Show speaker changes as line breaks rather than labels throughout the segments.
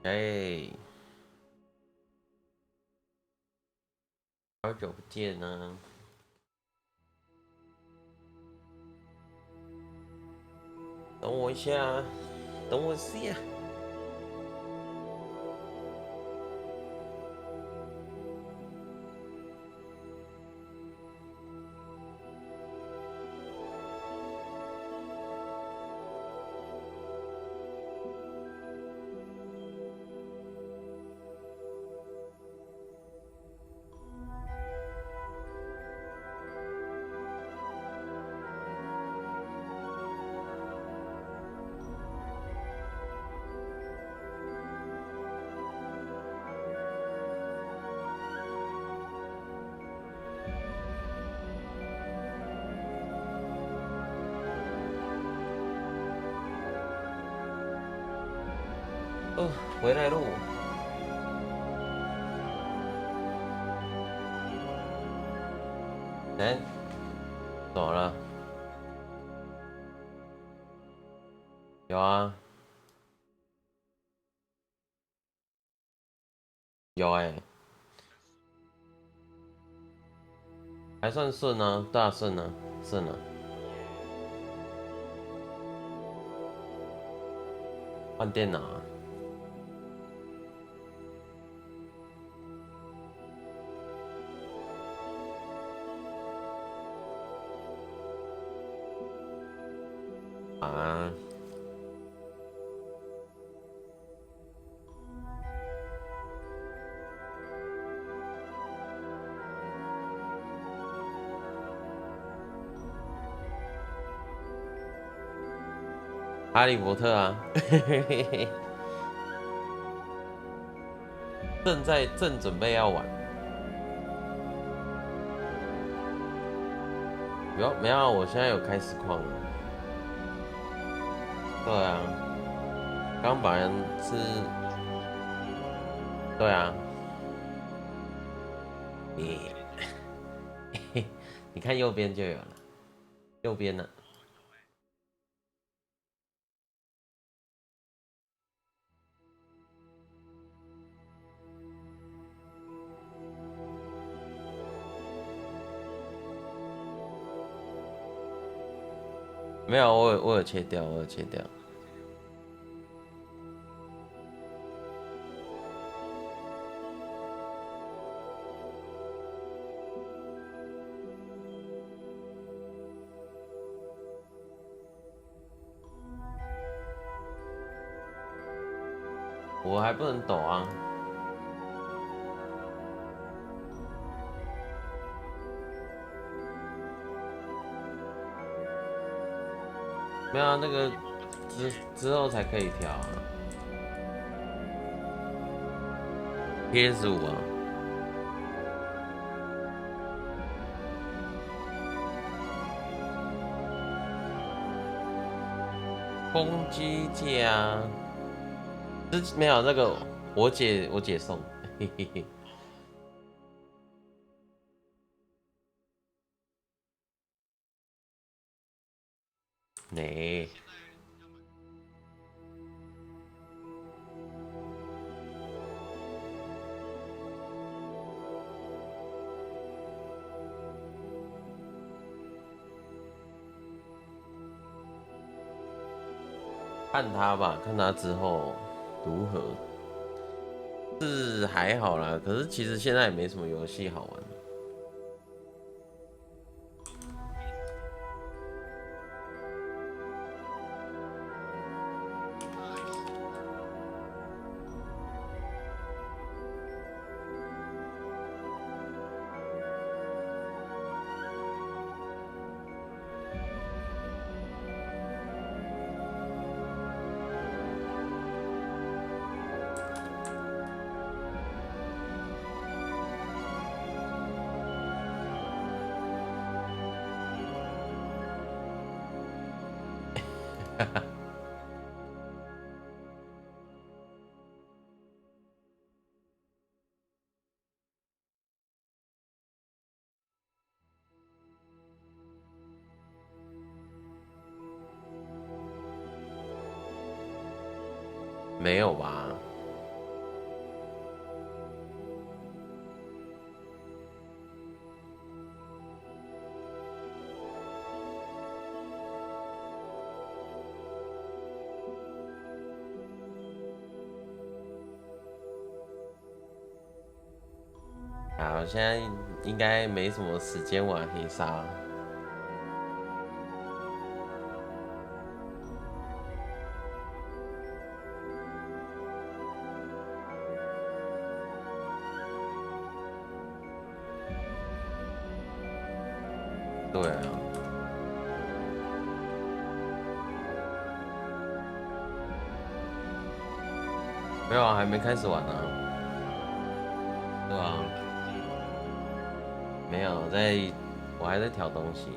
哎，好久不见啊！等我一下，等我一下。哦，回来喽！哎，怎么了？有啊，有哎，还算顺啊，大顺啊，顺啊。换电脑啊。啊，哈利波特啊，正准备要玩。没有，我现在有开实况了。对啊，刚本来是，对啊，你看右边就有了，右边呢？没有，我有切掉，我有切掉。我还不能抖啊。没有啊，那个之后才可以调啊。PS5啊。公鸡界啊，没有那个我姐送，嘿嘿嘿。nee。看他吧，看他之后如何。是还好啦，可是其实现在也没什么游戏好玩。没有吧？好，现在应该没什么时间玩黑鲨。对啊。没有啊，还没开始玩呢。对啊。没有，我还在调东西。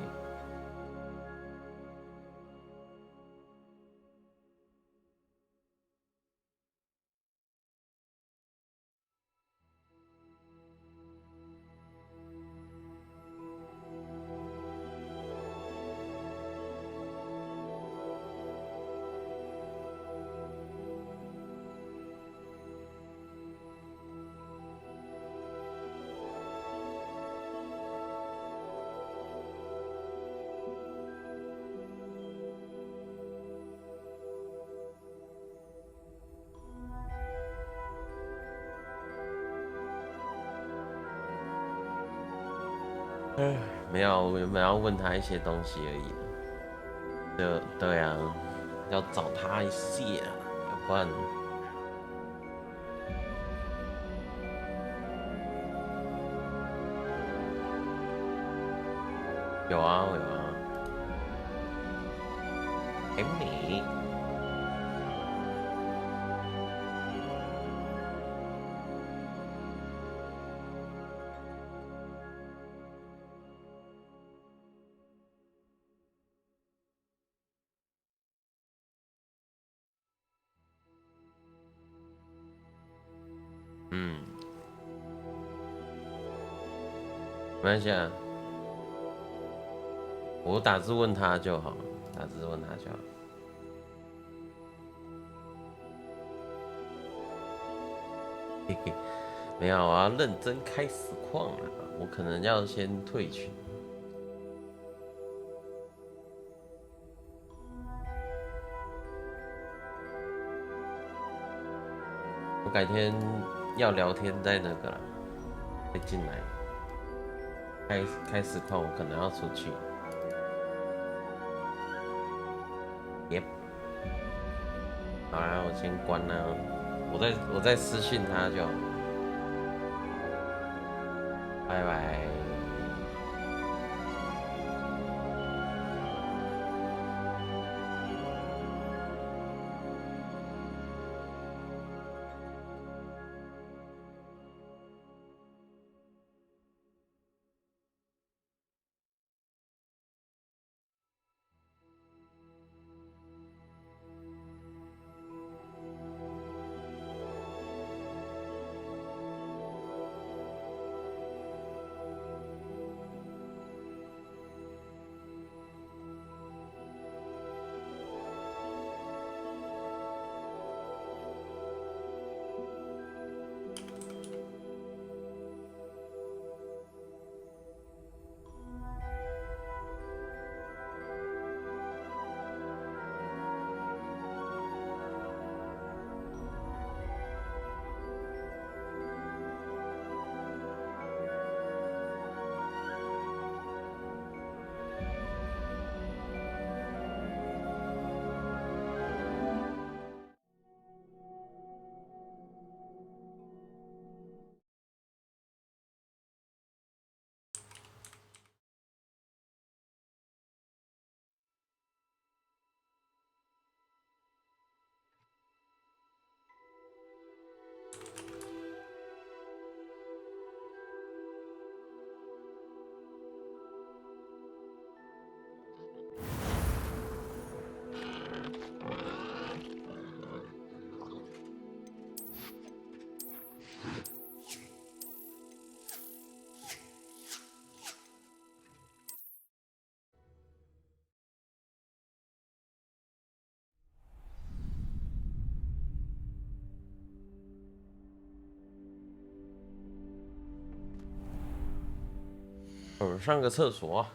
没有，我原本要问他一些东西而已。对啊，要找他一下，要不然。有啊，有啊。给你。嗯，没关系啊，我打字问他就好，打字问他就好。嘿嘿，没有，我要认真开实况了，我可能要先退群。我改天要聊天再那个啦，再进来开实况，我可能要出去。耶，好啦，我先关啦，我再私讯他就好，拜拜。我上个厕所啊。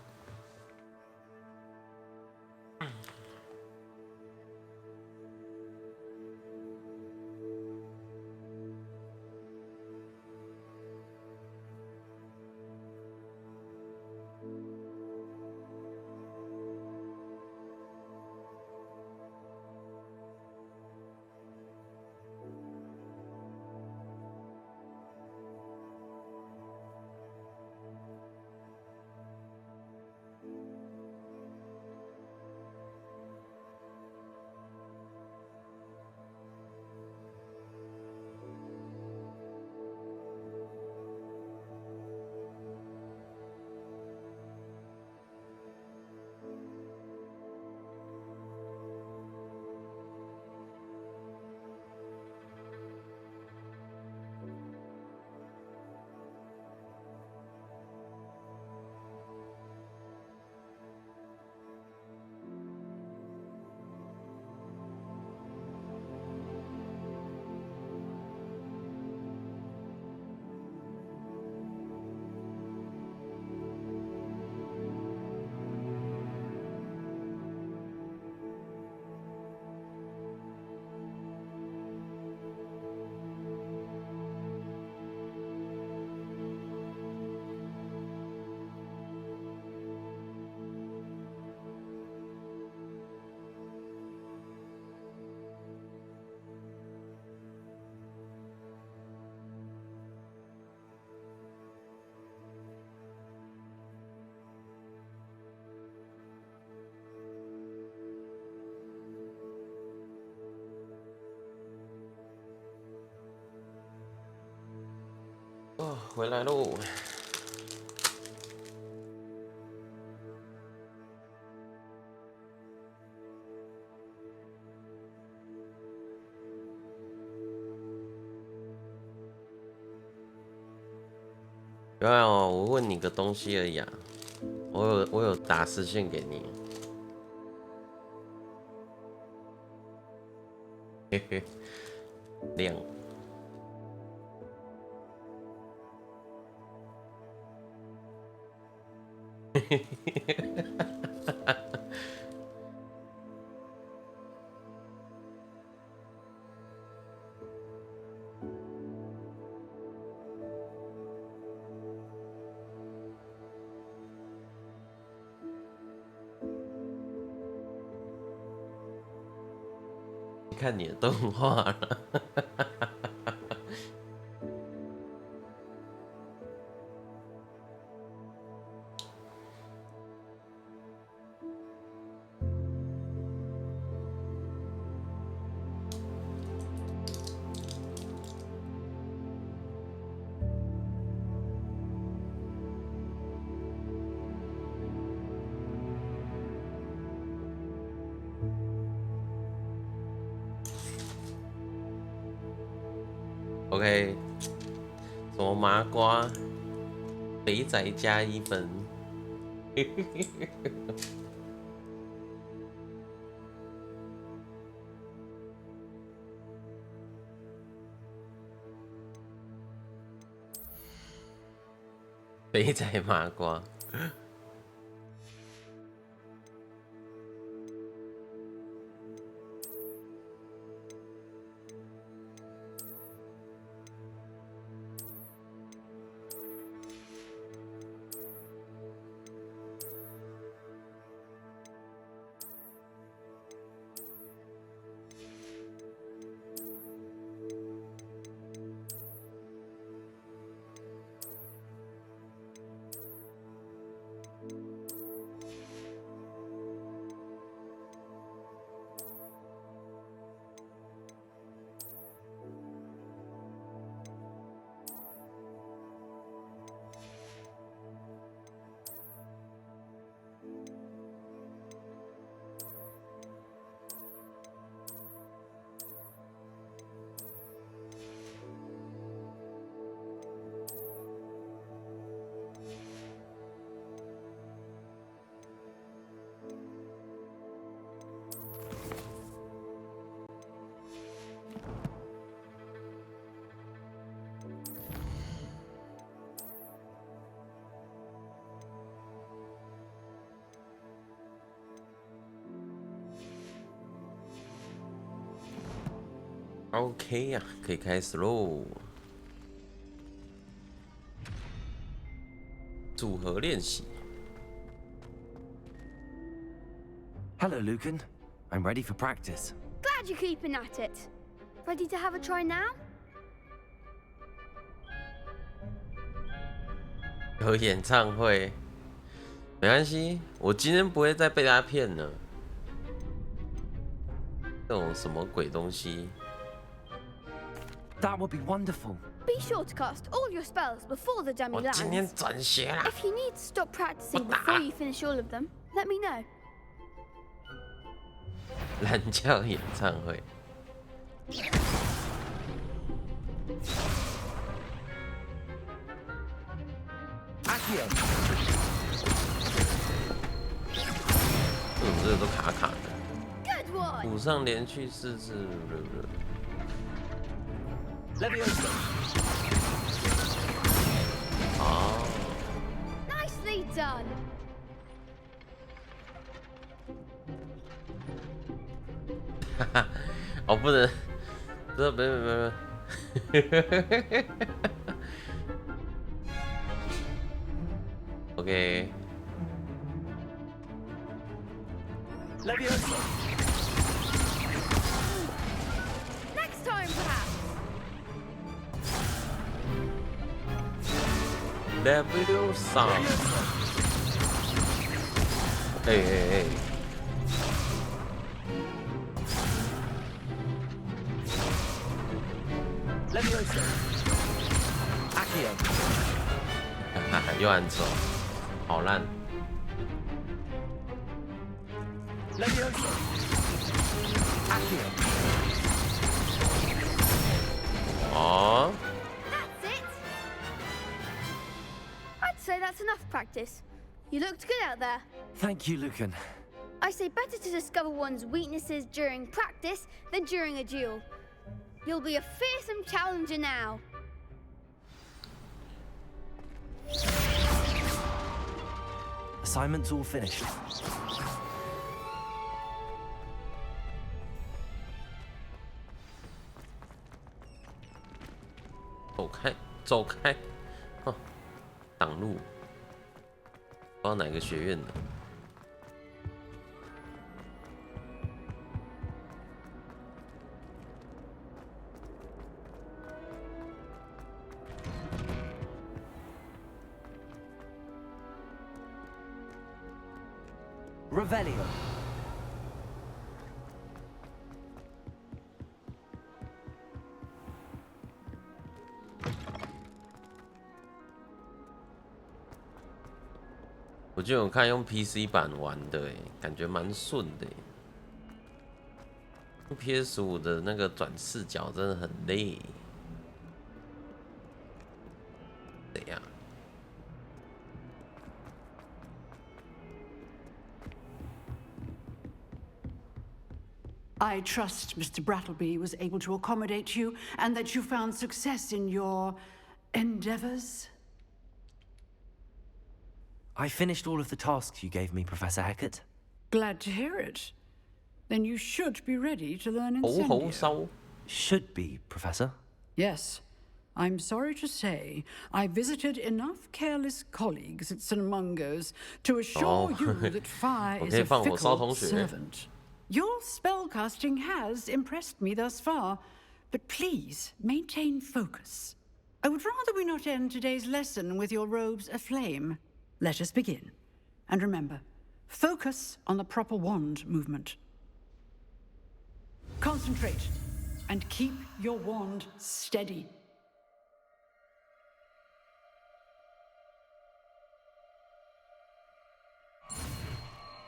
哦，回来喽！有啊，我问你个东西而已啊，我有打私信给你，嘿嘿，亮。看你的动画了。OK， 什么麻瓜，肥仔加1分。肥仔麻瓜。OK 呀、可以开始喽。组合练习。
Hello, Lucan. I'm ready for practice.
Glad you're keeping at it. Ready to have a try now?
有演唱会，没关系，我今天不会再被他骗了。这种什么鬼东西？
That would be wonderful.
Be sure to cast all your spells before the dummy
我今天
lands.
转学啦！
If you need to stop practicing before you finish all of them, let me know.
蓝教演唱会。
Accio.
怎么这个都卡卡的？
Good one.
补上连续4次。
Leviosa.
哦，
Nicely done.
哈哈，哦不能，别。OK。
Leviosa.
Next time, perhaps.
Level 3。哎。
Leviosa. Accio.
哈哈，又按错，好烂。
Leviosa. Accio.
哦，
That's it. I'd say that's enough practice. You looked good out there.
Thank you, Lucan.
I say better to discover one's weaknesses during practice than during a duel. You'll be a fearsome challenger now.
Assignment's all finished.
走开！哦，挡路，不知道哪个学院的。
Revelio.
我就有看用 PC 版玩的，感觉蛮顺的。用 PS5的那个转视角真的很累。怎样？
I trust Mr. Brattleby was able to accommodate you and that you found success in your endeavors.
I finished all of the tasks you gave me, Professor Hecat.
Glad to hear it. Then you should be ready to learn
猴
Incendio.
烧。
Should be, Professor.
Yes. I'm sorry to say, I visited enough careless colleagues at St. Mungo's to assure you that fire is a fickle servant. Your spellcasting has impressed me thus far, but please maintain focus. I would rather we not end today's lesson with your robes aflame. Let us begin. And remember, focus on the proper wand movement. Concentrate and keep your wand steady.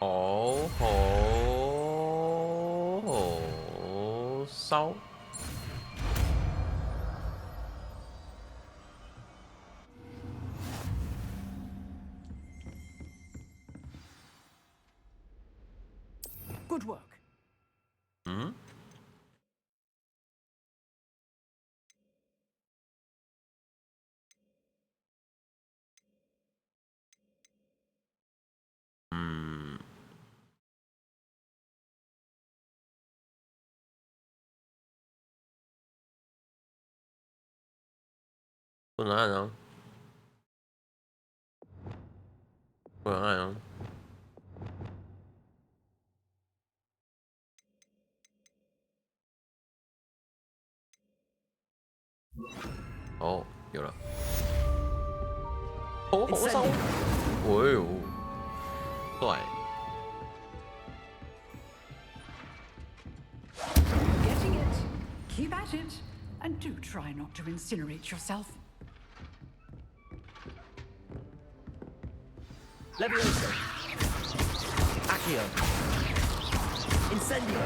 Oh, 烧。
Good work.
嗯？嗯。不能按啊，不能按啊。哦，有了。红烧，哎呦，帅。
Getting it. Keep at it, and do try not to incinerate yourself.
Levioso. Accio. Incendio.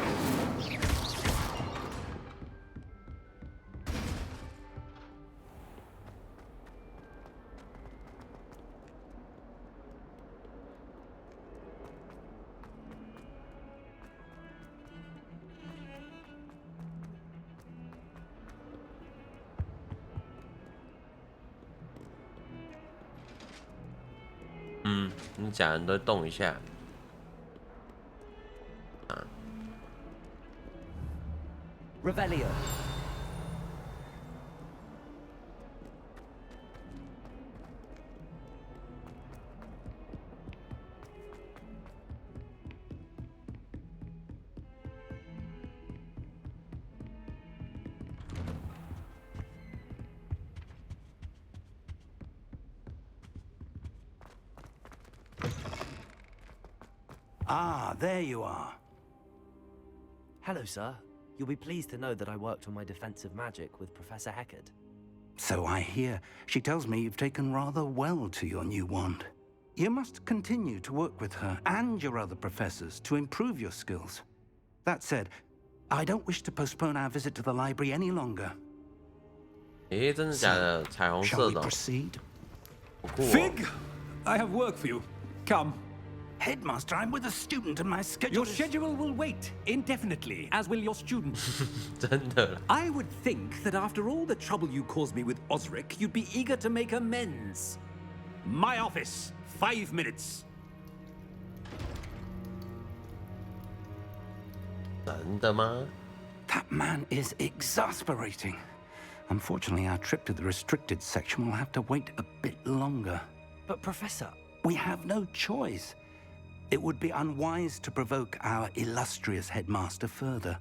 嗯，你假人都动一下。啊。
Revelio.
Ah, there you are.
Hello, sir. You'll be pleased to know that I worked on my defensive magic with Professor Heckard.
So I hear. She tells me you've taken rather well to your new wand. You must continue to work with her and your other professors to improve your skills. That said, I don't wish to postpone our visit to the library any longer.
诶，真的假的？彩虹
Shall
色
we
的哦，
proceed?
好酷哦。
Fig, I have work for you. Come.
Headmaster, I'm with a student and my schedule
Your
is...
schedule will wait indefinitely, as will your students.
真的啦。
I would think that after all the trouble you caused me with Osric, you'd be eager to make amends. My office, 5 minutes.
真的吗？
That man is exasperating. Unfortunately, our trip to the restricted section will have to wait a bit longer.
But, Professor...
We have no choice. It would be unwise to provoke our illustrious headmaster further.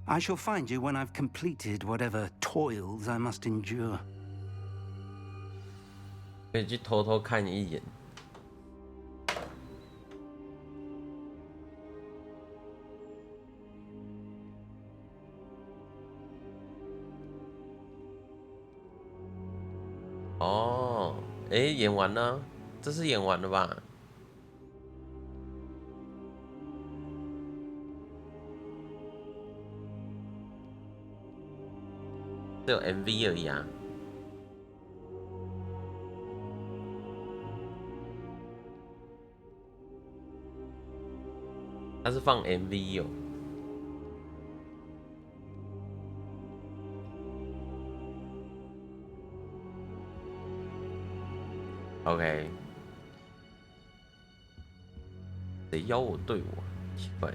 I shall find you when I've completed whatever toils I must endure.
可以去偷偷看一眼。哦，诶，演完了，这是演完了吧？只有 MV 而已啊。它是放 MV 哦。OK， 谁邀我队伍啊？奇怪。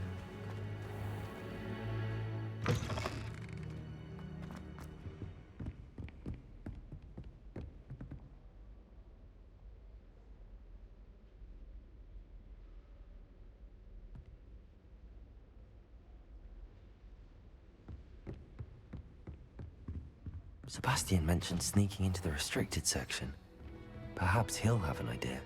Sebastian mentioned sneaking into the restricted section. Perhaps he'll have an idea.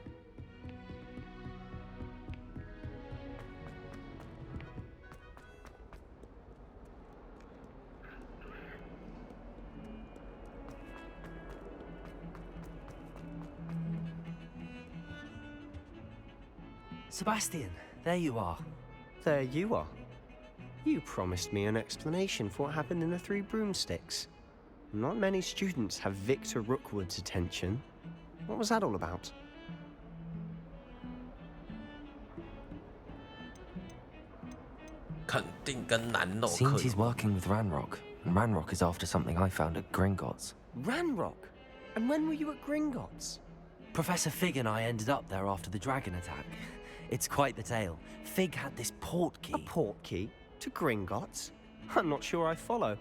Sebastian, there you are.
There you are. You promised me an explanation for what happened in the Three Broomsticks. Not many students have Victor Rookwood's attention. What was that all about?
Seems he's working with Ranrock, and Ranrock is after something I found at Gringotts.
Ranrock? And when were you at Gringotts?
Professor Fig and I ended up there after the dragon attack. It's quite the tale. Fig had this port key.
A port key? To Gringotts? I'm not sure I follow.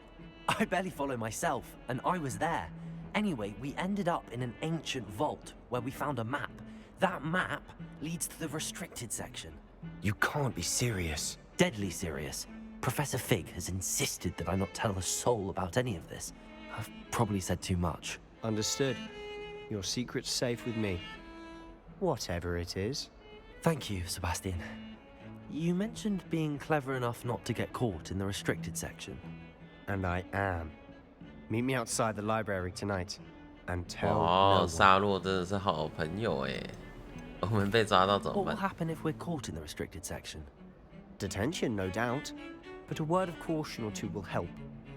I barely follow myself, and I was there. Anyway, we ended up in an ancient vault where we found a map. That map leads to the restricted section.
You can't be serious.
Deadly serious. Professor Fig has insisted that I not tell a soul about any of this. I've probably said too much.
Understood. Your secret's safe with me. Whatever it is.
Thank you, Sebastian. You mentioned being clever enough not to get caught in the restricted section.
And I am. Meet me outside the library tonight. And tell no
哦，
one.
沙洛真的是好朋友哎。我们被抓到怎么
What will
办？
happen if we're caught in the restricted section?
Detention, no doubt. But a word of caution or two will help.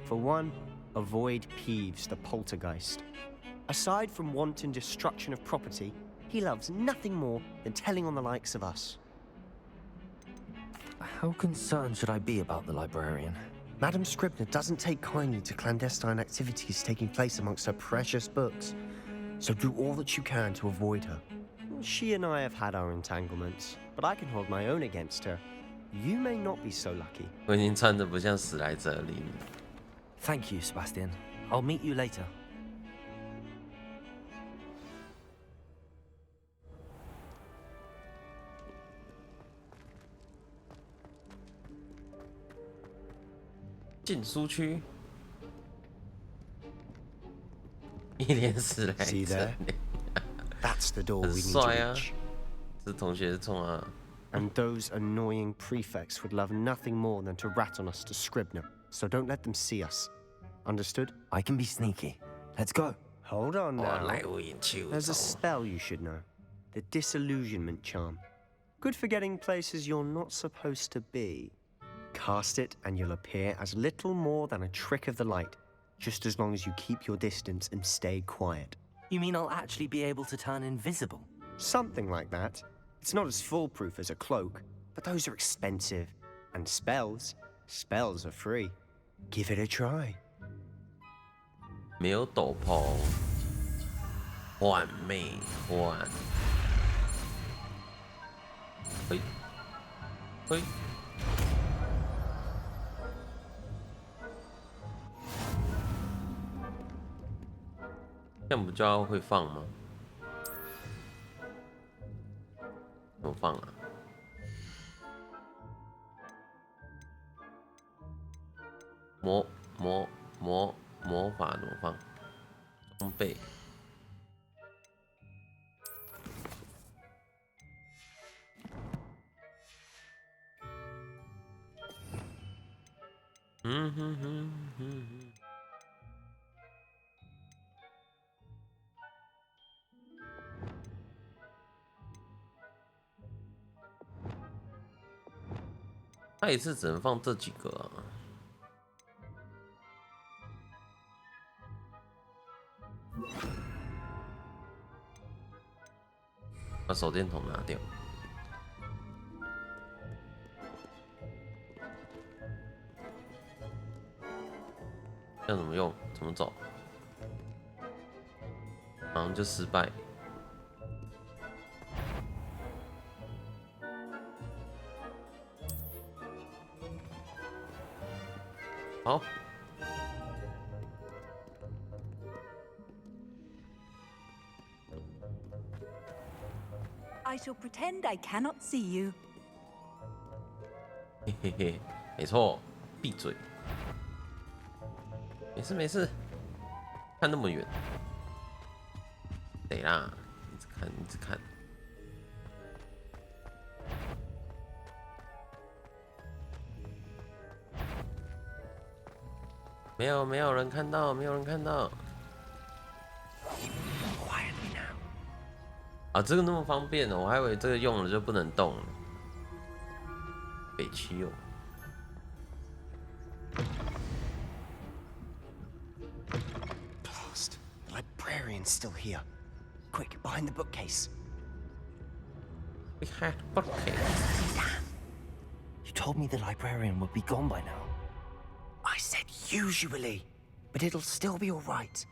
For one, avoid Peeves, the poltergeist. Aside from wanton destruction of property, he loves nothing more than telling on the likes of us.
How concerned should I be about the librarian?
Madame Scribner doesn't take kindly to clandestine activities taking place amongst her precious books. So do all that you can to avoid her. She and I have had our entanglements, but I can hold my own against her. You may not be so lucky.
我已经穿得不像史莱哲林。
Thank you, Sebastian. I'll meet you later.
进书区，一脸史莱
See
哲
there?
林，
That's the door
很
we need
帅
to
啊！
reach.
这同学冲啊！
And those annoying prefects would love nothing more than to rat on us to Scribner, so don't let them see us. Understood?
I can be sneaky. Let's go.
Hold on
哇，
now.
来无影去无
There's a
踪。
spell you should know. The disillusionment charm. Good for getting places you're not supposed to be. Cast it and you'll appear as little more than a trick of the light, just as long as you keep your distance and stay quiet.
You mean I'll actually be able to turn invisible?
Something like that. It's not as foolproof as a cloak, but those are expensive. And spells are free. Give it a try.
没有斗篷，换妹换。嘿，嘿。这样不就要会放吗？怎么放啊？魔法怎么放？装备。嗯哼哼哼哼。他一次只能放这几个啊。把手电筒拿掉。这样怎么用？怎么走？好像就失败。好。
I shall pretend I cannot see you.
嘿嘿嘿，没错，闭嘴。没事没事，看那么远，得啦，一直看一直看。没有人看到，没有人看到。啊，这个那么方便哦，我还以为这个用了就不能动了。北七哦。
Blast! The librarian's still here. Quick, behind the bookcase.
We had bookcase.
You told me the librarian would be gone by now.
I said usually, but it'll still be all right.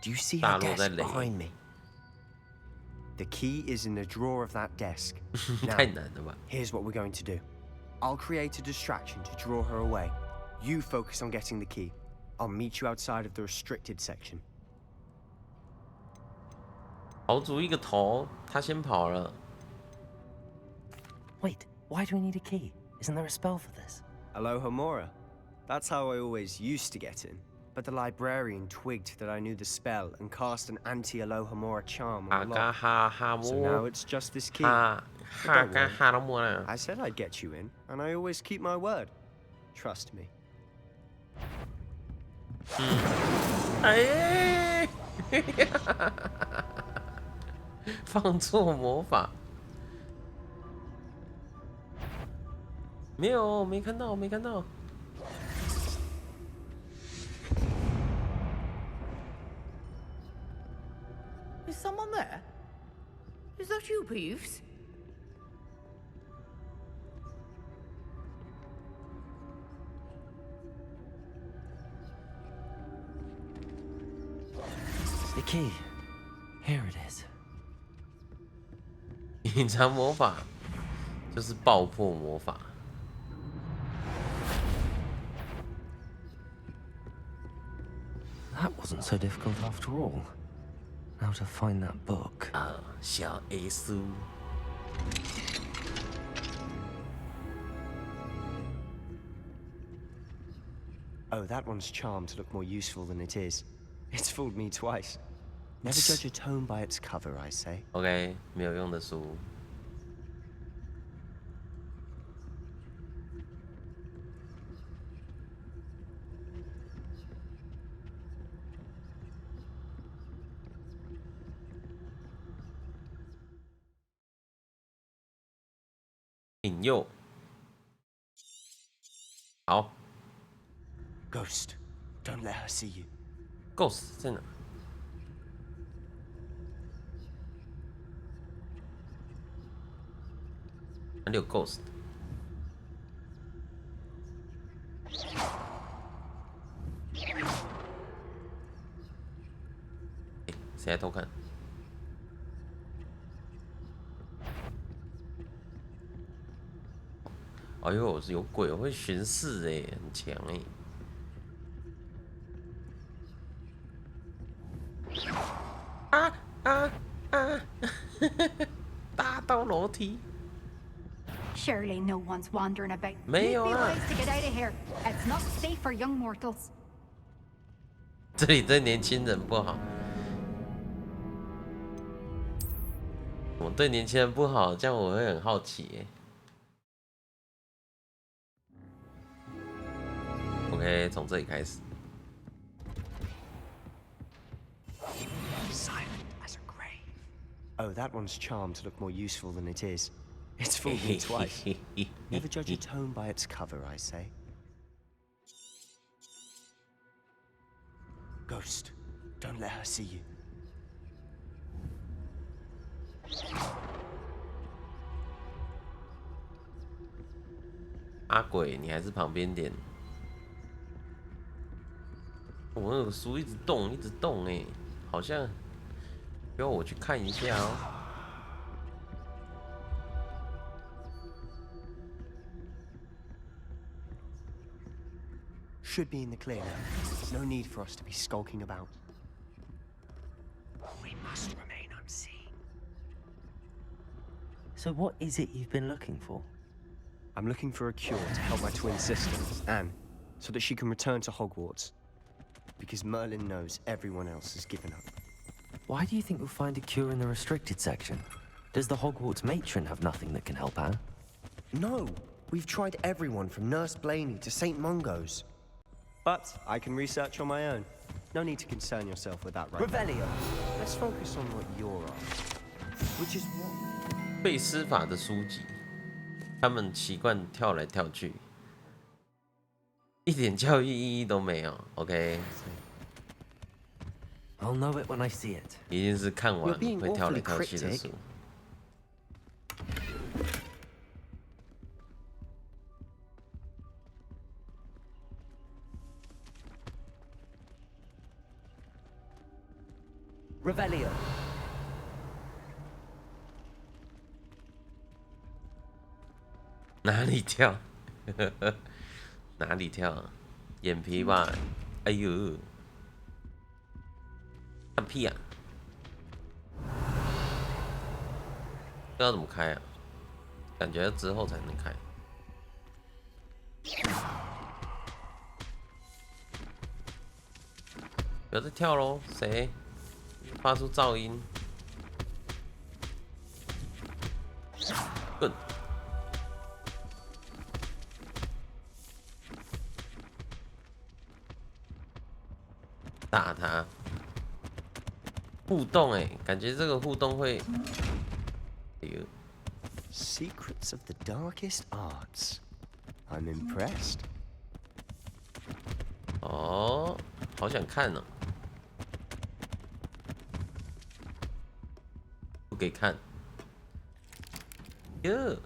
Do you see
大
her
陆在
desk
垒
behind me? The key is in the drawer of that desk. Now,
太难了吧？
here's what we're going to do. I'll create a distraction to draw her away. You focus on getting the key. I'll meet you outside of the restricted section.
豪族一个头，他先跑了。
Wait, why do we need a key? Isn't there a spell for this?
Alohomora. That's how I always used to get in. But the librarian twigged that I knew the spell and cast an anti-Alohomora charm on the lock. So now it's just this key. But don't worry. I said I'd get you in, and I always keep my word. Trust me.
哎，放错魔法，没有，没看到，没看到。
Is someone there? Is that you, Peeves?
The key. Here it is.
隐藏魔法就是爆破魔法。
That wasn't so difficult after all. Now to find that book.
小 A 书。
Oh, that one's charmed to look more useful than it is. It's fooled me twice. Never judge a tome by its cover, I say.
OK， 没有用的书。引诱。好。
Ghost, don't let her see you.
Ghost 在哪？哪里有 Ghost？ 谁在偷看？哎呦，有鬼！我会巡视哎，很强哎。大到楼梯。
Surely no one's wandering about.
没有啦。
To get out of here. It's not safe for young mortals.
这里对年轻人不好。我对年轻人不好，这样我会很好奇耶。OK， 从这里开始。
Oh, that one's charmed to look more useful than it is. It's fooled me twice. Never judge a tome by its cover, I say. Ghost, don't let her see you.
阿鬼，你还是旁边点。我那个书一直动，一直动哎，好像。 要我去看一下哦。
Should be in the clear now. No need for us to be skulking about.
We must remain unseen. So what is it you've been looking for?
I'm looking for a cure to help my twin sister, Anne, so that she can return to Hogwarts. Because Merlin knows everyone else has given up.
Why do you think we'll find a cure in the restricted section? Does the Hogwarts matron have nothing that can help Anne?
No! We've tried everyone from Nurse Blaney to St. Mungo's. But I can research on my own. No need to concern yourself with that right
Revelio!
now. Let's focus on what you're after. Which is what?
背诗法的书籍，他们习惯跳来跳去，一点教育意义都没有。OK。
I'll know it when I see it.
一定是看完会跳来跳去的书。
Revelio.
哪里跳？哪里跳？眼皮吧？哎呦！ 看屁啊！这要怎么开啊？感觉之后才能开。不要再跳喽！谁发出噪音？滚！打他！互动哎，感觉这个互动会。哎呦
Secrets of the darkest arts. I'm impressed.
哦，好想看呢、不给看。哟。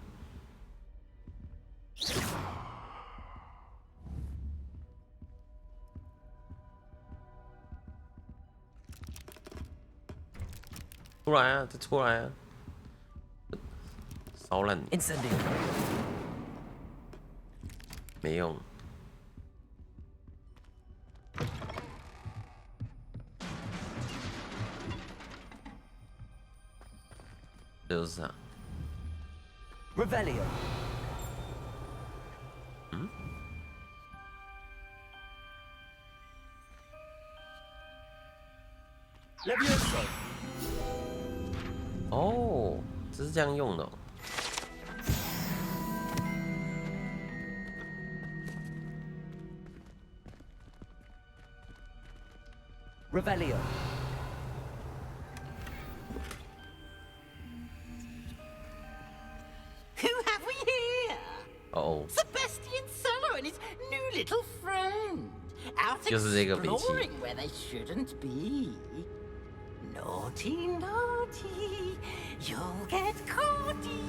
出来啊！再出来啊！烧烂你！没用。这是啥
Revelio.
嗯？哦，这是这样用的、哦。
Revelio.
Who have we here?
Oh.
Sebastian Solo and his new little friend. Out
exploring
where they shouldn't be. Naughty, naughty. You'll get caughty.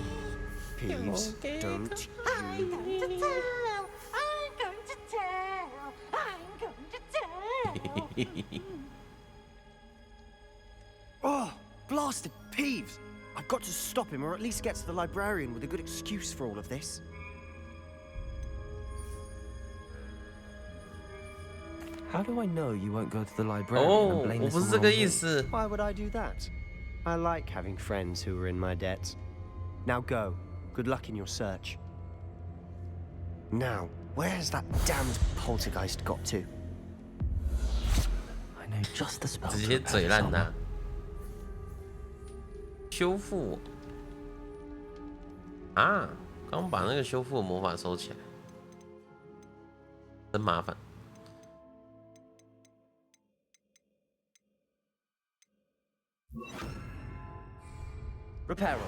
Peeves, don't
I'm going to tell. I'm going to tell. I'm going to tell.
Oh, blasted Peeves! I've got to stop him, or at least get to the librarian with a good excuse for all of this. How do I know you won't go to the librarian and blame this on me? Why would I do that? I like having friends who are in my debt. Now go. Good luck in your search. Now, where's that damned poltergeist got to?
I know just the spell.
直接嘴烂他。修复啊！刚把那个修复的魔法收起来，真麻烦。
Reparo.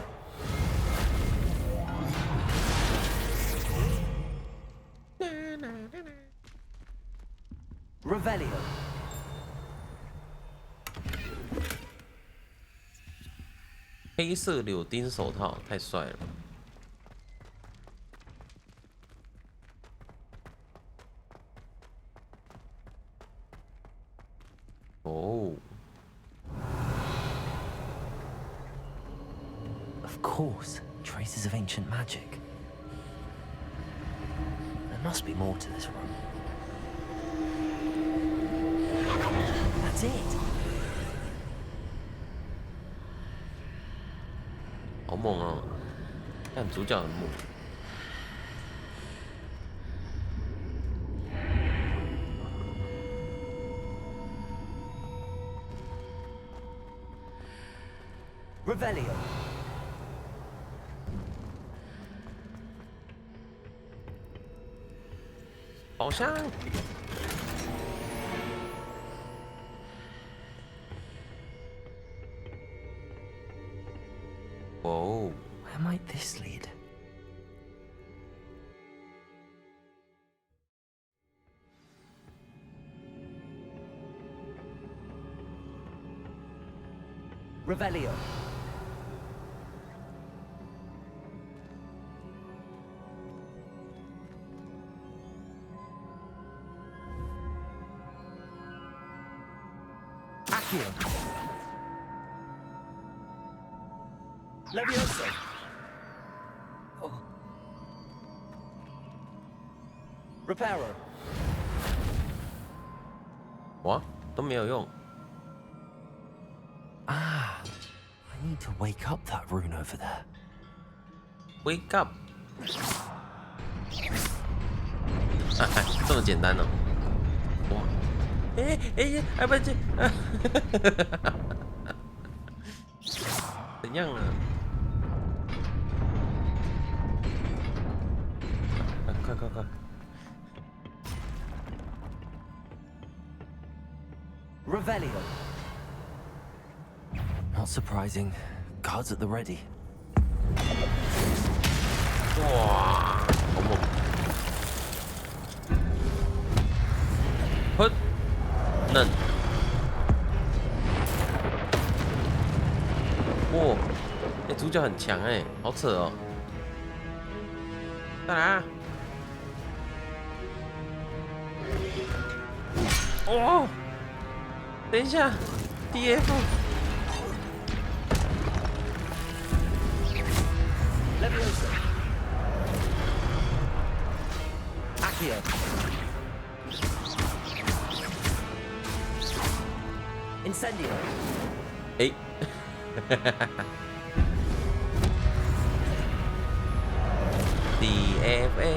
Revelio.
黑色柳钉手套太帅了吧！哦。
Of course, traces of ancient magic. There must be more to this room. That's it.
好猛哦！看主角很猛。
Revelio.
宝箱。哦。
Where might this lead? Revelio. Accio. Levioso. Oh. Reparo.
哇，都没有用。
Ah, I need to wake up that rune over there.
Wake up！ 这么简单哦！哇！哎，不这，怎样啊？快！
Revelio. Not surprising. Guards at the ready.
哇，好猛！哼，嫩。哇，主角很强哎，好扯哦！再来啊！哦，等一下 ，DF。
Leviosa. Accio. Incendio.
哎，DFA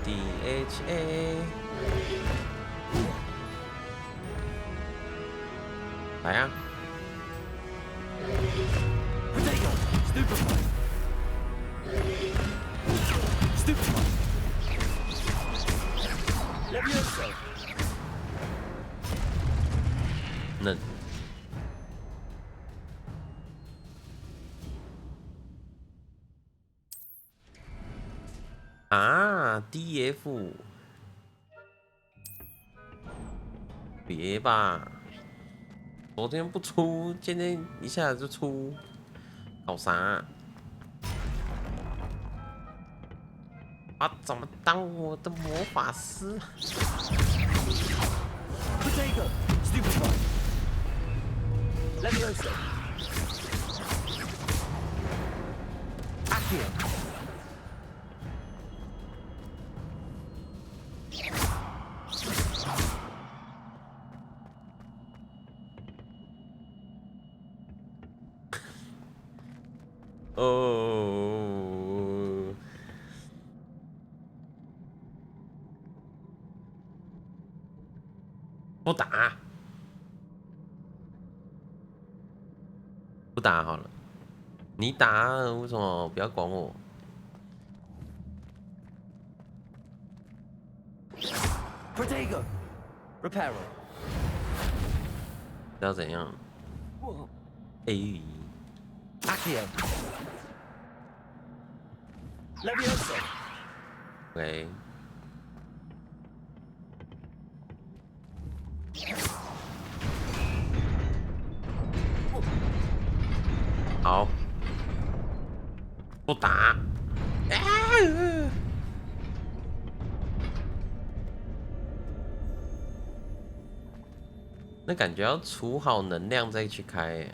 DHA， 来呀！
Protego. Stupefy. Stupefy. Leviosa.
嫩。啊 ，DF， 别吧，昨天不出，今天一下子就出，搞啥？啊，怎么当我的魔法师
Protego. Stupefy. Leviosa. Accio.
哦，不打，不打好了，你打，为什么不要管我？
Protego. Reparo.
要怎样？哎
Accio. Leviosa.
，OK， 好，不打。那感觉要储好能量再去开，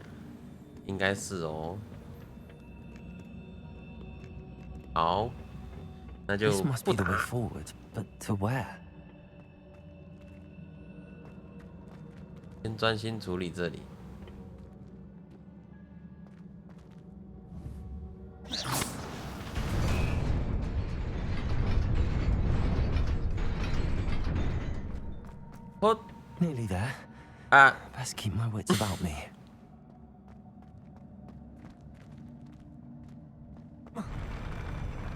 应该是哦。好，那就
This must
不
be the way
打。
forward, but to where?
先专心处理这里。我
Nearly there.
啊，
Best keep my wits about me.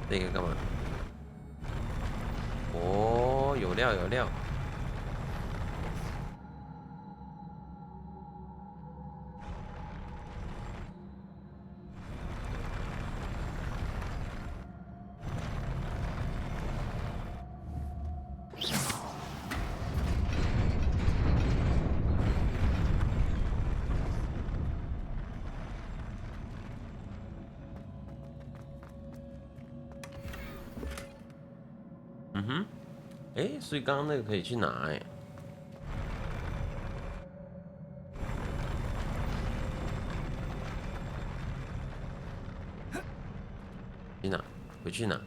这个干嘛？哦，有料有料。嗯哼，哎，所以刚刚那个可以去拿哎。去哪？回去哪？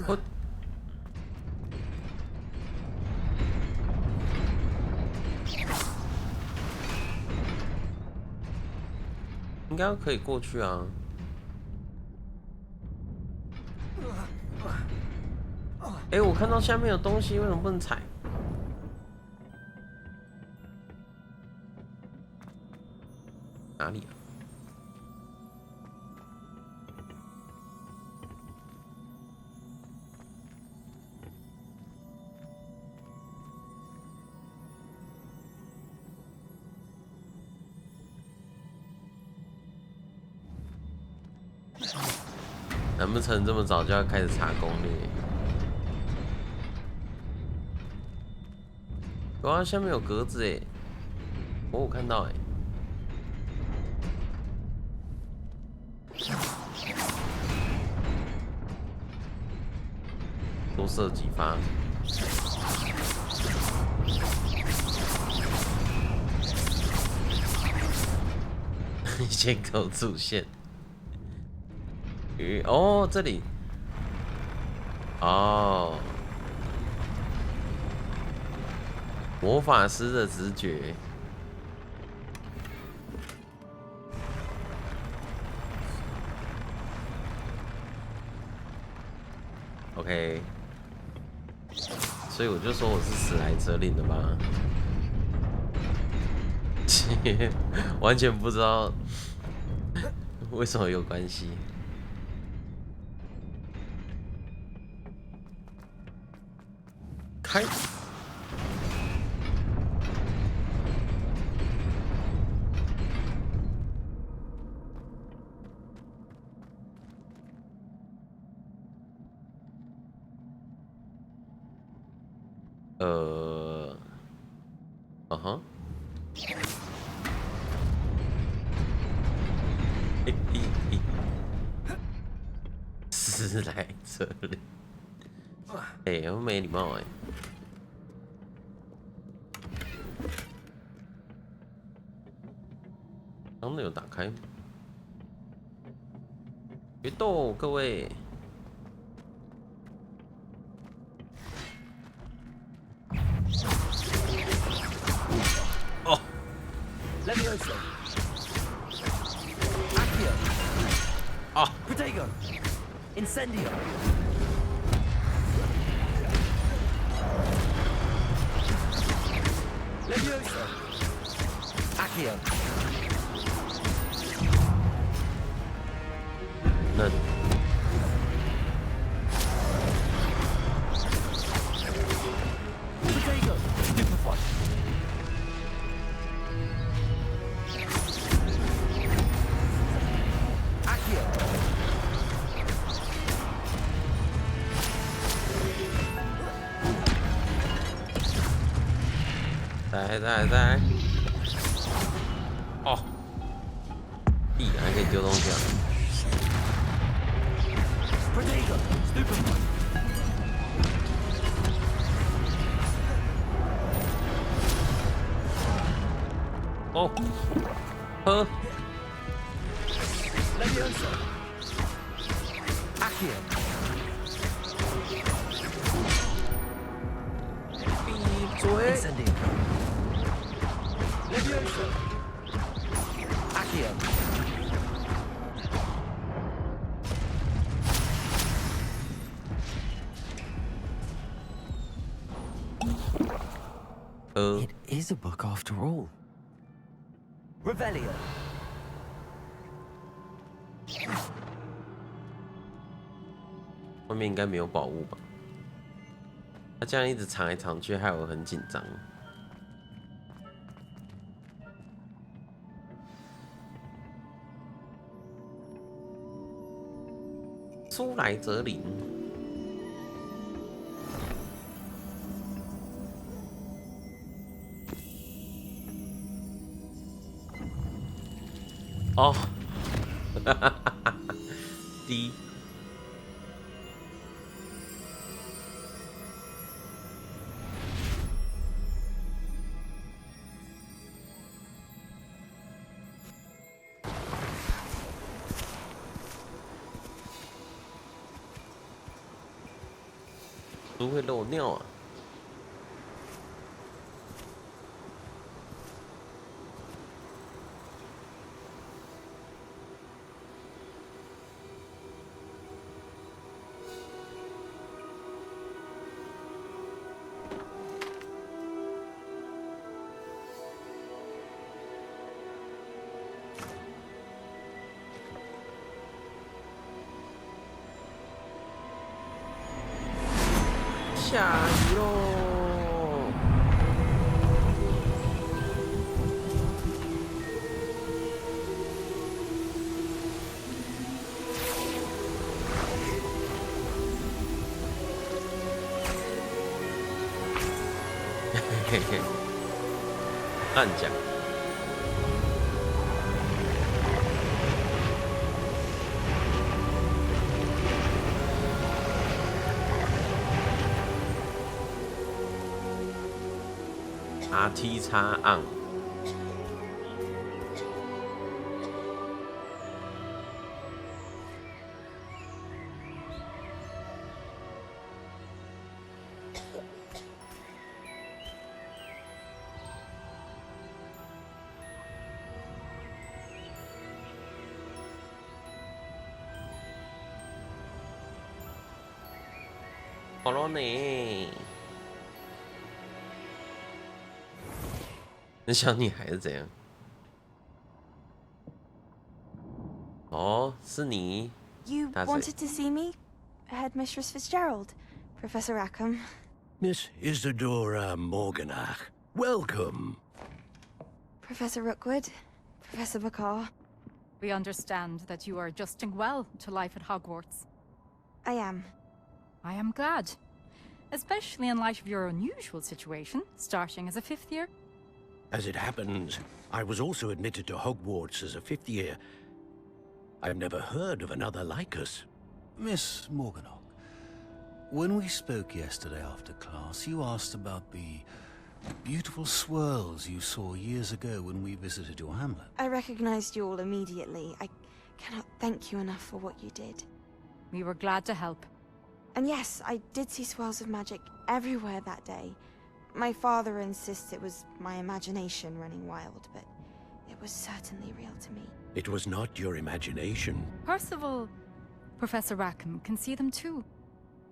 我应该可以过去啊。哎，我看到下面有东西，为什么不能踩？哪里啊？难不成这么早就要开始查攻略？哇，下面有格子哎！哦，我看到哎。多射几发。先口主线。哦，这里。哦。魔法师的直觉。OK。所以我就说我是史莱哲林的吧。完全不知道为什么有关系。开。哈。史莱哲林。哎，我没礼貌哎。刚刚有打开吗？别动，各位。哦。
Levioso. Accio.
啊
Protego. Incendio. Levioso. Accio.
那。
Protego. Stupefy. Accio.
再。哦。地还可以丢东西啊。
Protego. Stupefy.
哦。喝。
Levioso. Accio.
闭嘴。
Incendio. Levioso. Accio.
喝。
It is a book after all. Revelio.
外面应该没有宝物吧？他这样一直藏来藏去，害我很紧张。苏莱泽林。哦。D。猪会漏尿啊！下雨喽！嘿嘿，乱讲。RT 叉 on。好了呢。那小女孩是怎样？哦，是你。
You wanted to see me? Headmistress Fitzgerald, Professor Rackham.
Miss Isadora Morganach, welcome.
Professor Rookwood, Professor Bakar.
We understand that you are adjusting well to life at Hogwarts.
I am.
I am glad. Especially in light of your unusual situation, starting as a 5th year.
As it happens, I was also admitted to Hogwarts as a 5th year. I've never heard of another like us.
Miss Morganach, when we spoke yesterday after class, you asked about the beautiful swirls you saw years ago when we visited your hamlet.
I recognized you all immediately. I cannot thank you enough for what you did.
We were glad to help.
And yes, I did see swirls of magic everywhere that day. My father insists it was my imagination running wild, but it was certainly real to me.
It was not your imagination.
Percival, Professor Rackham can see them too.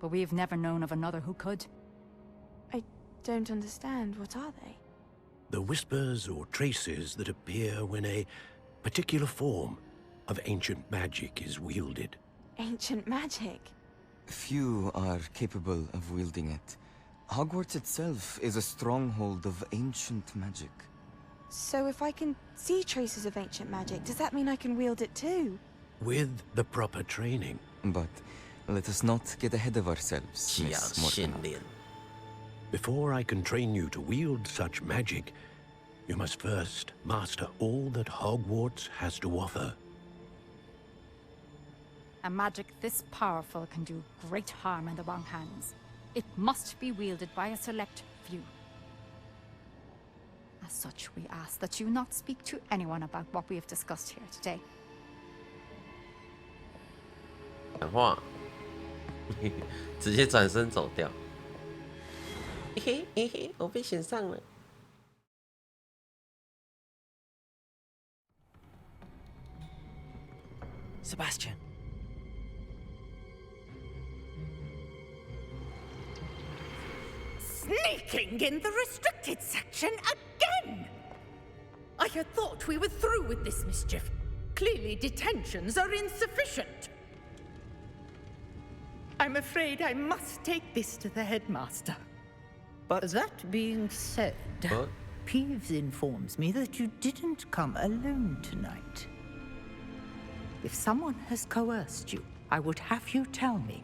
But we have never known of another who could.
I don't understand. What are they?
The whispers or traces that appear when a particular form of ancient magic is wielded.
Ancient magic?
Few are capable of wielding it. Hogwarts itself is a stronghold of ancient magic.
So if I can see traces of ancient magic, does that mean I can wield it too?
With the proper training.
But let us not get ahead of ourselves, Miss Morganach.
Before I can train you to wield such magic, you must first master all that Hogwarts has to offer.
A magic this powerful can do great harm in the wrong hands. It must be wielded by a select few. As such, we ask that you not speak to anyone about what we have discussed here today.
讲话，直接转身走掉。嘿嘿嘿嘿，我被选上了。
Sebastian.
Sneaking in the restricted section again! I had thought we were through with this mischief. Clearly detentions are insufficient. I'm afraid I must take this to the headmaster.
But that being said, Peeves informs me that you didn't come alone tonight. If someone has coerced you, I would have you tell me.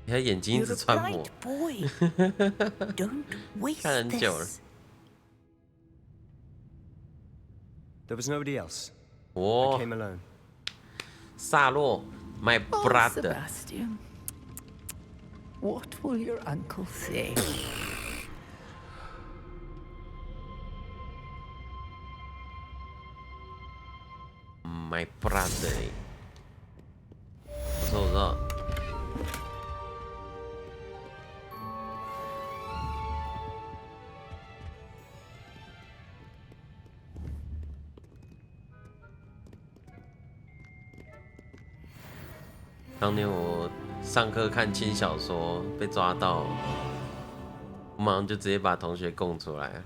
你看眼睛一直穿模，看很久了。
There was nobody else.
I
came alone.
萨洛 ，my brother.
Sebastian, what will your uncle say?
My brother. 我知道。当年我上课看轻小说被抓到，我马上就直接把同学供出来。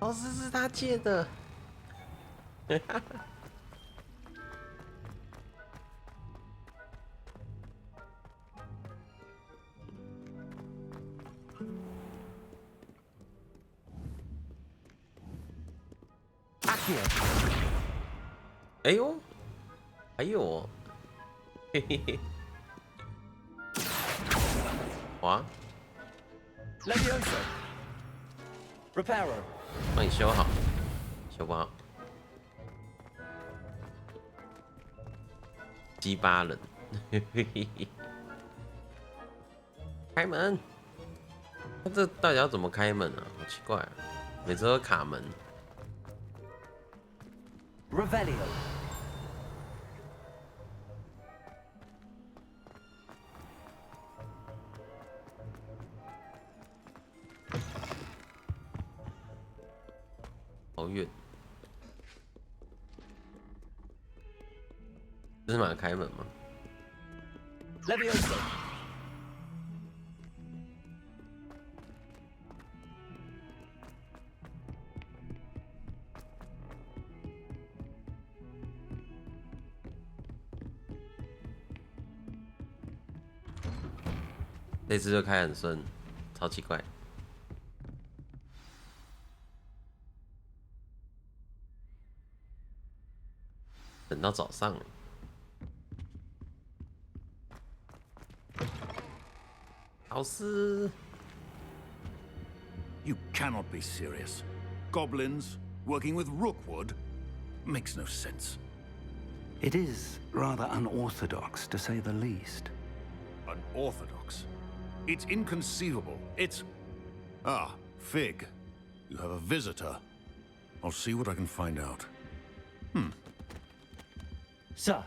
老师是他借的。哎呦，还有哦，嘿嘿嘿，哇
Levioso. Reparo.
帮你修好，修不好。鸡巴人，开门。那这到底要怎么开门啊？好奇怪啊，每次都卡门。
Revelio.
好远。芝麻开门吗
Levioso.
这次就开很顺，超奇怪。等到早上了。老师
You cannot be serious. Goblins working with Rookwood makes no sense.
It is rather unorthodox, to say the least.
Unorthodox? It's inconceivable. It's... Ah, Fig. You have a visitor. I'll see what I can find out.
Sir,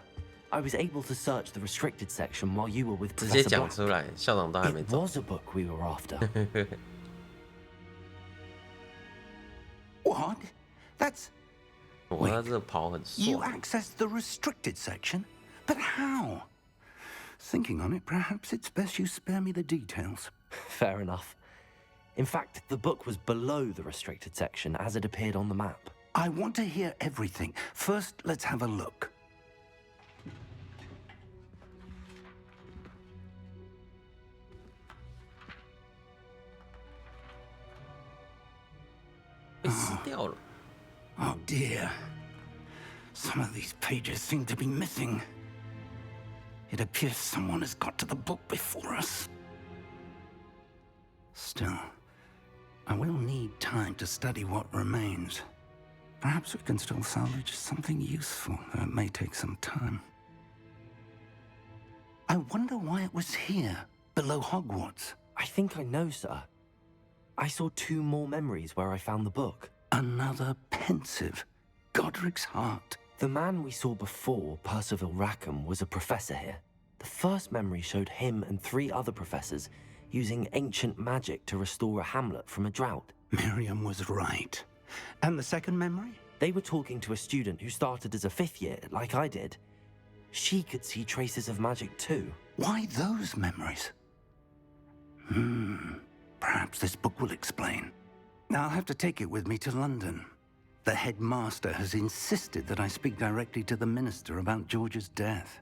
I was able to search the restricted section while you were with
直接
Professor
讲
Black.
出来，校长都还没
It
走。
was a book we were after.
What? That's...
哇，他这个跑很
You
帅。
accessed the restricted section? But how? Thinking on it, perhaps it's best you spare me the details.
Fair enough. In fact, the book was below the restricted section as it appeared on the map.
I want to hear everything. First, let's have a look.
被撕掉了。
Oh dear. Some of these pages seem to be missing. It appears someone has got to the book before us. Still, I will need time to study what remains. Perhaps we can still salvage something useful, though it may take some time. I wonder why it was here, below Hogwarts.
I think I know, sir. I saw 2 more memories where I found the book.
Another pensive. Godric's heart.
The man we saw before, Percival Rackham, was a professor here. The first memory showed him and 3 other professors using ancient magic to restore a hamlet from a drought.
Miriam was right. And the second memory?
They were talking to a student who started as a 5th year, like I did. She could see traces of magic too.
Why those memories? Perhaps this book will explain. I'll have to take it with me to London. The headmaster has insisted that I speak directly to the minister about George's death.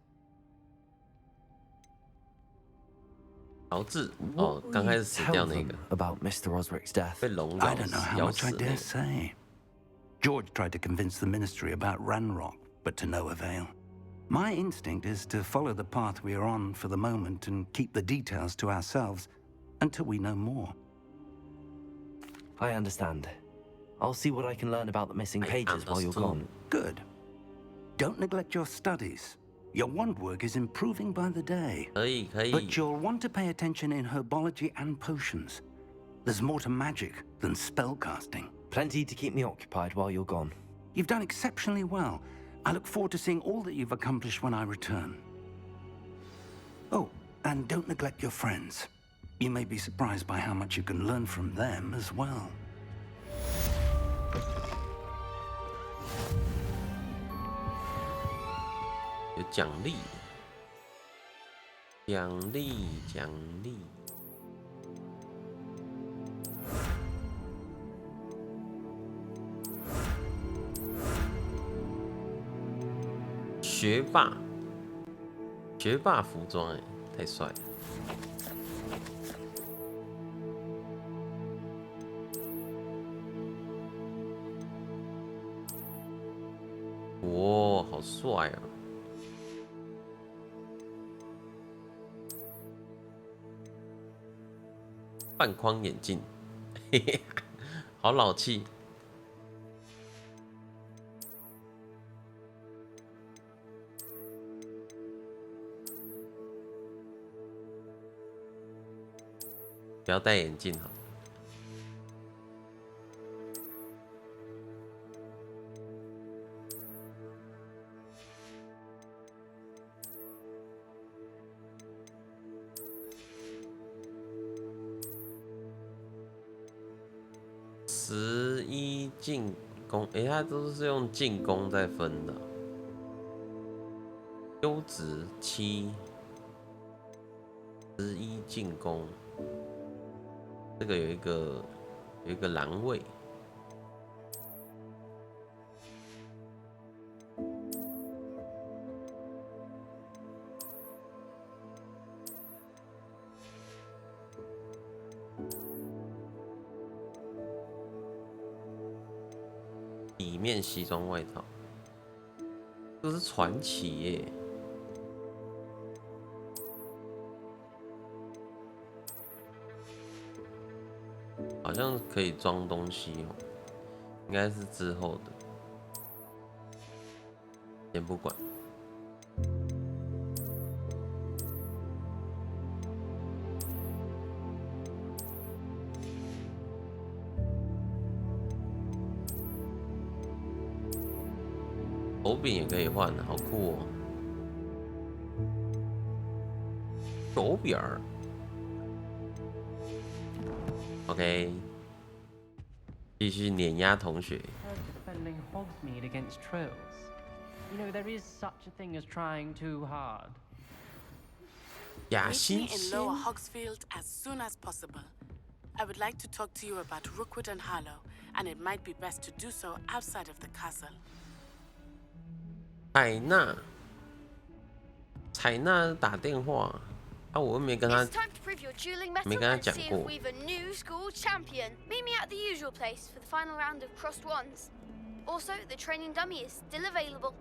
乔治哦，刚开始死掉那个
about Mr. Osric's death.
被龙
I
咬
don't know
死
how
咬
much
死
I
那
dare
个。
say. George tried to convince the ministry about Ranrock, but to no avail. My instinct is to follow the path we are on for the moment and keep the details to ourselves until we know more.
I understand. I'll see what I can learn about the missing pages while you're gone.
Good. Don't neglect your studies. Your wand work is improving by the day.
可以可以。
But you'll want to pay attention in herbology and potions. There's more to magic than spellcasting.
Plenty to keep me occupied while you're gone.
You've done exceptionally well. I look forward to seeing all that you've accomplished when I return. Oh, and don't neglect your friends. You may be surprised by how much you can learn from them as well.
有奖励，奖励，奖励。学霸，学霸服装哎，太帅了。哇，好帅啊！半框眼镜，嘿嘿，好老气。不要戴眼镜哈。11进攻，它都是用进攻在分的。优质7，11进攻，这个有一个栏位。里面西装外套，这是传奇耶！好像可以装东西哦，应该是之后的，先不管。手柄也可以换，好酷哦！手柄儿 ，OK， 继续碾压同学。
Defending Hogsmeade against trolls. You know there is such a thing as trying too hard.
Meet
me in Lower Hogsfield as soon as possible. I would like to talk to you about Rookwood and Harlow, and it might be best to do so outside of the castle.
采娜打电话啊，我又没跟他讲过。
We've a new school champion. Meet me at the usual place for the final round of crossed wands. Also, the training dummy is still available.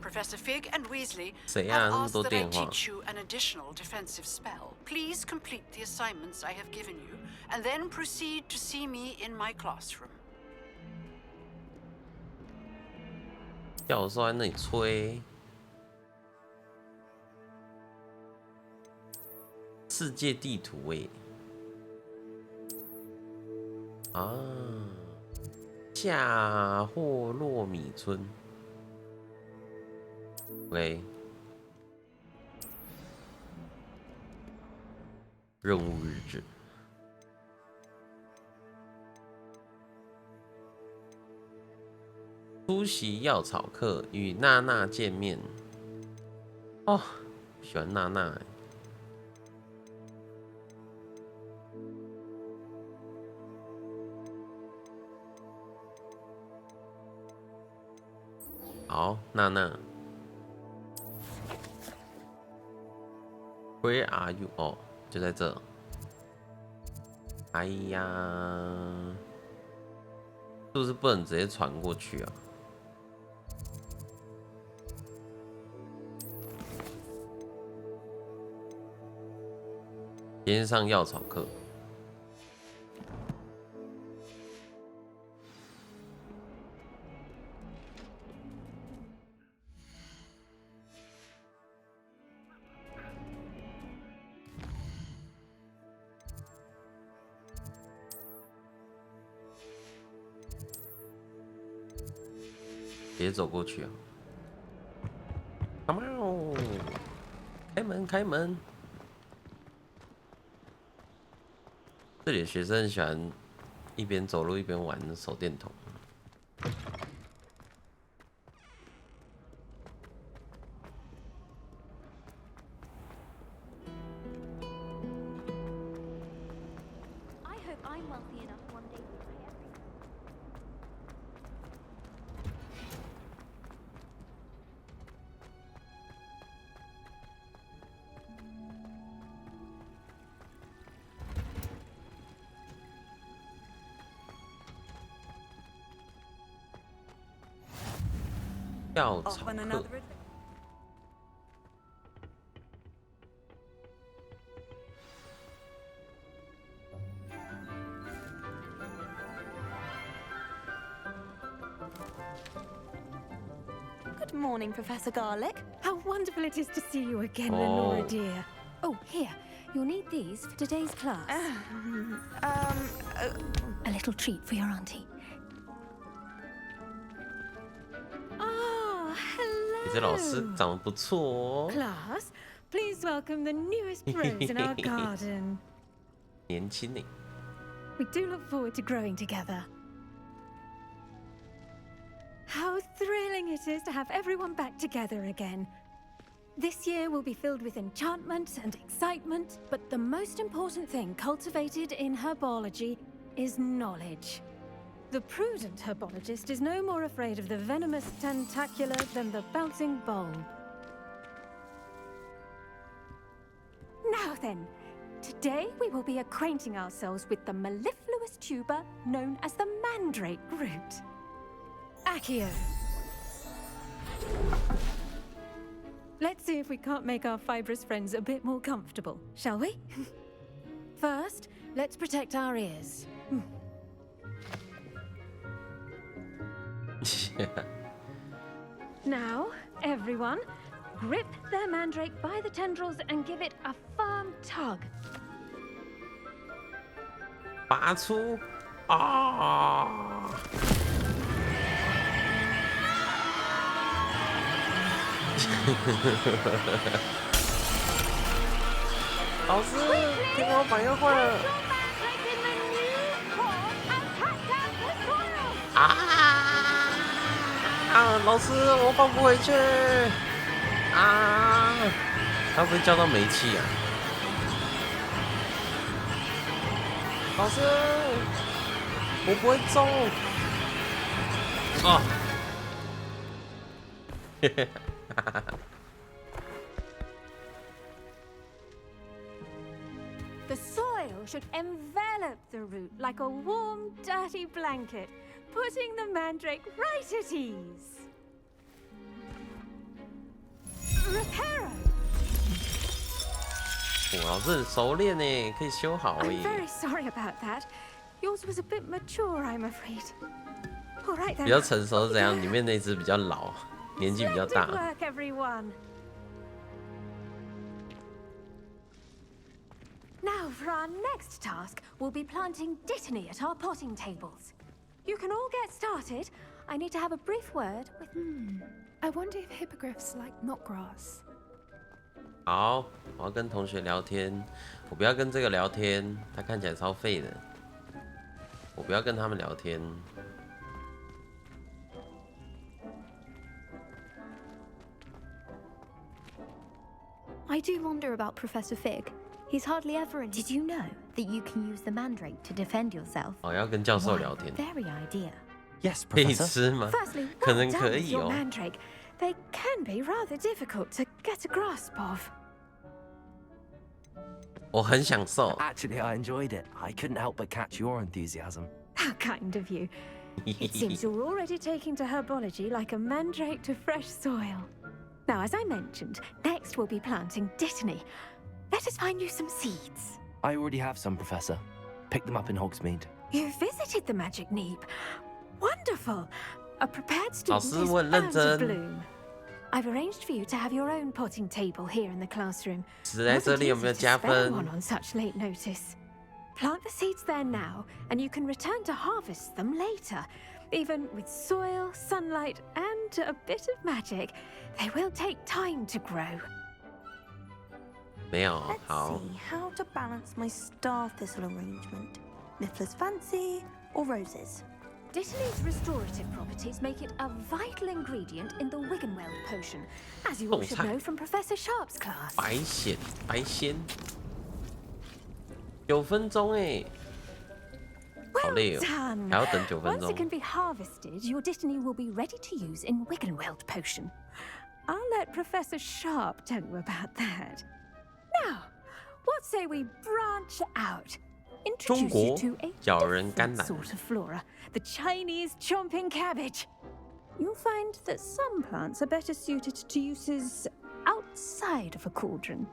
Professor Fig and Weasley
谁啊？
have
那么
asked
多
that I
电话。
teach you an additional defensive spell. Please complete the assignments I have given you, and then proceed to see me in my classroom.
教授在那里吹。世界地图诶。啊，夏霍洛米村。OK。任务日志。出席药草课，与娜娜见面。哦，喜欢娜娜欸。好，娜娜 ，Where are you？ 哦，就在这。哎呀，是不是不能直接传过去啊？今天上药草课。别走过去啊 ！Come on， 开门，开门！这里的学生很喜欢一边走路一边玩手电筒。药草课。
Good morning, Professor Garlic.
How wonderful it is to see you again, Lenora dear. Oh, here. You'll need these for today's class. A little treat for your auntie. Oh, hello.
你这老师长得不错哦。
Class, please welcome the newest rose in our garden.
年轻呢。
We do look forward to growing together. How thrilling it is to have everyone back together again. This year will be filled with enchantment and excitement, but the most important thing cultivated in herbology is knowledge. The prudent herbologist is no more afraid of the venomous tentacula than the bouncing bulb. Now then, today we will be acquainting ourselves with the mellifluous tuber known as the mandrake root. Accio. Let's see if we can't make our fibrous friends a bit more comfortable, shall we? First, let's protect our ears. Now, everyone, grip their mandrake by the tendrils and give it a firm tug.
拔出啊！ 老师，天花板要坏了！老师，我放不回去！啊！他会不会叫到煤气啊？老师，我不会中！啊！The
soil should envelop the root like a warm, dirty blanket, putting the mandrake right at ease. Reparo!
我老师很熟练呢，可以修好而
I'm
已。
very sorry about that. Yours was a bit mature, I'm afraid. All right then.
比较成熟是怎样？里面那只比较老，年纪比较大。
Good work, everyone. Now, for our next task, we'll be planting dittany at our potting tables. You can all get started. I need to have a brief word with...
I wonder if hippogriffs like knotgrass.
好，我要跟同学聊天。我不要跟这个聊天，他看起来超废的。我不要跟他们聊天。
I do wonder about Professor Fig. He's hardly ever in.
Did you know that you can use the mandrake to defend yourself?
哦，要跟教授聊天。
Very idea.
Yes,
可以
Professor.
吃吗？
Firstly,
可
well
能
done
可
with
以
your
哦。
mandrake. They can be rather difficult to get a grasp of.
我很享受。
Actually, I enjoyed it. I couldn't help but catch your enthusiasm.
How kind of you. It seems you're already taking to herbology like a mandrake to fresh soil. Now, as I mentioned, next we'll be planting dittany. Let us find you some seeds.
I already have some, Professor. Picked them up in Hogsmeade.
You visited the Magic Neep. Wonderful. A prepared student is
老师，我很认
bound
真。
to bloom. I've arranged for you to have your own potting table here in the classroom.
纸在这里有没有加
Wasn't easy to
分
spare one on such late notice. Plant the seeds there now, and you can return to harvest them later. Even with soil, sunlight, and a bit of magic, they will take time to grow.
没有，
Let's
好。
see how to balance my star thistle arrangement. Miffler's fancy or roses?
Dittany's restorative properties make it a vital ingredient in the Wiggenweld potion, as you all should know from Professor Sharp's class.
白蚬，白仙。9分钟哎，好累哦，
Done.
还要等9分
Once
钟
it。can be harvested, your Dittany will be ready to use in Wiggenweld potion. I'll let Professor Sharp tell you about that. Now, what say we branch out?
中
Introduce
国
you to a
咬人甘
different
蓝，
sort of flora, the Chinese chomping cabbage. you'll find that some plants are better suited to uses outside of a cauldron.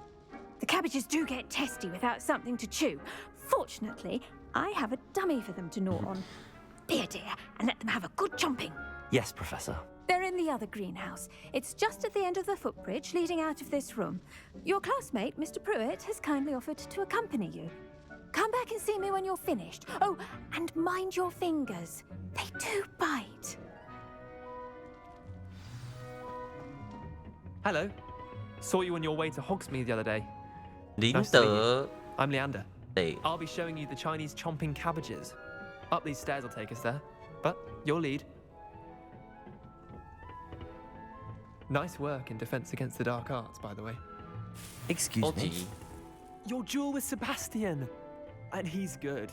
The cabbages do get testy without something to chew. Fortunately, I have a dummy for them to gnaw on. Be a dear and let them have a good chomping.
Yes, Professor.
They're in the other greenhouse. It's just at the end of the footbridge leading out of this room. Your classmate, Mr. Pruitt, has kindly offered to accompany you. Come back and see me when you're finished. Oh, and mind your fingers. They do bite.
Hello. Saw you on your way to Hogsmeade the other day.
Nice to meet you.
I'm Leander.
Hey.
I'll be showing you the Chinese chomping cabbages. Up these stairs will take us there. But your lead. Nice work in Defense Against the Dark Arts, by the way.
Excuse me?
Your duel with Sebastian. And he's good.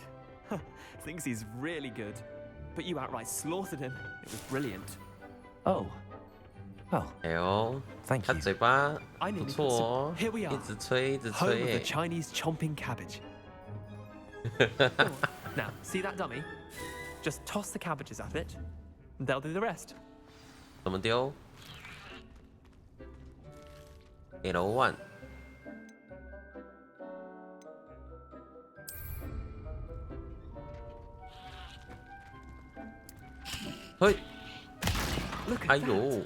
Thinks he's really good. But you outright slaughtered him. It was brilliant.
Oh. Well,
哎呦，
Thank
他
you.
嘴巴
I
不
nearly
错
got
哦，
Here we are.
一直吹，一直
Home of
吹
the
耶。
Chinese chomping cabbage. Now, see that dummy? Just toss the cabbages at it, and they'll do the rest.
怎么丢 ？L1。嘿，
Look at
哎
that.
呦，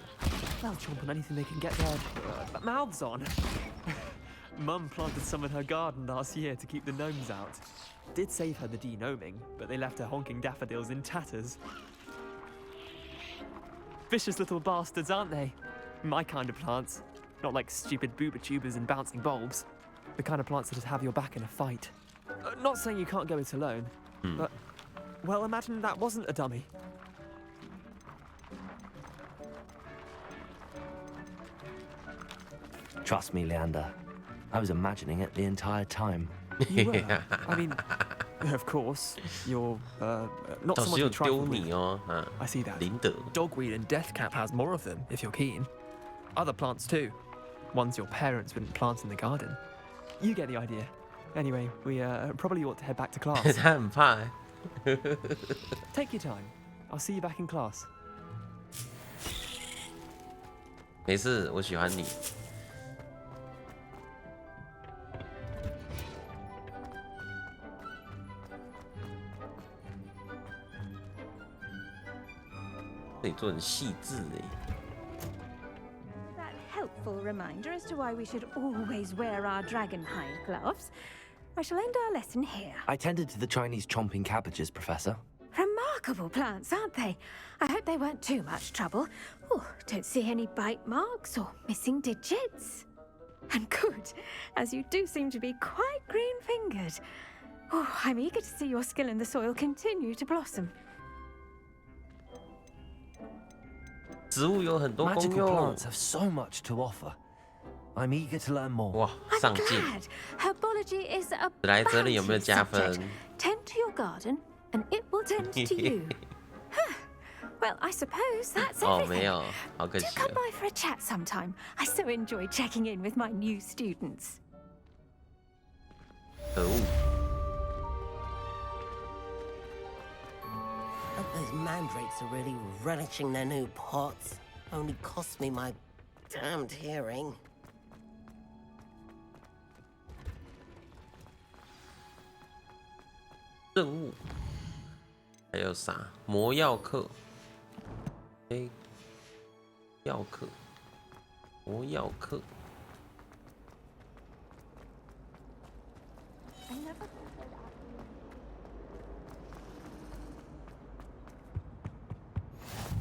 They'll chomp on anything they can get their mouths on. Mum planted some in her garden last year to keep the gnomes out. Did save her the de-gnoming, but they left her honking daffodils in tatters. Vicious little bastards, aren't they? My kind of plants. Not like stupid booba tubers and bouncing bulbs. The kind of plants that just have your back in a fight. Not saying you can't go it alone, but, well, imagine that wasn't a dummy.
Trust me, Leander. I was imagining it the entire time.
You were. I mean, of course, you're not
导
someone
师有
to trifle
丢
with.
你哦，啊，
I see that.
林德。
Dogweed and Deathcap has more of them, if you're keen. Other plants too. Ones your parents wouldn't plant in the garden. You get the idea. Anyway, we probably ought to head back to class.
他很怕欸。
Take your time. I'll see you back in class.
没事，我喜欢你。这里做很细致哎。
That helpful reminder as to why we should always wear our dragon hide gloves. I shall end our lesson here.
I tended to the Chinese chomping cabbages, Professor.
Remarkable plants, aren't they? I hope they weren't too much trouble. Oh, don't see any bite marks or missing digits. And good, as you do seem to be quite green-fingered. Oh, I'm eager to see your skill in the soil continue to blossom.
植物有很多功
Magical
用
plants。have so much to offer. I'm eager to learn more.
哇，上进！
Glad. Herbology is a
来这里有没有
bounty
加分
subject. Tend to your garden, and it will tend to you. Huh. Well, I suppose that's
哦，
everything.
没有，好可
Do
惜
come
哦。
by for a chat sometime. I so enjoy checking in with my new students.
可恶！
Hope those mandrakes are really relishing their new pots. Only cost me my damned hearing.
任务还有啥？魔药课，哎，药课，魔药课。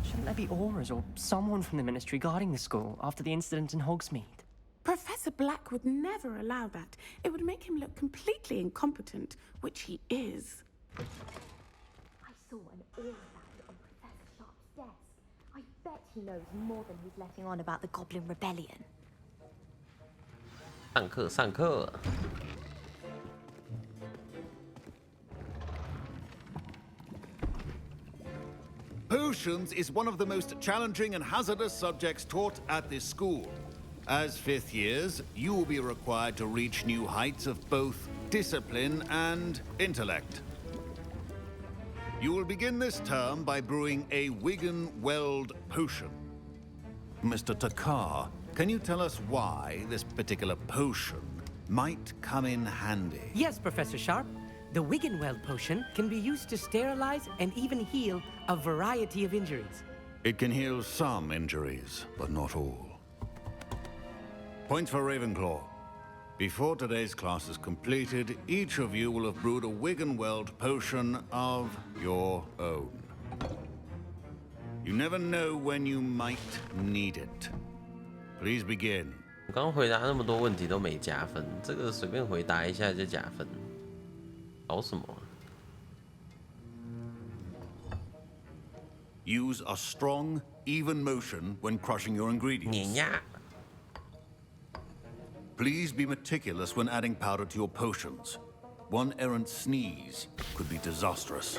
Shouldn't there be auras or someone from the ministry guarding the school after the incident in Hogsmeade?
Professor Black would never allow that. It would make him look completely incompetent, which he is.
I saw an aura band on Professor Sharp's desk. I bet he knows more than he's letting on about the Goblin Rebellion.
上课，上课。
Potions is one of the most challenging and hazardous subjects taught at this school. As fifth years, you will be required to reach new heights of both discipline and intellect. You will begin this term by brewing a Wigan Weld potion. Mr. Takar, can you tell us why this particular potion might come in handy?
Yes, Professor Sharp. The Wiggenweld potion can be used to sterilize and even heal a variety of injuries.
It can heal some injuries, but not all. Points for Ravenclaw. Before today's class is completed, each of you will have brewed a Wiggenweld potion of your own. You never know when you might need it. Please begin.
我刚刚回答那么多问题都没加分，这个随便回答一下就加分，搞什么
？Use a strong, even motion when crushing your ingredients. Please be meticulous when adding powder to your potions. One errant sneeze could be disastrous.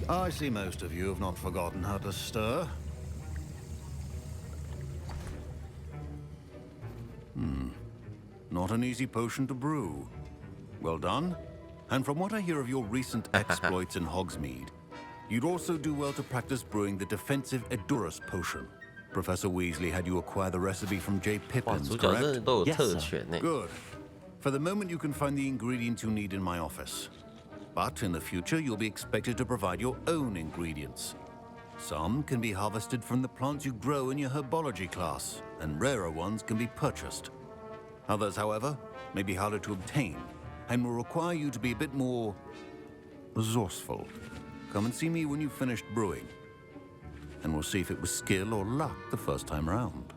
I see most of you have not forgotten how to stir. Not an easy potion to brew. Well done. And from what I hear of your recent exploits in Hogsmeade, you'd also do well to practice brewing the defensive Edurus potion. Professor Weasley had you acquire the recipe from J. Pippins, correct?
Yes, sir.
Good. For the moment, you can find the ingredients you need in my office. But in the future, you'll be expected to provide your own ingredients. Some can be harvested from the plants you grow in your herbology class, and rarer ones can be purchased. Others, however, may be harder to obtain, and will require you to be a bit more resourceful. Come and see me when you've finished brewing, and we'll see if it was skill or luck the first time round.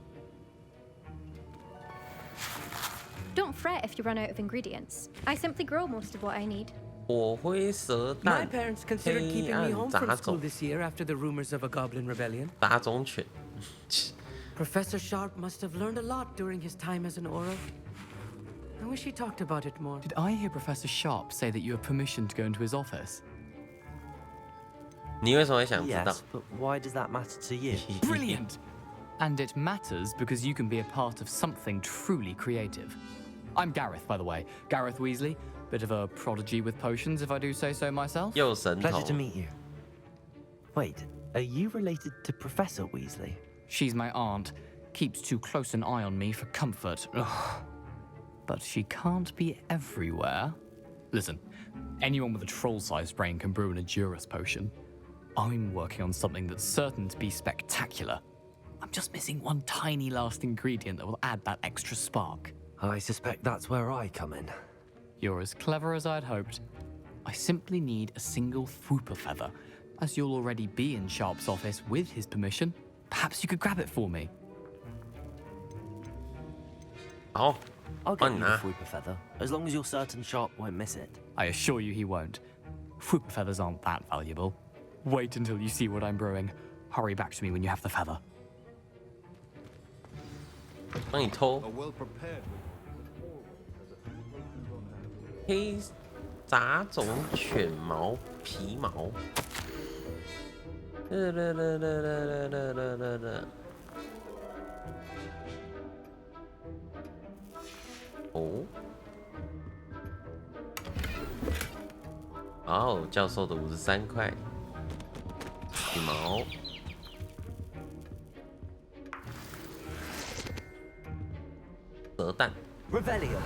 Don't fret if you run out of ingredients. I simply grow most of what I need.
My parents considered keeping me home from school this year after the rumors of a goblin rebellion. Professor Sharp must have learned a lot during his time as an Auror. I wish he talked about it more.
Did I hear Professor Sharp say that you have permission to go into his office?
Yes, but why does that matter to you?
Brilliant! And it matters because you can be a part of something truly creative. I'm Gareth, by the way. Gareth Weasley. Bit of a prodigy with potions, if I do say so myself.
Pleasure to meet you. Wait, are you related to Professor Weasley?
She's my aunt. Keeps too close an eye on me for comfort. Ugh. But she can't be everywhere. Listen, anyone with a troll-sized brain can brew an Edurus potion. I'm working on something that's certain to be spectacular. I'm just missing one tiny last ingredient that will add that extra spark.
I suspect that's where I come in.
You're as clever as I'd hoped. I simply need a single Fwooper feather. As you'll already be in Sharp's office with his permission, perhaps you could grab it for me.
I'll get you the Fwooper feather, as long as you're certain Sharp won't miss it.
I assure you he won't. Fwooper feathers aren't that valuable. Wait until you see what I'm brewing. Hurry back to me when you have the feather.
帮你偷。黑杂种犬毛皮毛。哦，哦，教授的53块，皮毛。蛇蛋。
Revelio.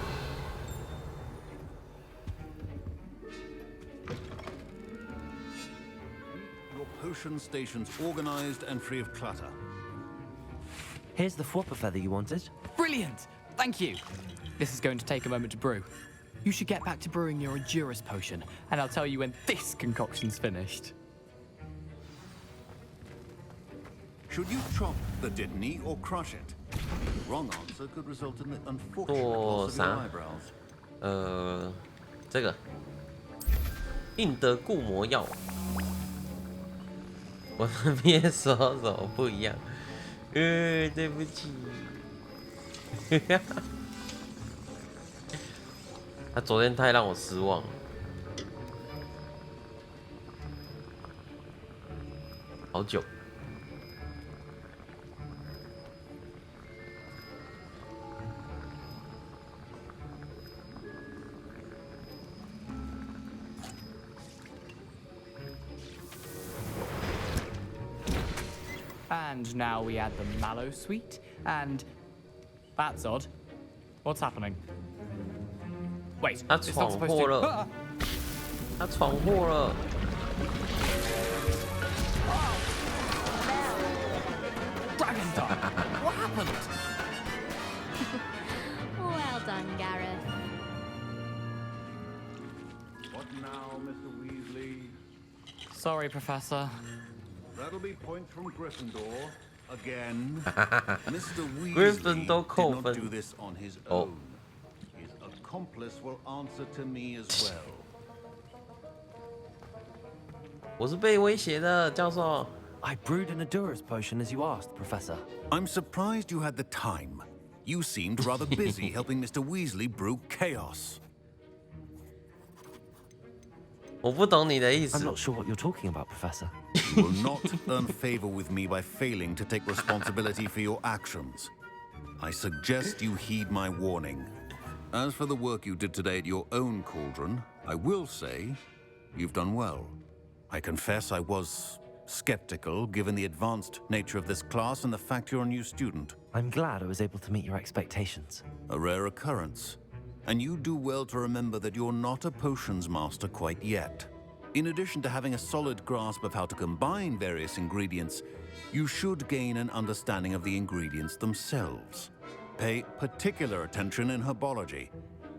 Your potion stations organized and free of clutter.
Here's the Fwooper feather you wanted.
Brilliant! Thank you. This is going to take a moment to brew. You should get back to brewing your Edurus potion, and I'll tell you when this concoction's finished.
Should you chop the Dittany or crush it? The wrong answer could result in the unfortunate loss of your eyebrows.
这个印得固魔药。我的 PS 手手不一样，对不起。他昨天太让我失望了，好久。
And now we add the mallow sweet, and that's odd. What's happening? Wait,
他
it's
闯
not supposed
祸
to.
了，他闯祸了。
Dragon Star! What happened?
Well done, Gareth.
What now, Mr. Weasley?
Sorry, Professor.
That'll be points from Gryffindor again. Mr. Weasley
Gryffindor
did
扣
not
分。
do this on his
哦
own. His accomplice will answer to me as well.
我是被威胁的，教授。
I brewed an Adura's potion as you asked, Professor.
I'm surprised you had the time. You seemed rather busy helping Mr. Weasley brew chaos.
我不懂你的意思。
I'm not sure what you're talking about, Professor.
You will not earn favor with me by failing to take responsibility for your actions. I suggest you heed my warning. As for the work you did today at your own cauldron, I will say you've done well. I confess I was skeptical given the advanced nature of this class and the fact you're a new student.
I'm glad I was able to meet your expectations.
A rare occurrence. And you do well to remember that you're not a potions master quite yet. In addition to having a solid grasp of how to combine various ingredients, you should gain an understanding of the ingredients themselves. Pay particular attention in herbology.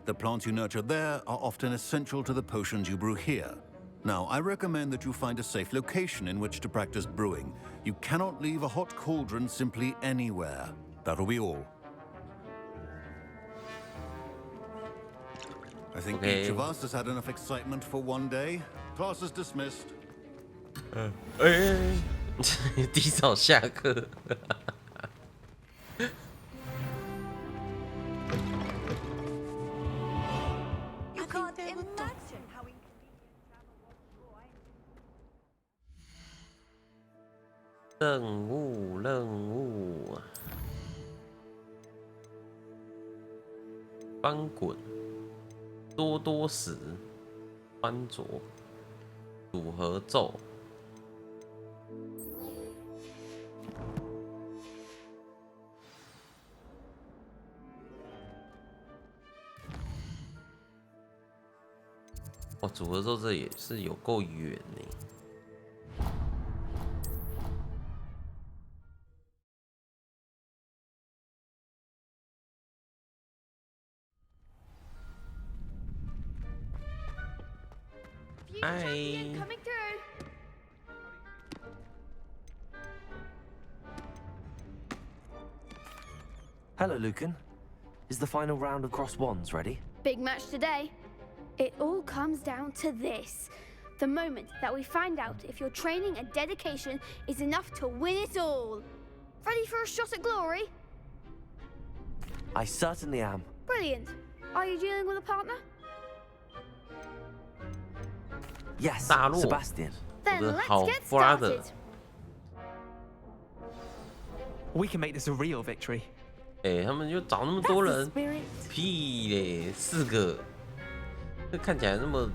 The plants you nurture there are often essential to the potions you brew here. Now, I recommend that you find a safe location in which to practice brewing. You cannot leave a hot cauldron simply anywhere. That'll be all. I think each of us has had enough excitement for one day. Class is dismissed.
提早下课。
You can't imagine how inconvenient
任务，翻滚，多多时，穿着，组合咒。哇，组合咒这也是有够远呢。
Champion coming through.
Hello, Lucan. Is the final round of cross wands ready?
Big match today. It all comes down to this. The moment that we find out if your training and dedication is enough to win it all. Ready for a shot at glory?
I certainly am.
Brilliant. Are you dealing with a partner?
Yes,
大陆
Sebastian.
我
Then
的
let's
好
get
brother。
started.
We can make this a real victory.
他们就找那么多人，屁嘞，4个，这看起来那么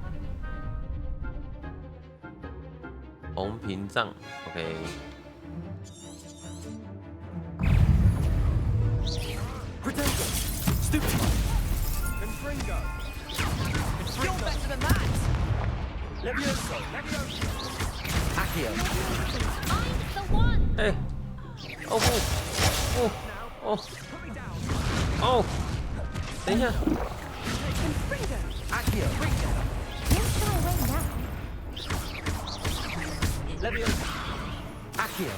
红屏障 ，OK。You're
better than that! Levioso! Accio!
I'm the one!
哎，哦不，哦，等一下
Accio!
Where shall I wait now?
Levioso! Accio!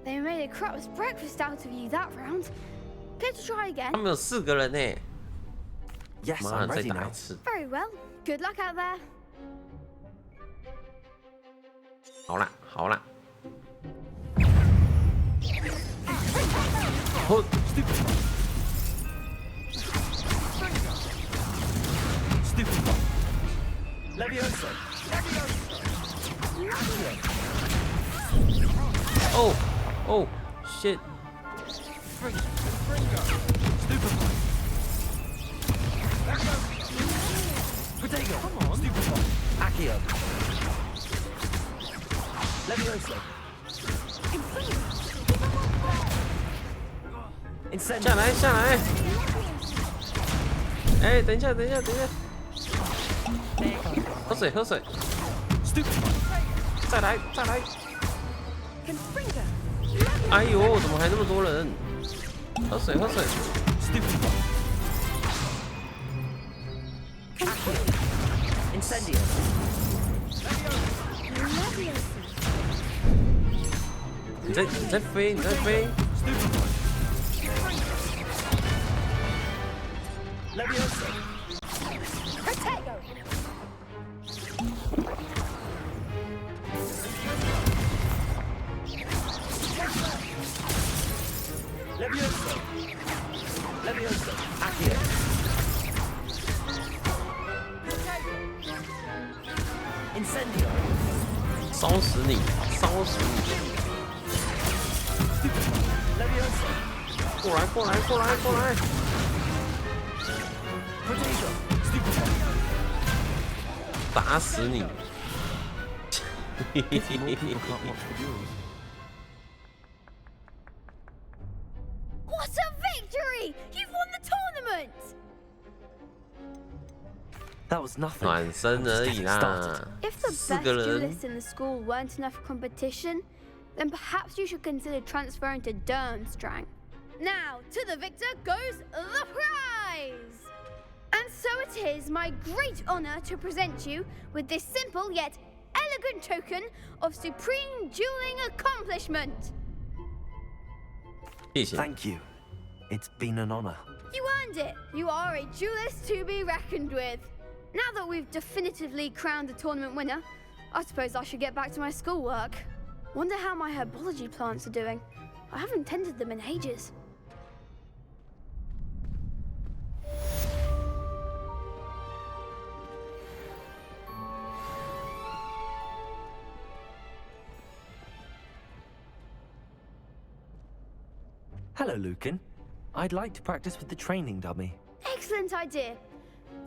They made made a crap's breakfast out of you that round. Care to try again?
他们有4个人呢。
Yes,
妈
I'm
的，再
ready
打
now.
一次。
Very well. Good luck out there.
好啦，好啦。哦
Levioso.
Oh, oh, shit.
Protego. Come on. Stupefy. Accio. Levioso. Incendio.
下来，下来。哎，等一下，等一下，等一下。喝水，喝水。再来，再来。哎呦，怎么还那么多人？喝水，喝水。
Incendio.
你在飞，你在飞。
Levioso.
Protego.
Levioso. Levioso. Accio. Incendio.
烧死你，烧死你！
Levioso.
过来，过来，过来，过来！
Protego.
打死你！
What a victory! You've won the tournament!
That was nothing.
暖身而已啦。
If the
4
best
个人，
duelists in the school weren't enough competition, then perhaps you should consider transferring to Durmstrang. Now, to the victor goes the prize! And so it is my great honor to present you with this simple yet elegant token of supreme dueling accomplishment.
谢谢。
Thank you. It's been an honor.
You earned it. You are a duelist to be reckoned with. Now that we've definitively crowned the tournament winner, I suppose I should get back to my schoolwork. Wonder how my herbology plants are doing. I haven't tended them in ages.
Hello, Lucan. I'd like to practice with the training dummy.
Excellent idea.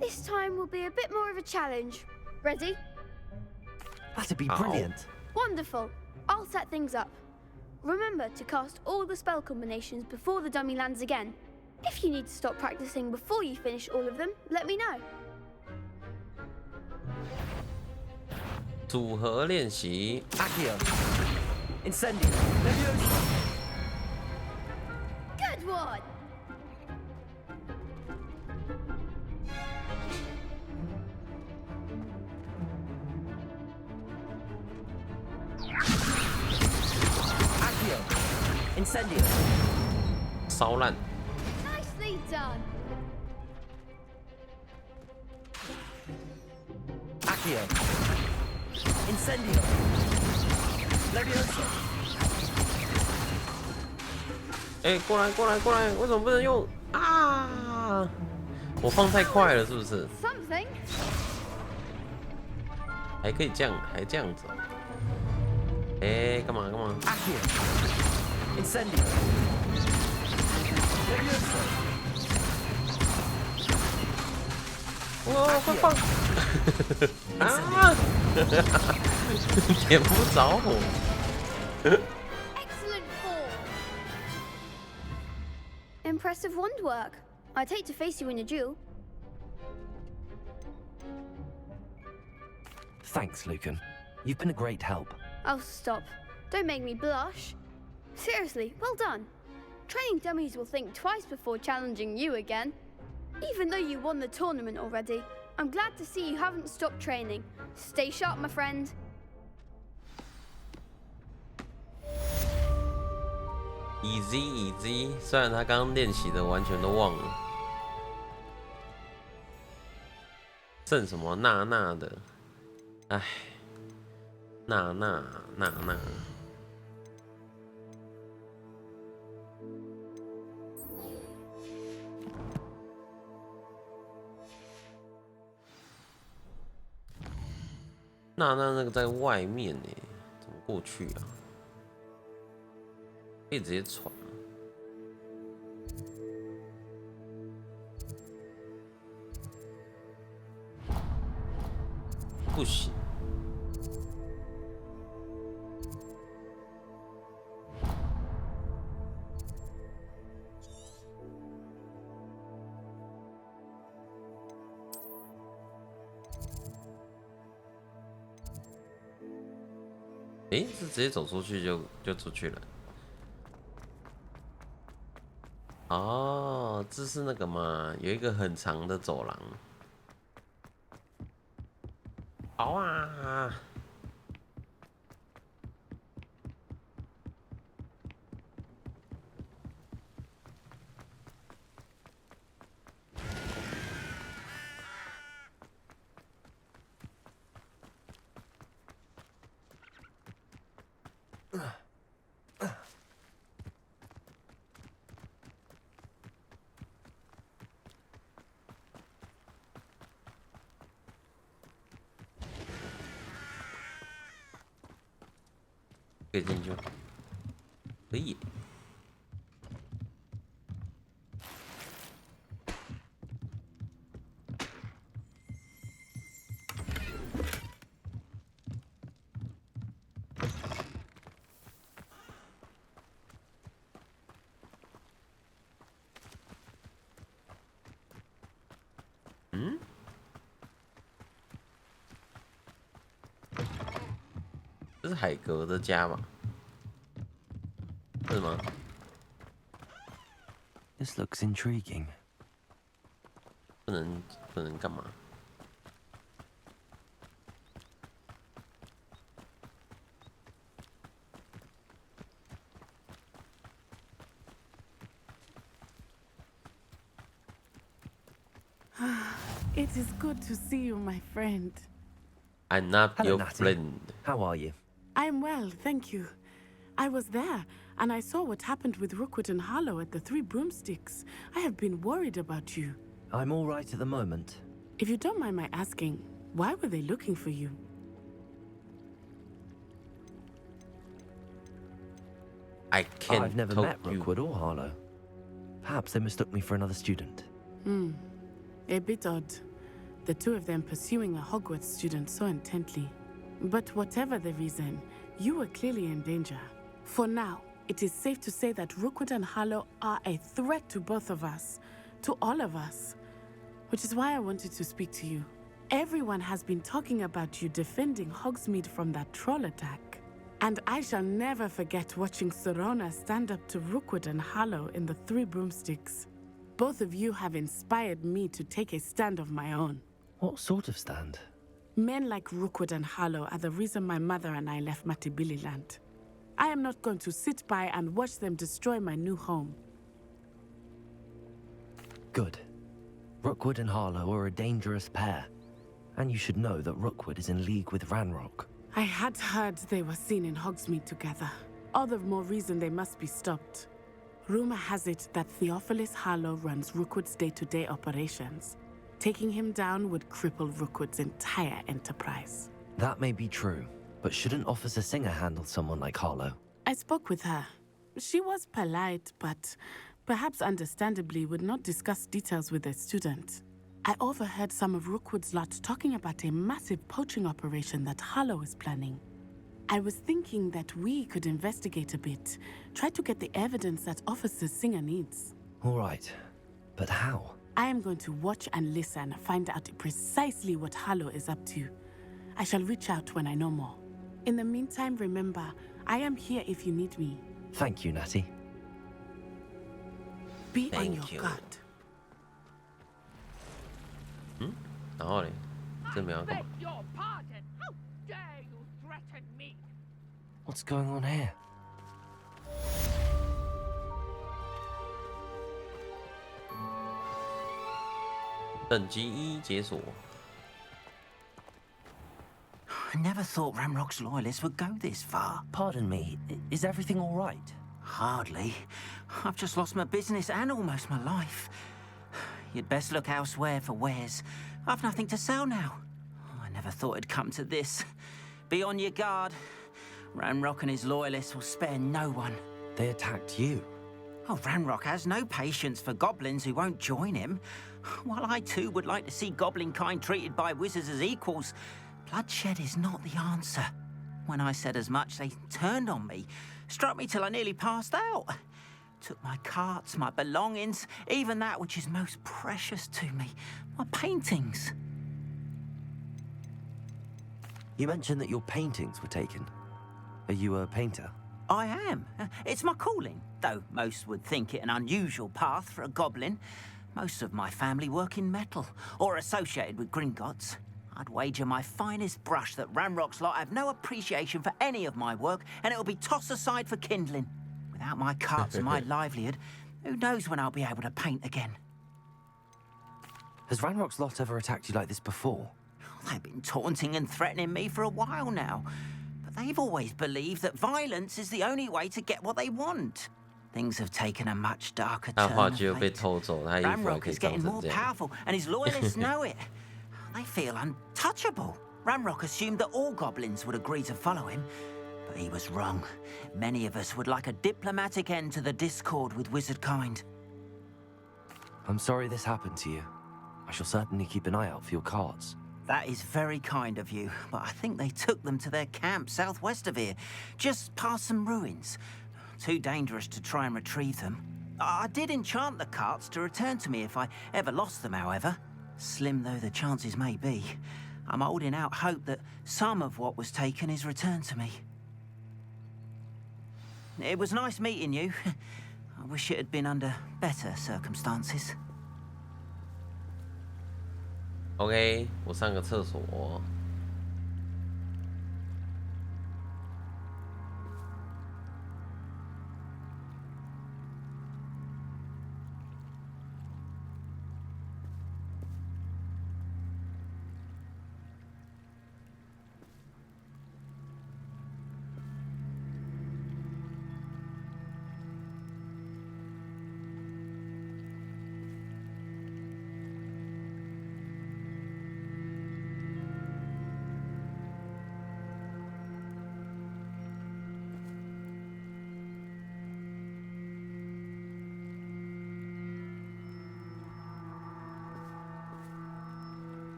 This time will be a bit more of a challenge. Ready?
That'd be brilliant.
Wonderful. I'll set things up. Remember to cast all the spell combinations before the dummy lands again. If you need to stop practicing before you finish all of them, let me know.
组合练习。
Accio. Incendio. Levioso.
Good one!
Accio. Incendio.
烧烂。
Nicely done!
Accio. Incendio. Levioso.
哎，过来，过来，过来！为什么不能用啊？我放太快了，是不是？
Something.
还可以这样，还这样子。哎，干嘛干嘛？
Accio. Incendio. Levioso.
哇，快放！啊！点不着我。
Excellent form. Impressive wand work. I'd hate to face you in a duel.
Thanks, Lucan. You've been a great help.
Oh, stop. Don't make me blush. Seriously, well done. Training dummies will think twice before challenging you again. Even though you won the tournament already, I'm glad to see you haven't stopped training. Stay sharp, my friend.
easy， 虽然他刚刚练习的完全都忘了，剩什么娜娜的，哎，娜娜。娜那个在外面呢，怎么过去啊？可以直接传。不行。诶，是直接走出去就出去了。哦，这是那个嘛，有一个很长的走廊。好啊！可以进去吗？可以。嗯？这是海格的家吧？是吗
？This looks intriguing.
不能干嘛？
It is good to see you, my friend.
I'm not
Hello,
your
Natty.
friend.
How are you?
I'm well, thank you. I was there, and I saw what happened with Rookwood and Harlow at the Three Broomsticks. I have been worried about you.
I'm all right at the moment.
If you don't mind my asking, why were they looking for you?
I've never met Rookwood or Harlow. Perhaps they mistook me for another student.
A bit odd. The two of them pursuing a Hogwarts student so intently. But whatever the reason, you were clearly in danger. For now, it is safe to say that Rookwood and Harlow are a threat to both of us, to all of us. Which is why I wanted to speak to you. Everyone has been talking about you defending Hogsmeade from that troll attack. And I shall never forget watching Serona stand up to Rookwood and Harlow in the Three Broomsticks. Both of you have inspired me to take a stand of my own.
What sort of stand?
Men like Rookwood and Harlow are the reason my mother and I left Matabeleland. I am not going to sit by and watch them destroy my new home.
Good. Rookwood and Harlow are a dangerous pair. And you should know that Rookwood is in league with Ranrock.
I had heard they were seen in Hogsmeade together. All the more reason they must be stopped. Rumor has it that Theophilus Harlow runs Rookwood's day-to-day operations. Taking him down would cripple Rookwood's entire enterprise.
That may be true, but shouldn't Officer Singer handle someone like Harlow?
I spoke with her. She was polite, but perhaps understandably would not discuss details with a student. I overheard some of Rookwood's lot talking about a massive poaching operation that Harlow is planning. I was thinking that we could investigate a bit, try to get the evidence that Officer Singer needs.
All right, but how?
I am going to watch and listen, find out precisely what Harlow is up to. I shall reach out when I know more. In the meantime, remember, I am here if you need me.
Thank you, Natty.
Be on your guard.
然后嘞，这没有干嘛？
Your pardon. How dare you threaten me?
What's going on here?
等级1解锁。
I never thought Ramrock's loyalists would go this far.
Pardon me, is everything all right?
Hardly. I've just lost my business and almost my life. You'd best look elsewhere for wares. I've nothing to sell now. I never thought it'd come to this. Be on your guard. Ramrock and his loyalists will spare no one.
They attacked you?
Oh, Ramrock has no patience for goblins who won't join him. While I too would like to see goblin kind treated by wizards as equals, bloodshed is not the answer. When I said as much, they turned on me, struck me till I nearly passed out. Took my carts, my belongings, even that which is most precious to me, my paintings.
You mentioned that your paintings were taken. Are you a painter?
I am. It's my calling, though most would think it an unusual path for a goblin. Most of my family work in metal, or associated with Gringotts. I'd wager my finest brush that Ramrock's lot have no appreciation for any of my work, and it'll be tossed aside for kindling. Without my carts and my livelihood, who knows when I'll be able to paint again?
Has Ranrock's lot ever attacked you like this before?
They've been taunting and threatening me for a while now, but they've always believed that violence is the only way to get what they want. Things have taken a much darker turn of late. Ramrock is getting more powerful, and his loyalists know it. They feel untouchable. Ramrock assumed that all goblins would agree to follow him, but he was wrong. Many of us would like a diplomatic end to the discord with wizard kind.
I'm sorry this happened to you. I shall certainly keep an eye out for your carts.
That is very kind of you, but I think they took them to their camp southwest of here, just past some ruins. Too dangerous to try and retrieve them. I did enchant the carts to return to me if I ever lost them, however. Slim though the chances may be, I'm holding out hope that some of what was taken is returned to me. It was nice meeting you. I wish it had been under better circumstances.
OK， 我上个厕所。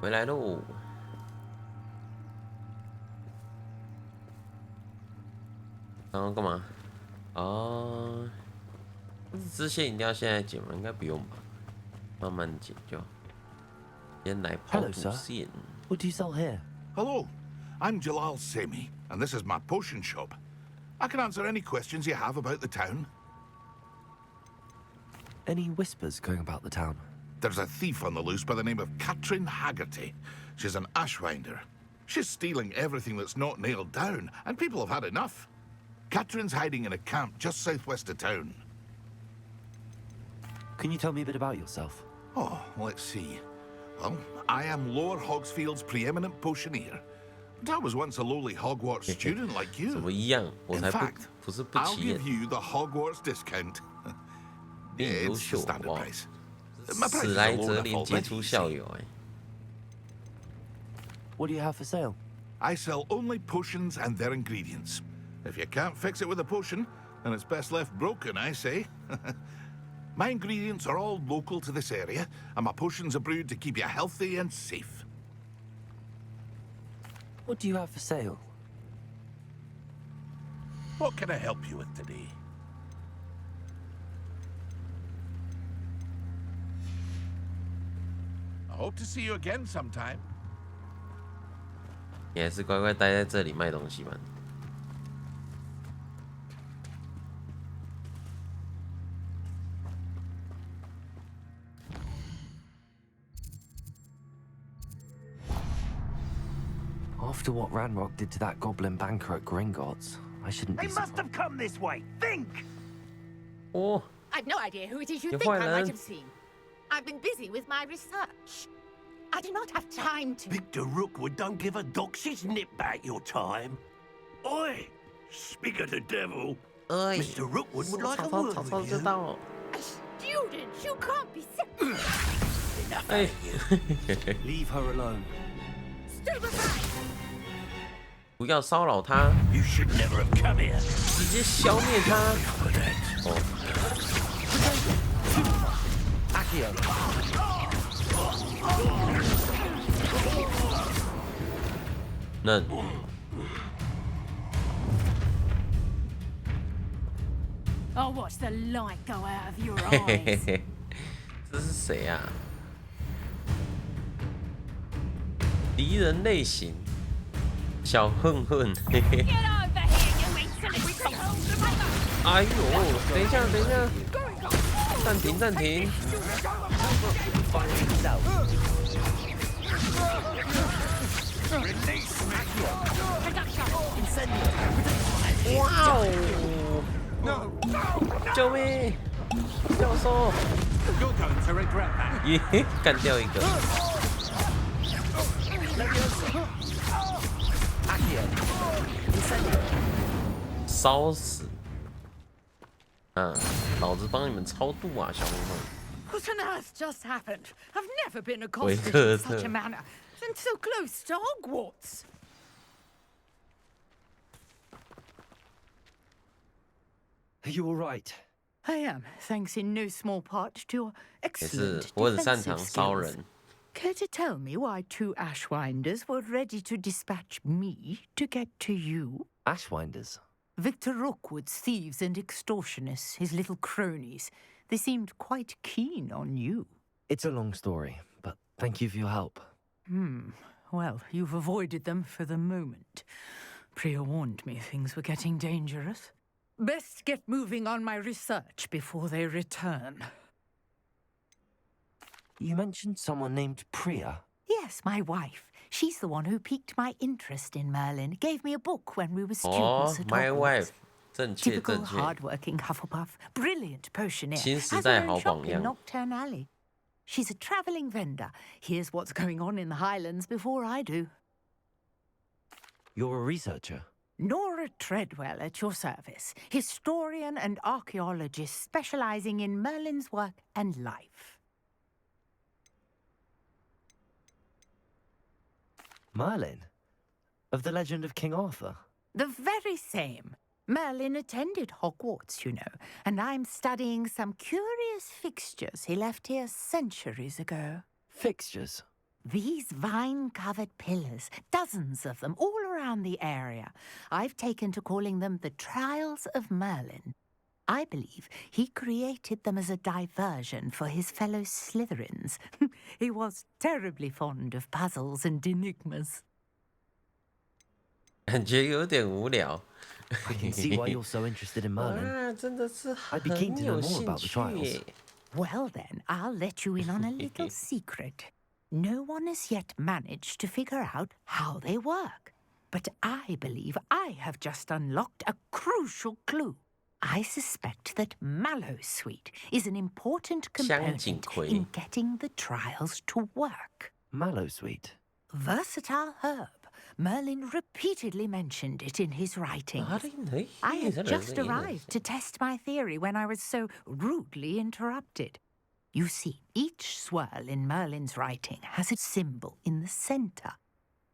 回来喽！然后干嘛？哦，支线一定要现在剪吗？应该不用吧，慢慢剪就好。先来跑主线。
What do you sell here?
Hello, I'm Jalal Semi, and this is my potion shop. I can answer any questions you have about the town.
Any whispers going about the town?
There's a thief on the loose by the name of Katrin Haggerty. She's an ashwinder. She's stealing everything that's not nailed down, and people have had enough. Katrin's hiding in a camp just southwest of town.
Can you tell me a bit about yourself?
Oh, let's see. Well, I am Lower Hogsfield's preeminent potioneer. But I was once a lowly Hogwarts student like you. In fact, I'll give you the Hogwarts discount. Yeah, it's the standard price. My price is low enough already.
What do you have for sale?
I sell only potions and their ingredients. If you can't fix it with a potion, then it's best left broken, I say. My ingredients are all local to this area, and my potions are brewed to keep you healthy and safe.
What do you have for sale?
What can I help you with today? I hope to see you again sometime.
你还是乖乖待在这里卖东西吧。
After what Ranrock did to that goblin banker at Gringotts, I shouldn't be
They must have come this way. Think!
Oh.
I've no idea who it is you think I might have seen. I've been busy with my research. I do not have time to...
Victor Rookwood don't give a doxy's nip back your time. Oi! Speak of the devil. Mr. Rookwood would like a word with you.
A student? You can't be sick.
Enough out of you. Leave her alone.
Stupefy!
不要骚扰他。
You should never have come here.
直接消灭他。哦。嫩。
I'll watch the light go out of your eyes.
这是谁啊？敌人类型，小混混。嘿嘿。哎呦，等一下，等一下，暂停，暂停。哇哦！救命！教授。耶，干掉一个。烧死！老子帮你们超度啊，小混混。
What on earth just happened? I've never been accosted in such a manner, and so close to Hogwarts.
Are you all right?
I am, thanks in no small part to your excellent
我很擅长
defensive
烧
skills.
人。
Care to tell me why 2 Ashwinders were ready to dispatch me to get to you?
Ashwinders?
Victor Rookwood's thieves and extortionists, his little cronies. They seemed quite keen on you.
It's a long story, but thank you for your help.
Well, you've avoided them for the moment. Priya warned me things were getting dangerous. Best get moving on my research before they return.
You mentioned someone named Priya.
Yes, my wife. She's the one who piqued my interest in Merlin. Gave me a book when we were students
Oh,
at
my
Hogwarts.
wife. 正确，
Typical
正确。
hard-working Hufflepuff, brilliant potioneer.
新时
Has
代
her
好
own shop
榜
in
样。
Nocturne Alley. She's a travelling vendor. Here's what's going on in the Highlands before I do.
You're a researcher?
Nora Treadwell at your service. Historian and archaeologist specialising in Merlin's work and life.
Merlin? Of the legend of King Arthur?
The very same. Merlin attended Hogwarts, you know, and I'm studying some curious fixtures he left here centuries ago.
Fixtures?
These vine-covered pillars, dozens of them, all around the area, I've taken to calling them the Trials of Merlin. I believe he created them as a diversion for his fellow Slytherins. He was terribly fond of puzzles and enigmas.
感觉有点无聊。
I can see why you're so interested in Merlin.
真的是
I'd be keen to know more about the trials.
Well then, I'll let you in on a little secret. No one has yet managed to figure out how they work. But I believe I have just unlocked a crucial clue. I suspect that Mallowsweet is an important component in getting the trials to work.
Mallowsweet?
Versatile herb. Merlin repeatedly mentioned it in his writings. I had just arrived to test my theory when I was so rudely interrupted. You see, each swirl in Merlin's writing has a symbol in the center.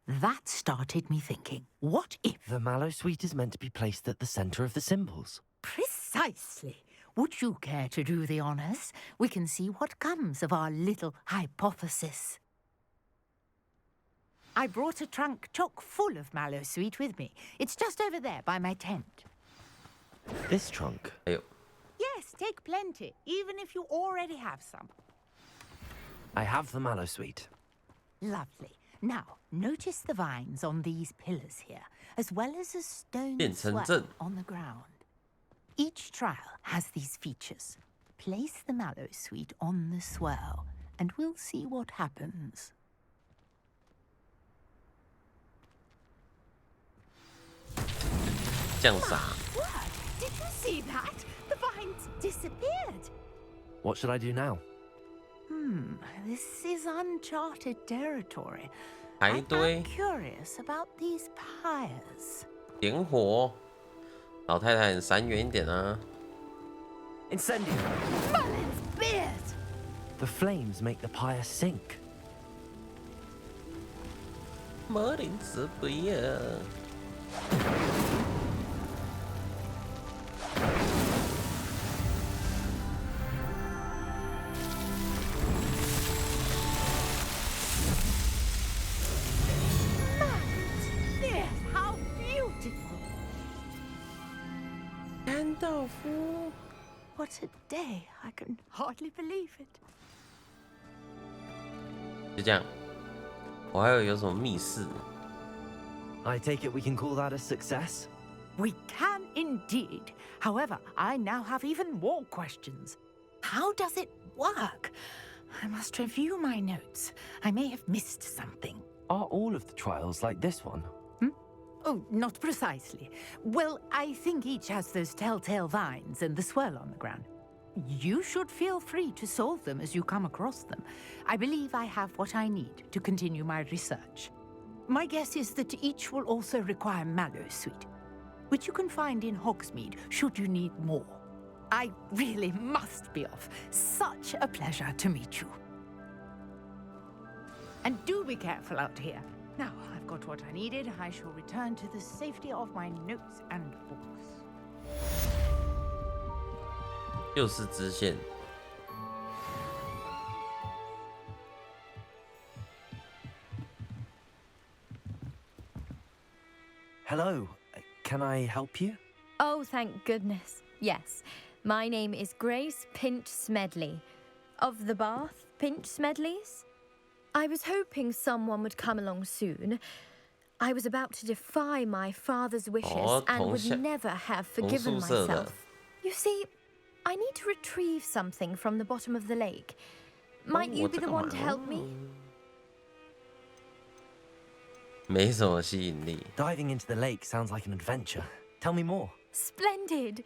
That started me thinking, what if...
The Mallowsweet is meant to be placed at the center of the symbols.
Precisely. Would you care to do the honors? We can see what comes of our little hypothesis. I brought a trunk chock full of Mallowsweet with me. It's just over there by my tent.
This trunk?
Yes, take plenty, even if you already have some.
I have the Mallowsweet.
Lovely. Now, notice the vines on these pillars here, as well as a stone swirl on the ground. Each trial has these features. Place the Mallowsweet on the swirl, and we'll see what happens. What? Did you see that? The vines disappeared.
What should I do now?
This is uncharted territory.
排队。
I'm curious about these pyres.
点火，老太太，你闪远一点啊！
Incendio.
Merlin's beard.
The flames make the pyre sink.
Merlin's beard.
What a day. I can hardly believe it.
就这样，我还有什么密室？
I take it we can call that a success?
We can indeed. However, I now have even more questions. How does it work? I must review my notes. I may have missed something.
Are all of the trials like this one?
Oh, not precisely. Well, I think each has those telltale vines and the swirl on the ground. You should feel free to solve them as you come across them. I believe I have what I need to continue my research. My guess is that each will also require Mallowsweet, which you can find in Hogsmeade should you need more. I really must be off. Such a pleasure to meet you. And do be careful out here. Now, I've got what I needed. I shall return to the safety of my notes and books.
又是支线。
Hello. Can I help you?
Oh, thank goodness. Yes. My name is Grace Pinch Smedley. Of the Bath Pinch Smedleys? I was hoping someone would come along soon. I was about to defy my father's wishes and would never have forgiven myself. You see, I need to retrieve something from the bottom of the lake. Might you be the one to help me?
没什么吸引力。
Diving into the lake sounds like an adventure. Tell me more.
Splendid.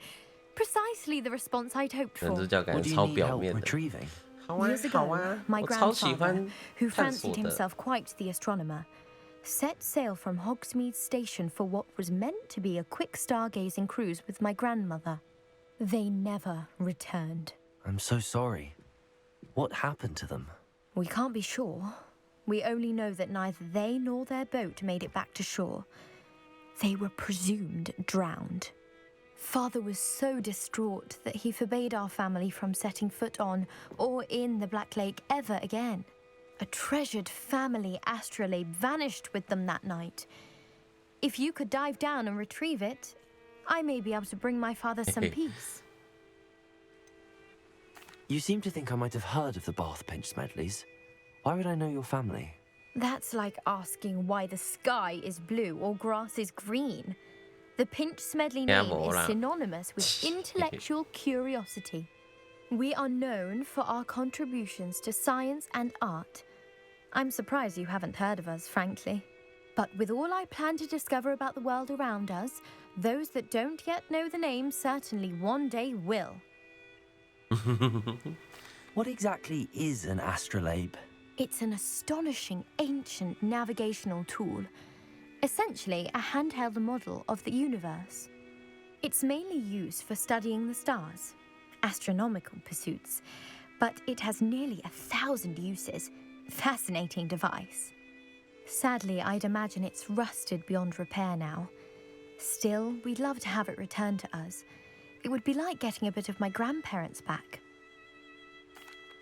Precisely the response I'd hoped for.
男主角感觉超表面的。
Retrieving?
Years ago, my grandfather, who fancied himself quite the astronomer, set sail from Hogsmeade Station for what was meant to be a quick stargazing cruise with my grandmother. They never returned.
I'm so sorry. What happened to them?
We can't be sure. We only know that neither they nor their boat made it back to shore. They were presumed drowned. Father was so distraught that he forbade our family from setting foot on or in the Black Lake ever again. A treasured family astrolabe vanished with them that night. If you could dive down and retrieve it, I may be able to bring my father some peace.
You seem to think I might have heard of the Bath Pinch Smedleys. Why would I know your family?
That's like asking why the sky is blue or grass is green. The Pinch Smedley name is synonymous with intellectual curiosity. We are known for our contributions to science and art. I'm surprised you haven't heard of us, frankly. But with all I plan to discover about the world around us, those that don't yet know the name certainly one day will.
What exactly is an astrolabe?
It's an astonishing ancient navigational tool. Essentially, a handheld model of the universe. It's mainly used for studying the stars, astronomical pursuits, but it has nearly 1,000 uses. Fascinating device. Sadly, I'd imagine it's rusted beyond repair now. Still, we'd love to have it returned to us. It would be like getting a bit of my grandparents back.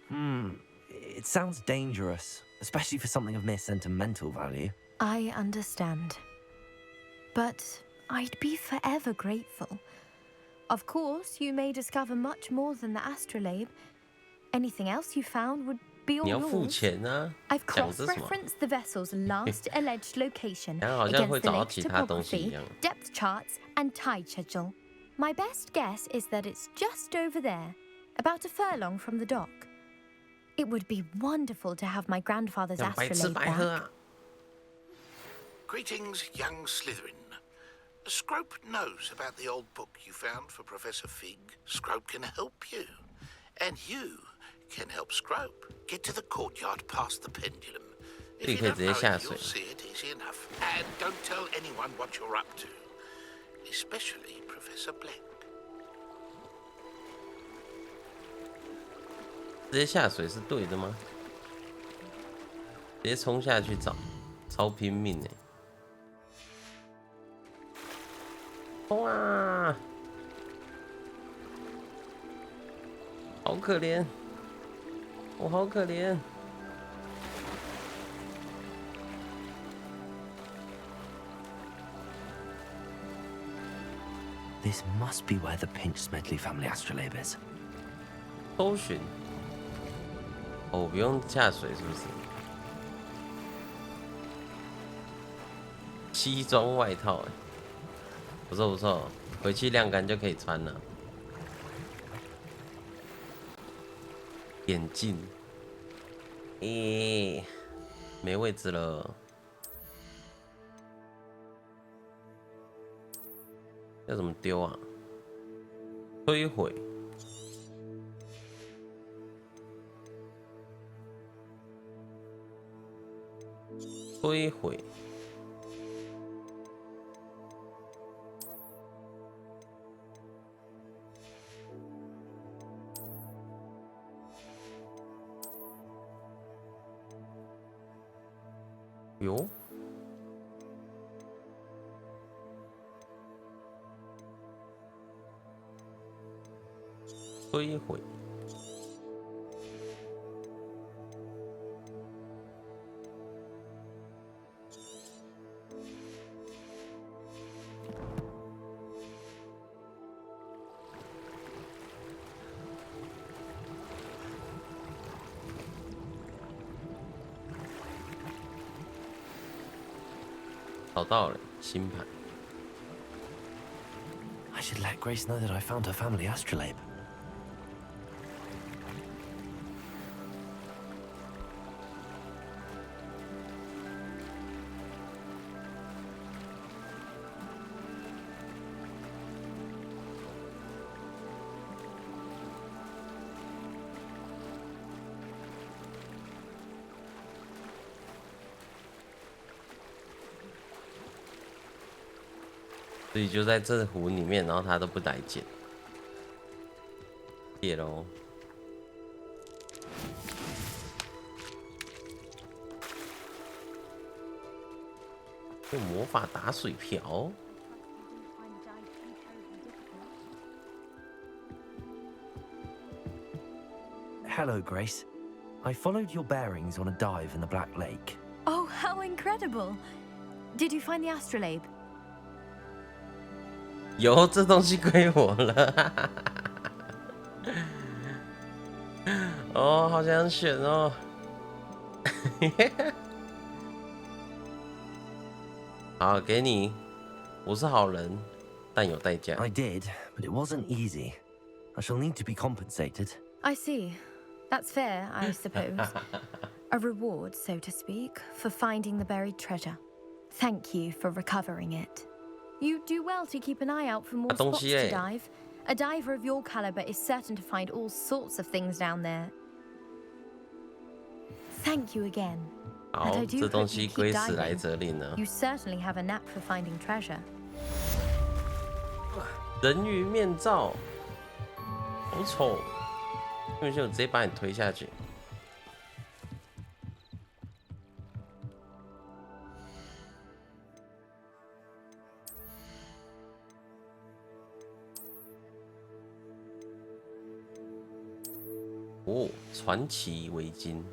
It sounds dangerous, especially for something of mere sentimental value.
I understand. But I'd be forever grateful. Of course, you may discover much more than the astrolabe. Anything else you found would be all yours. I've cross-referenced the vessel's last alleged location against the lake's topography, depth charts, and tide schedule. My best guess is that it's just over there, about a furlong from the dock. It would be wonderful to have my grandfather's astrolabe back.
Greetings, young Slytherin. Scrope knows about the old book you found for Professor Fig. Scrope can help you. And you can help Scrope get to the courtyard past the pendulum. If you don't know it, you'll see it easy enough. And don't tell anyone what you're up to. Especially Professor Black.
直接下水是对的吗？直接冲下去找，超拼命哎！冲啊！好可怜，我好可怜。
This must be where the Pinch Smedley family astrolabe is.
搜寻。哦，不用下水是不是？西装外套哎，不错不错，回去晾干就可以穿了。眼镜，咦，没位置了。要怎么丢啊？摧毁。摧毁。哟。摧毁。找到了星盘。
I should let Grace know that I found her family astrolabe.
所以就在这湖里面，然后他都不来捡，谢喽。用魔法打水瓢。
Hello, Grace. I followed your bearings on a dive in the Black Lake.
Oh, how incredible! Did you find the astrolabe?
有，这东西归我了。哦，好想选哦。好，给你。我是好人，但有代价。
I did, but it wasn't easy. I shall need to be compensated.
I see. That's fair, I suppose. A reward, so to speak, for finding the buried treasure. Thank you for recovering it. You do well to keep an eye out for more spots to dive. A diver of your caliber is certain to find all sorts of things down there. Thank you again.
好，这东西归史莱哲林了。
You certainly have a knack for finding treasure.
人鱼面罩，好丑！因为就直接把你推下去。哦，传奇围巾。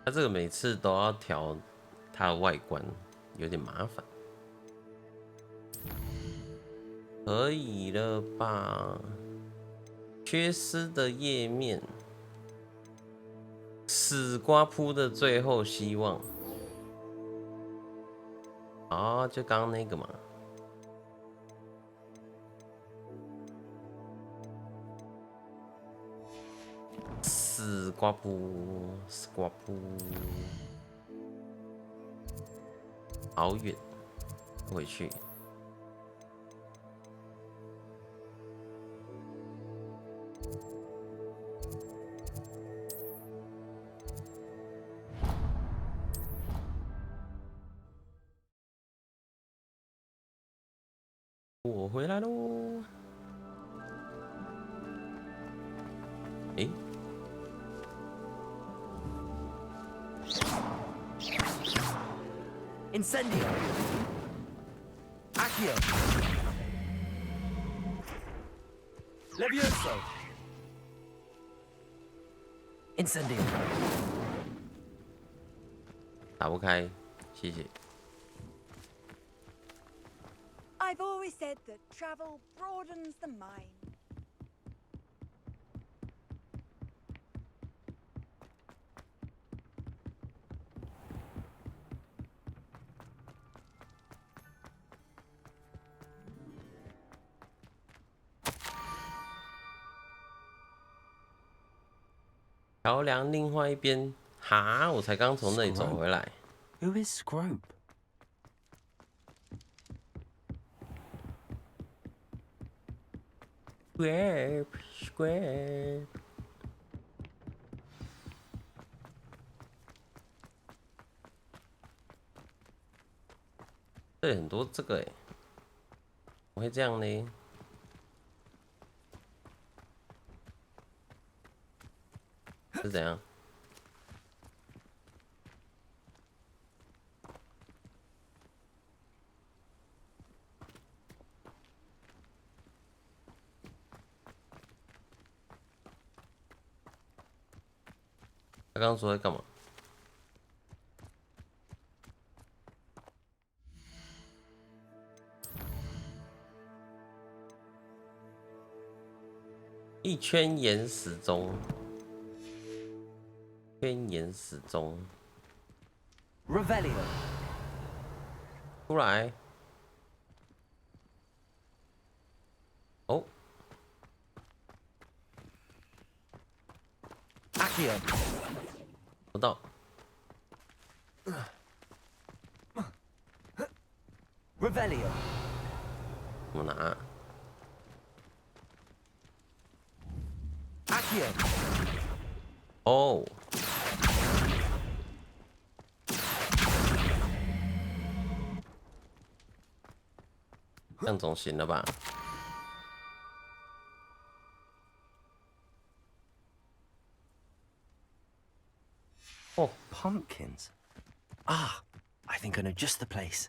它这个每次都要调它的外观，有点麻烦。可以了吧？缺失的页面，死瓜铺的最后希望。哦，就刚刚那个嘛。死瓜铺，死瓜铺，好远，回去。我回来喽！诶。
Incendio! Accio! Levioso! Incendio!
打不开，谢谢。
I've always said that travel broadens the mind.
桥梁另外一边，哈，我才刚从那里走回来。
Who is Scrope?
Scrape. 这很多这个哎，怎么会这样呢？是怎样？他刚刚说在干嘛？一圈岩始终。圈岩始终
Revelio
出来哦
Accio
不到
Revelio
怎么拿？哦，这样总行了吧？
Oh, pumpkins. Ah, I think I know just the place.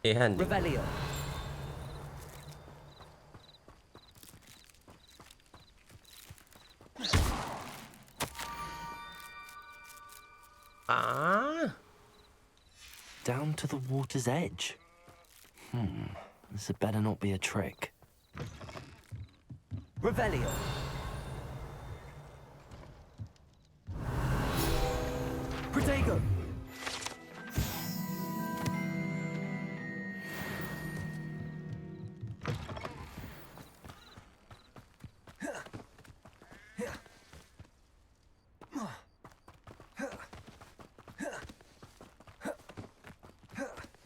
Revelio.
Down to the water's edge. This had better not be a trick.
Revelio. Protego.
Revelio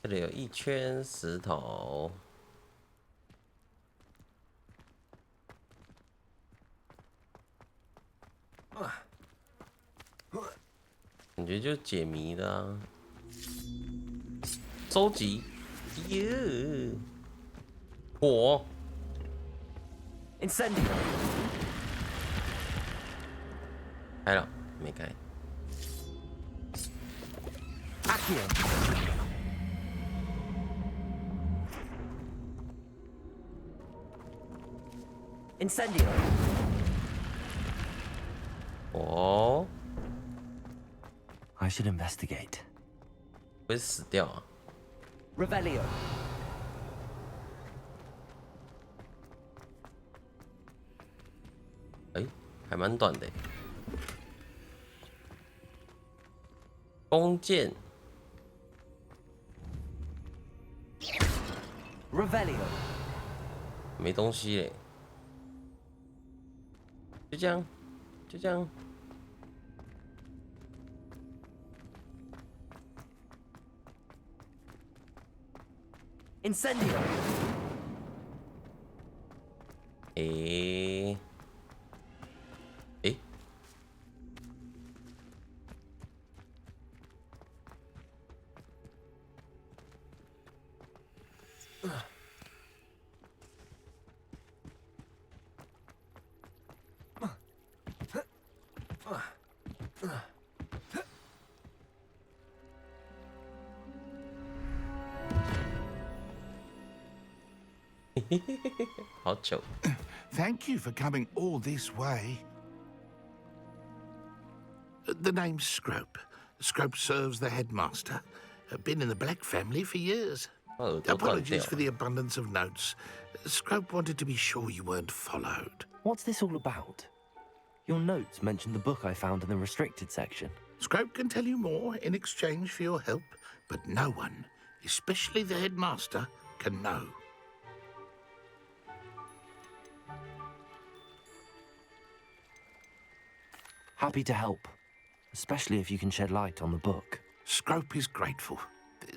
这里有一圈石头，感觉就解谜的啊。收集，耶，火
，Incendio，
开了没开
，Accio。 Incendio.
Oh.
I should investigate.
会死掉啊
Revelio.
还蛮短的。弓箭。
Revelio.
没东西嘞。 就这样，就这样。
Incendio。
诶，诶，好糗。
Thank you for coming all this way. The name's Scrope. Scrope serves the headmaster. Been in the Black family for years. Apologies for the abundance of notes. Scrope wanted to be sure you weren't followed.
What's this all about? Your notes mentioned the book I found in the restricted section.
Scrope can tell you more in exchange for your help, but no one, especially the headmaster, can know.
Happy to help, especially if you can shed light on the book.
Scrope is grateful.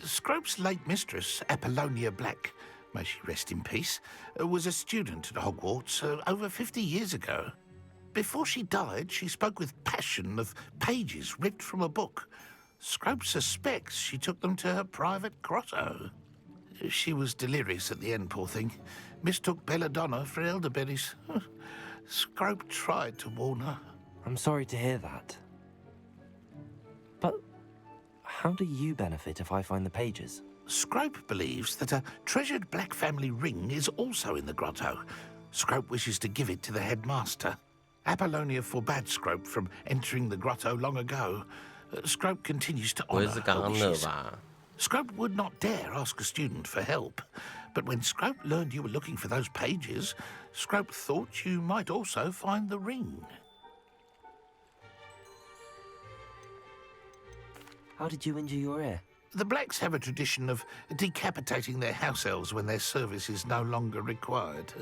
Scrope's late mistress, Apollonia Black, may she rest in peace, was a student at Hogwarts over 50 years ago. Before she died, she spoke with passion of pages ripped from a book. Scrope suspects she took them to her private grotto. She was delirious at the end, poor thing. Mistook belladonna for elderberries. Scrope tried to warn her.
I'm sorry to hear that. But how do you benefit if I find the pages?
Scrope believes that a treasured Black family ring is also in the grotto. Scrope wishes to give it to the headmaster. Apollonia forbade Scrope from entering the grotto long ago. Scrope continues to honor her wishes. Scrope would not dare ask a student for help. But when Scrope learned you were looking for those pages, Scrope thought you might also find the ring.
How did you injure your ear?
The Blacks have a tradition of decapitating their house elves when their service is no longer required.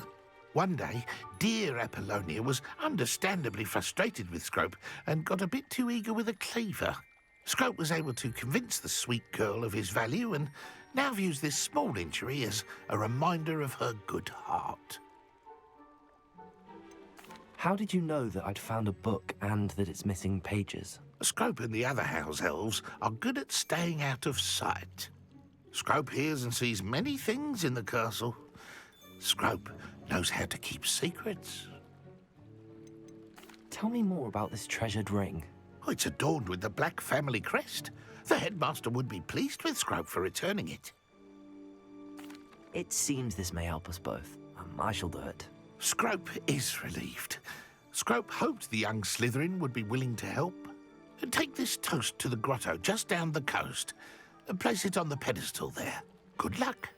One day, dear Apollonia was understandably frustrated with Scrope and got a bit too eager with a cleaver. Scrope was able to convince the sweet girl of his value and now views this small injury as a reminder of her good heart.
How did you know that I'd found a book and that it's missing pages?
Scrope and the other house elves are good at staying out of sight. Scrope hears and sees many things in the castle. Scrope knows how to keep secrets.
Tell me more about this treasured ring.
Oh, it's adorned with the Black family crest. The headmaster would be pleased with Scrope for returning it.
It seems this may help us both. I shall do it.
Scrope is relieved. Scrope hoped the young Slytherin would be willing to help. Take this toast to the grotto just down the coast and place it on the pedestal there. Good luck.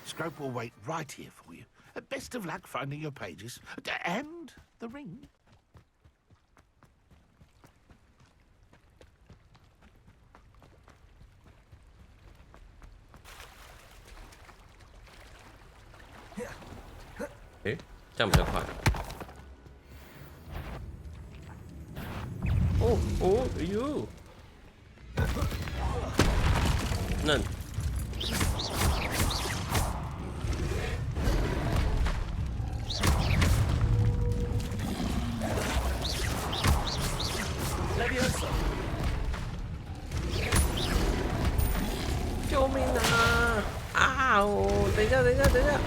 Scrope will wait right here for you. Best of luck finding your pages and the ring.
Eh, 这样比较快。哦哦，哎呦，嫩。救命啊！啊哦，等一下，等一下，等一下。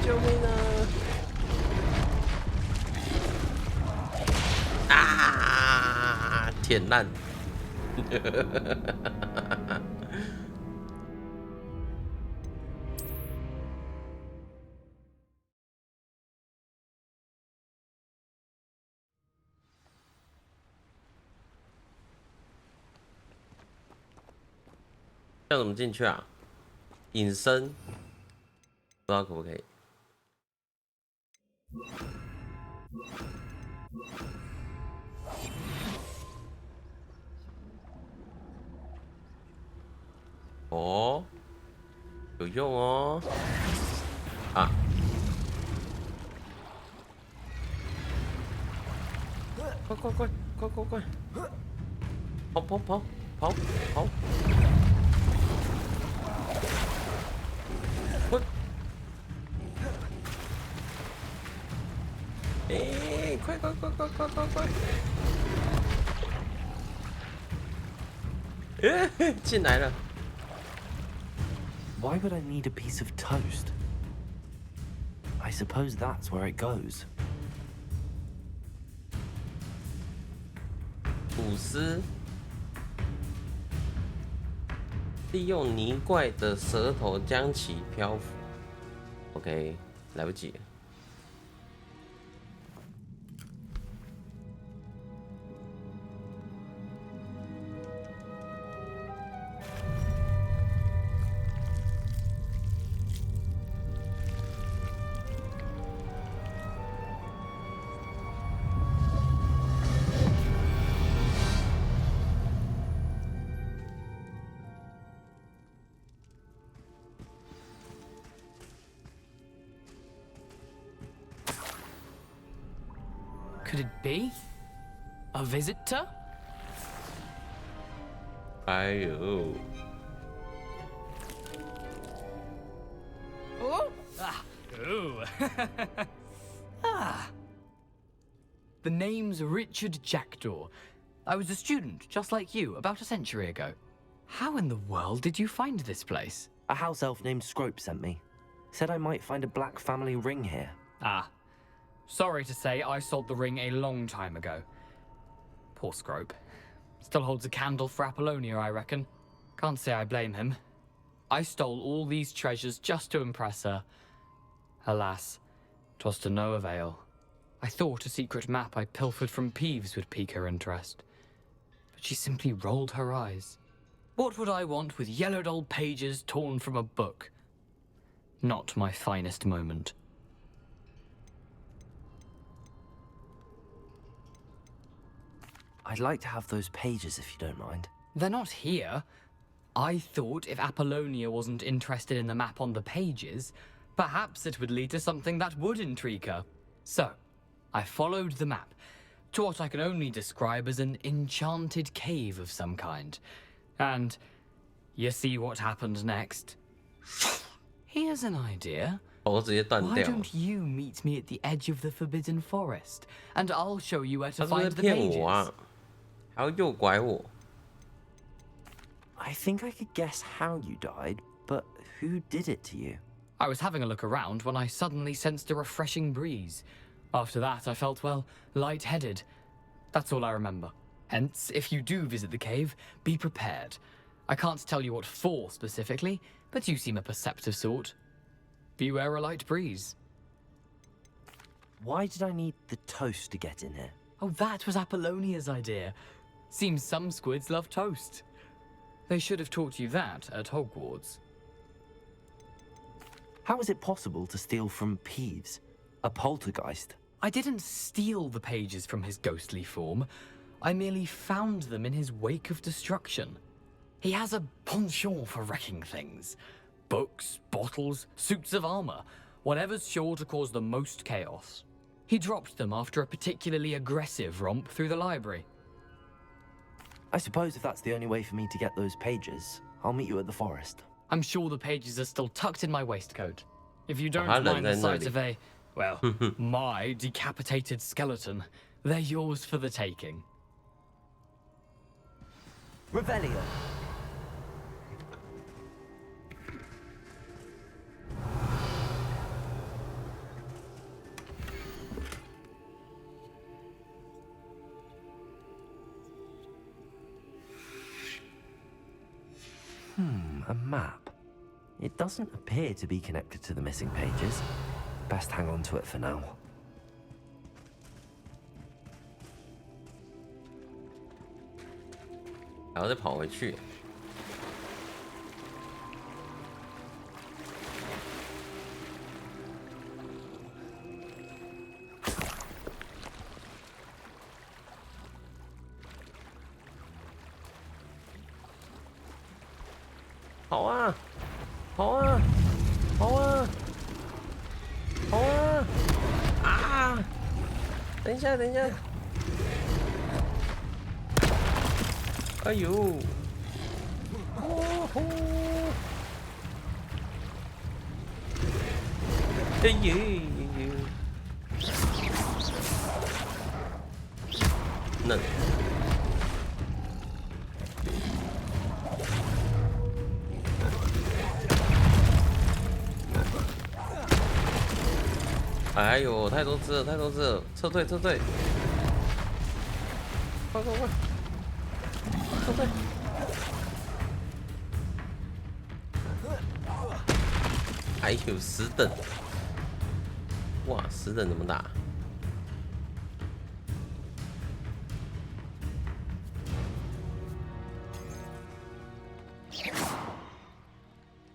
救命啊！啊！舔烂！这样怎么进去啊？隐身，不知道可不可以。 哦，有用哦！啊！快快快快快快！跑跑跑跑跑！快！哎，快快快快快快快！哎，进来了。
Why would I need a piece of toast? I suppose that's where it goes.
吐司，利用泥怪的舌头将其漂浮。OK， 来不及了。
Could it be? A visitor?
哎呦！
Oh! Ah! Ooh! Ah! The name's Richard Jackdaw. I was a student, just like you, about a century ago. How in the world did you find this place?
A house elf named Scrope sent me. Said I might find a Black family ring here.
Ah. Sorry to say, I sold the ring a long time ago. Poor Scrope. Still holds a candle for Apollonia, I reckon. Can't say I blame him. I stole all these treasures just to impress her. Alas, 'twas to no avail. I thought a secret map I pilfered from Peeves would pique her interest. But she simply rolled her eyes. What would I want with yellowed old pages torn from a book? Not my finest moment.
I'd like to have those pages if you don't mind.
They're not here. I thought if Apollonia wasn't interested in the map on the pages, perhaps it would lead to something that would intrigue her. So, I followed the map to what I can only describe as an enchanted cave of some kind. And you see what happened next? Here's an idea. Why don't you meet me at the edge of the Forbidden Forest, and I'll show you where to find the pages.
I think I could guess how you died, but who did it to you?
I was having a look around when I suddenly sensed a refreshing breeze. After that, I felt, well, lightheaded. That's all I remember. Hence, if you do visit the cave, be prepared. I can't tell you what for specifically, but you seem a perceptive sort. Beware a light breeze.
Why did I need the toast to get in here?
Oh, that was Apollonia's idea. Seems some squids love toast. They should have taught you that at Hogwarts.
How is it possible to steal from Peeves, a poltergeist?
I didn't steal the pages from his ghostly form. I merely found them in his wake of destruction. He has a penchant for wrecking things. Books, bottles, suits of armor, whatever's sure to cause the most chaos. He dropped them after a particularly aggressive romp through the library.
I suppose if that's the only way for me to get those pages, I'll meet you at the forest.
I'm sure the pages are still tucked in my waistcoat. If you don't mind the sight of a, well, my decapitated skeleton, they're yours for the taking.
Revelio. A map. It doesn't appear to be connected to the missing pages. Best hang on to it for now.
I 再跑回去。好啊，好啊，好啊，好啊！啊！等一下，等一下！哎呦！哦吼！哎呦！嫩。哎呦，太多只了，太多只了！撤退，撤退！快快快！撤退！还有10等！哇，10等怎么打？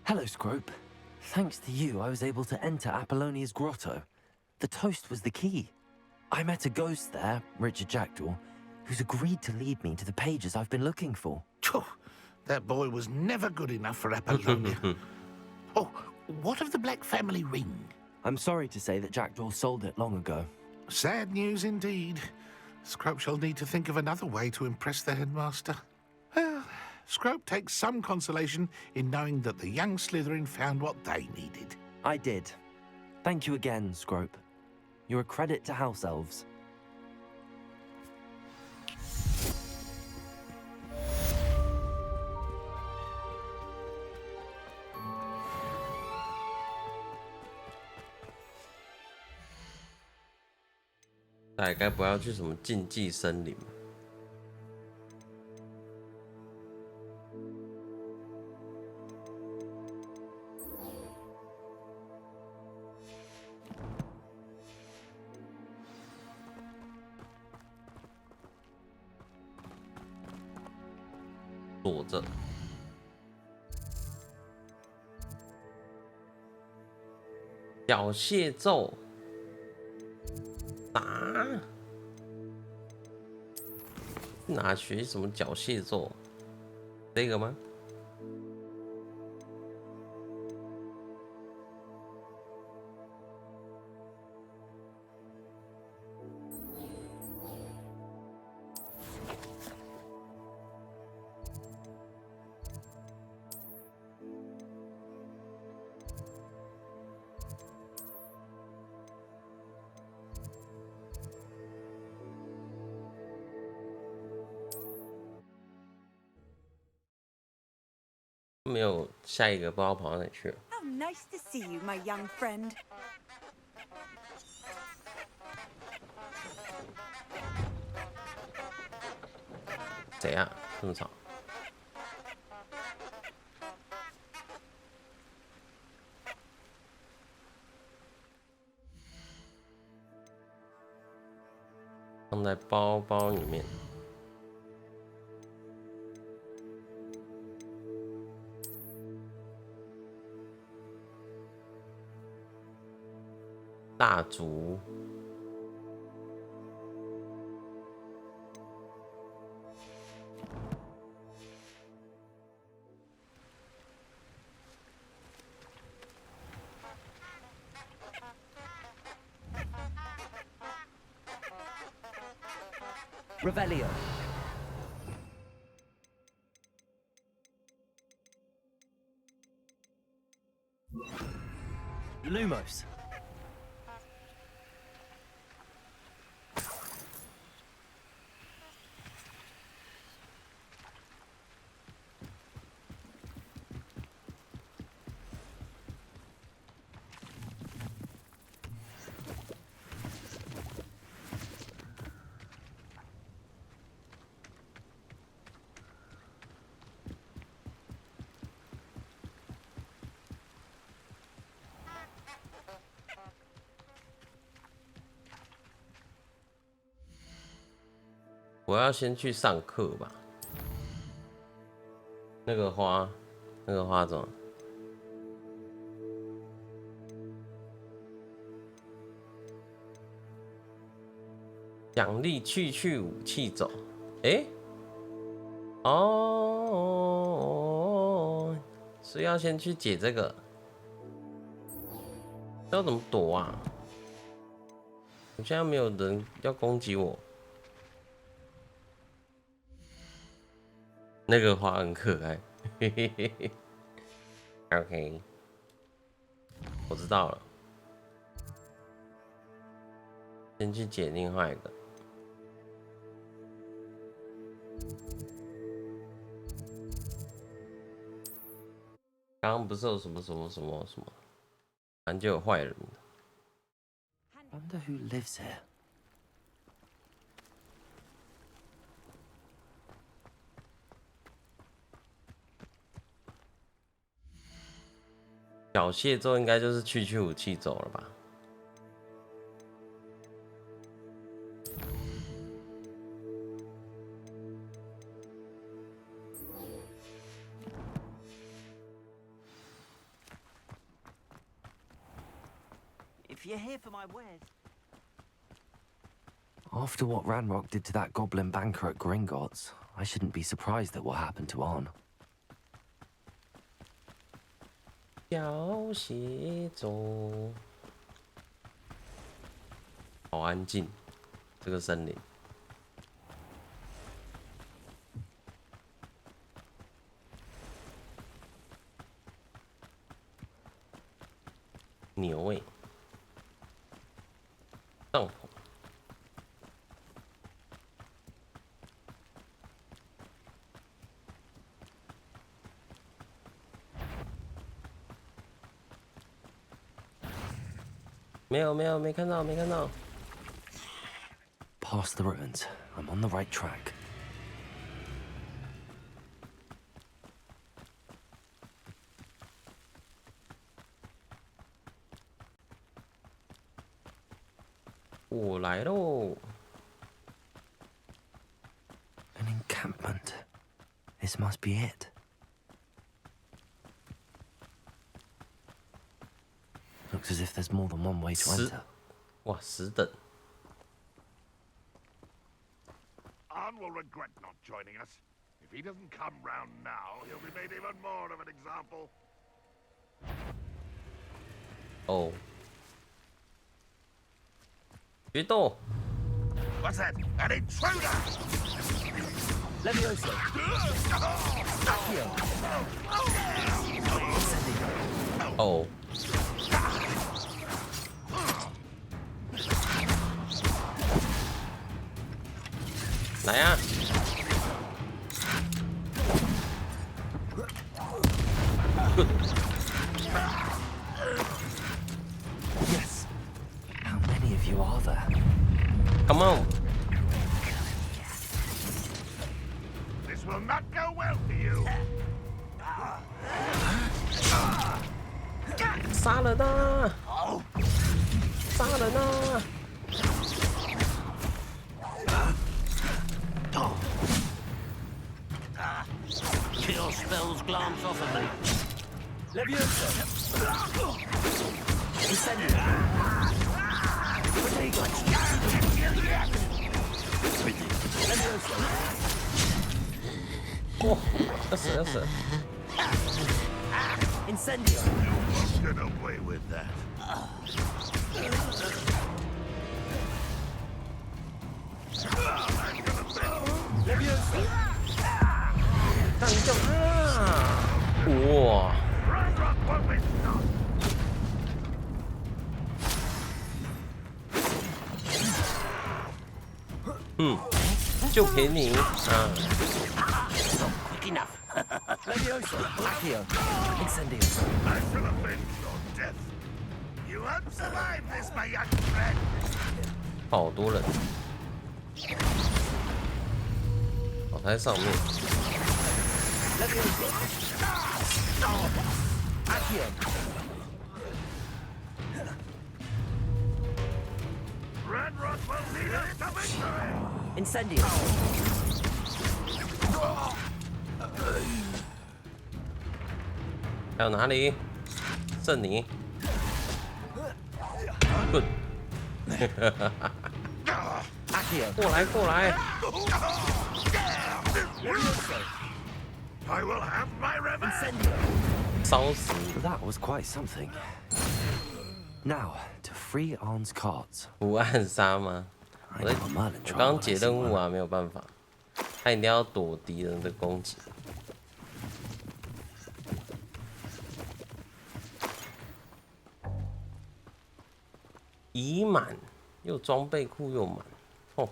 Hello, Scrope. Thanks to you, I was able to enter Apollonia's grotto. The toast was the key. I met a ghost there, Richard Jackdaw, who's agreed to lead me to the pages I've been looking for.
That boy was never good enough for Apollonia. Oh, what of the Black family ring?
I'm sorry to say that Jackdaw sold it long ago.
Sad news indeed. Scrope shall need to think of another way to impress the headmaster. Well, Scrope takes some consolation in knowing that the young Slytherin found what they needed.
I did. Thank you again, Scrope. You're a credit to House Elves.
"大概不要去什么禁忌森林。坐着。小蟹咒。打。哪学什么缴械咒？这个吗？没有下一个，不知道跑到哪里去了。
How nice to see you, my young friend.
谁呀？这么吵？放在包包里面。蜡烛，Revelio.
Lumos.
我要先去上课吧。那个花怎么？奖励去武器走。哎，哦，所以要先去解这个。这要怎么躲啊？我现在没有人要攻击我。那个花很可爱，嘿嘿嘿嘿。OK， 我知道了。先去解另外一个。刚刚不是有什么，反正就有坏人。
Wonder who lives here.
缴械咒应该就是去武器走了吧？After
what Ranrock did to that goblin banker at Gringotts, I shouldn't be surprised at what happened to Arn.
缴械咒，好安静，这个森林。牛欸，帐篷。没看到。
Past the ruins. I'm on the right track.
我来喽
An encampment. This must be it. Looks as if there's more than one way to enter.
哇，10等。
regret not joining us. If he doesn't come round now, he'll be made even more of an example.
Oh. 决斗。
What's that? An intruder!
Levioso. Accio.
Oh. 来啊！
Yes. How many of you are there?
Come on.
This will not go well for you.
杀人啊！杀人啊！
Your spells glance off of me.
Levioso. Incendio. Levioso.
Oh, that's it.
Incendio.
You won't get away with that.
Levioso.
干掉他！哇！嗯，就给你啊！
Quick enough.
Levioso. Accio. Incendio.
I shall avenge your death. You won't survive this, my young friend.
好多人，哦，他在上面。
Levioso. Accio.
Red Rock will lead us to victory.
Incendio.
还有哪里？圣尼。Good。过来，过来。
I will have my revenge.
烧死！
That was quite something. Now to free Arn's cards.
不暗杀吗？我刚解任务啊，没有办法，他一定要躲敌人的攻击。已满，又装备库又满，哦，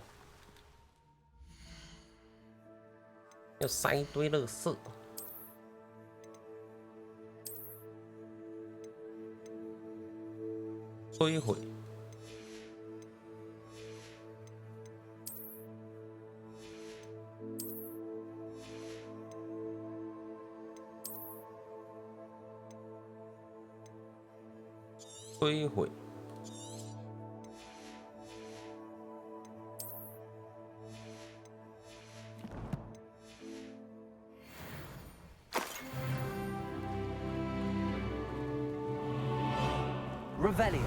要塞一堆垃圾。摧毁。 摧毁。
Revelio.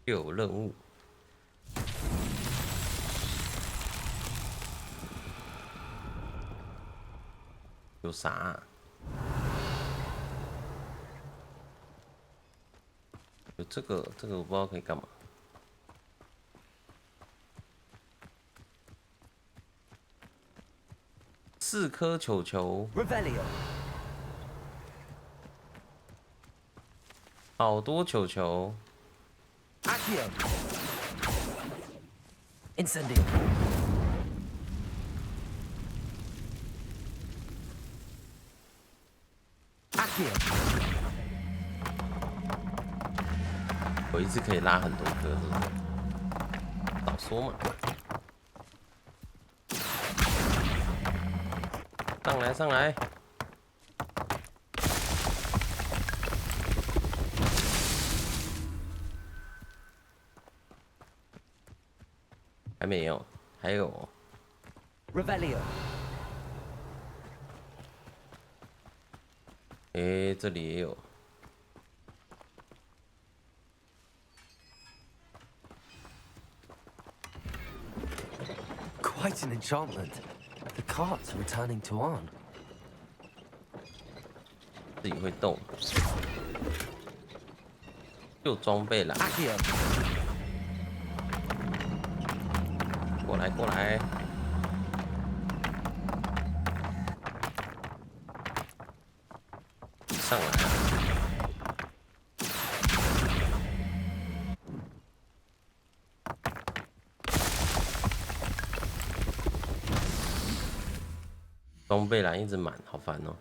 又有任务，有啥啊？有这个，这个我不知道可以干嘛。4颗球球，
Revelio.
好多球球。
Accio. Incendio. Accio.
我一次可以拉很多颗，是不是？早说嘛！上来，上来！还没有，还有。
Revelio。
这里也有。
Quite an enchantment. The cart's returning to on.
自己会动。又装备了。过来，过来。上来啊！装备栏一直满，好烦哦。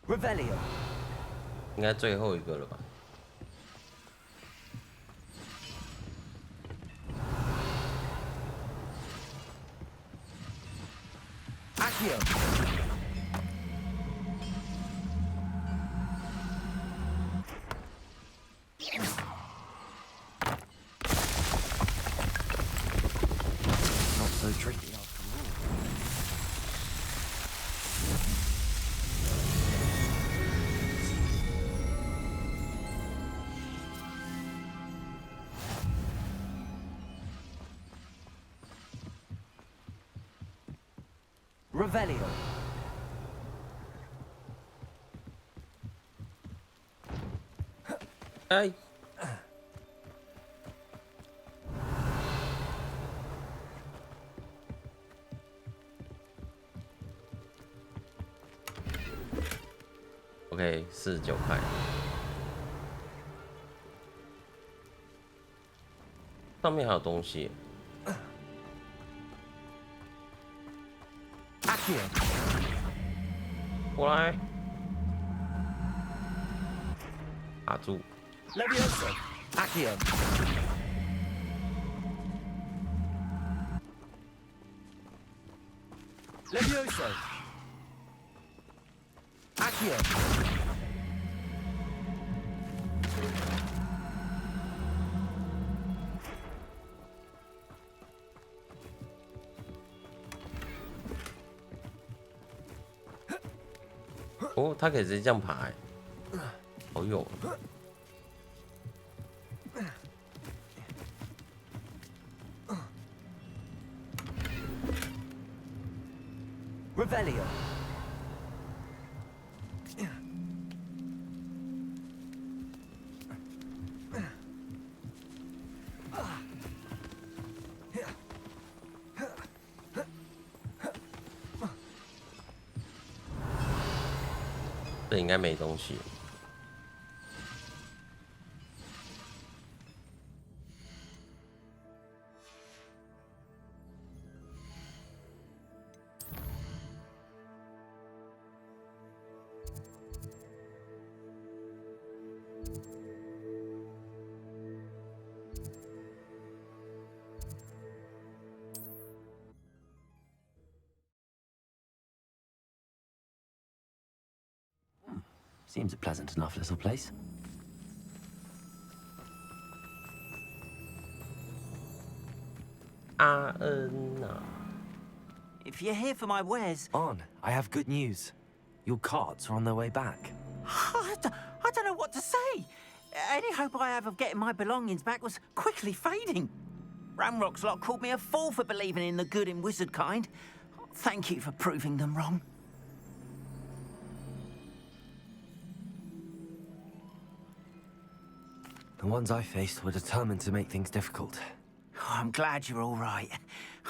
Revelio。
应该最后一个了吧
？Accio。Not so tricky after all. Revelio。
哎。OK， 49块。上面还有东西。过来，卡住。
Levioso。Accio。Levioso。Accio。
哦，他可以直接这样爬，哎，好有。
Revelio。
这应该没东西。
Seems a pleasant enough little place.
If you're here for my wares...
On, I have good news. Your carts are on their way back.
I don't know what to say. Any hope I have of getting my belongings back was quickly fading. Ramrock's lot called me a fool for believing in the good in wizard kind. Thank you for proving them wrong.
The ones I faced were determined to make things difficult.
Oh, I'm glad you're all right.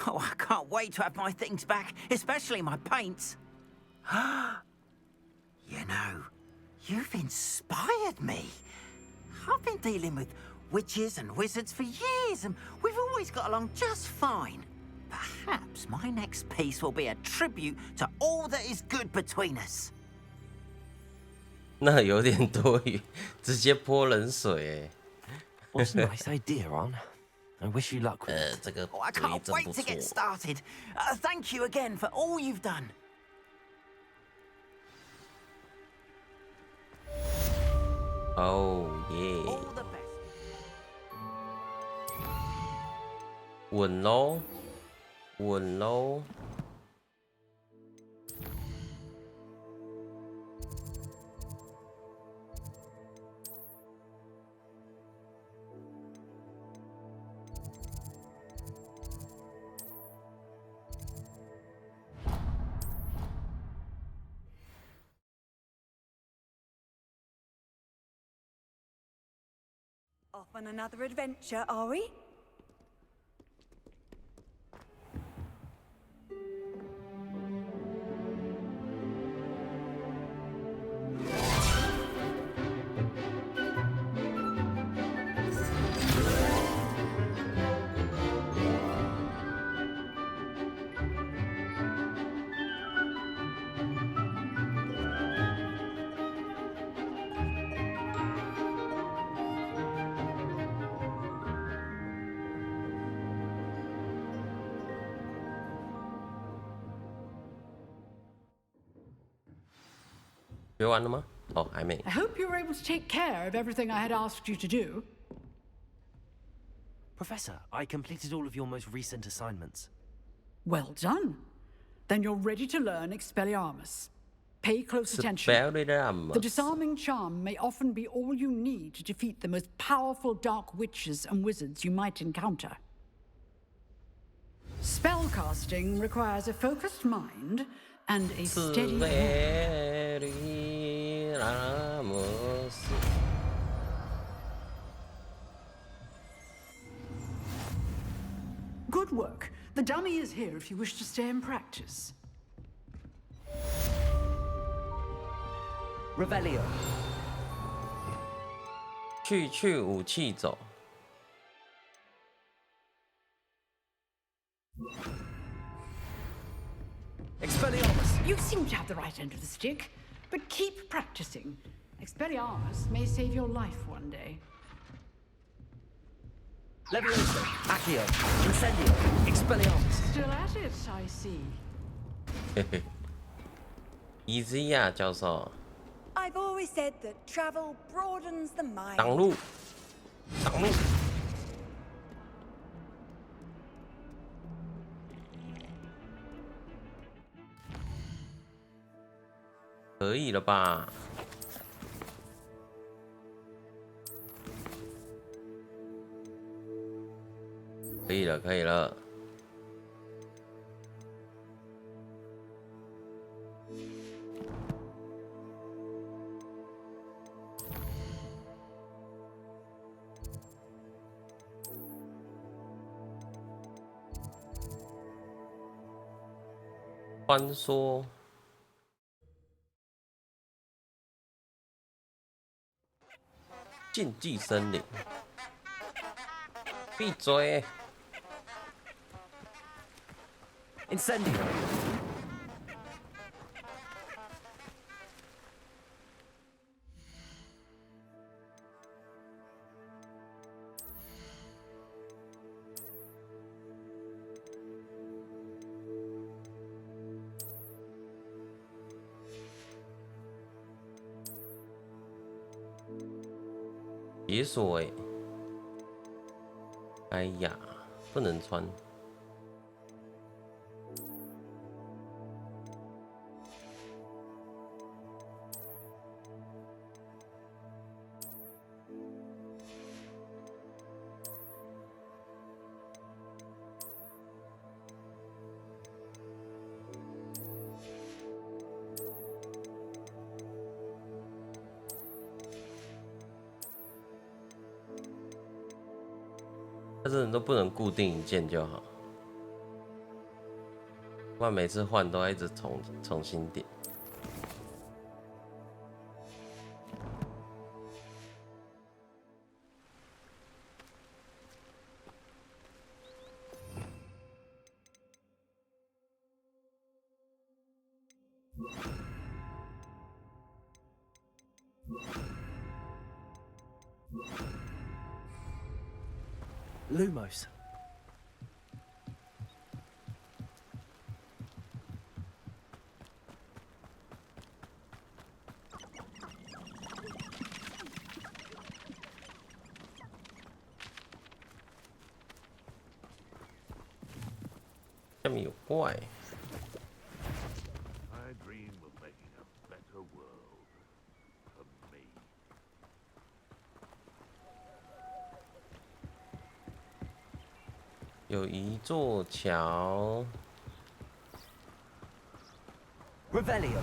Oh, I can't wait to have my things back, especially my paints. You know, You've inspired me. I've been dealing with witches and wizards for years, and we've always got along just fine. Perhaps my next piece will be a tribute to all that is good between us.
那有点多余，直接泼冷水哎。
What's a nice idea, Ron? I wish you luck with it.
这个
I can't wait to get started. Thank you again for all you've done.
Oh yeah.
All the best.
稳喽，稳喽。
Off on another adventure, are we?
学完了吗？哦，还没。
I hope you were able to take care of everything I had asked you to do.
Professor, I completed all of your most recent assignments.
Well done. Then you're ready to learn Expelliarmus. Pay close attention.
Expelliarmus.
The disarming charm may often be all you need to defeat the most powerful dark witches and wizards you might encounter. Spellcasting requires a focused mind and a steady hand. Good work. The dummy is here if you wish to stay and practice.
Revelio.
去武器走。
Expelliarmus. You seem to have the right end of the stick, but keep practicing. Expelliarmus may save your life one day.
Levioso. Accio. Incendio. Expelliarmus.
Still at it, I see.
Easy 呀，教授。
I've always said that travel broadens the mind.
挡路，挡路。 可以了吧？可以了，可以了。宽缩。 禁忌森林，闭嘴
！Incendio。
解锁哎！哎呀，不能穿。但是都不能固定一件就好，不然每次换都要一直重新点。
Lumos.
Why?
I dream of making a better world for me.
有一座桥。
Revelio.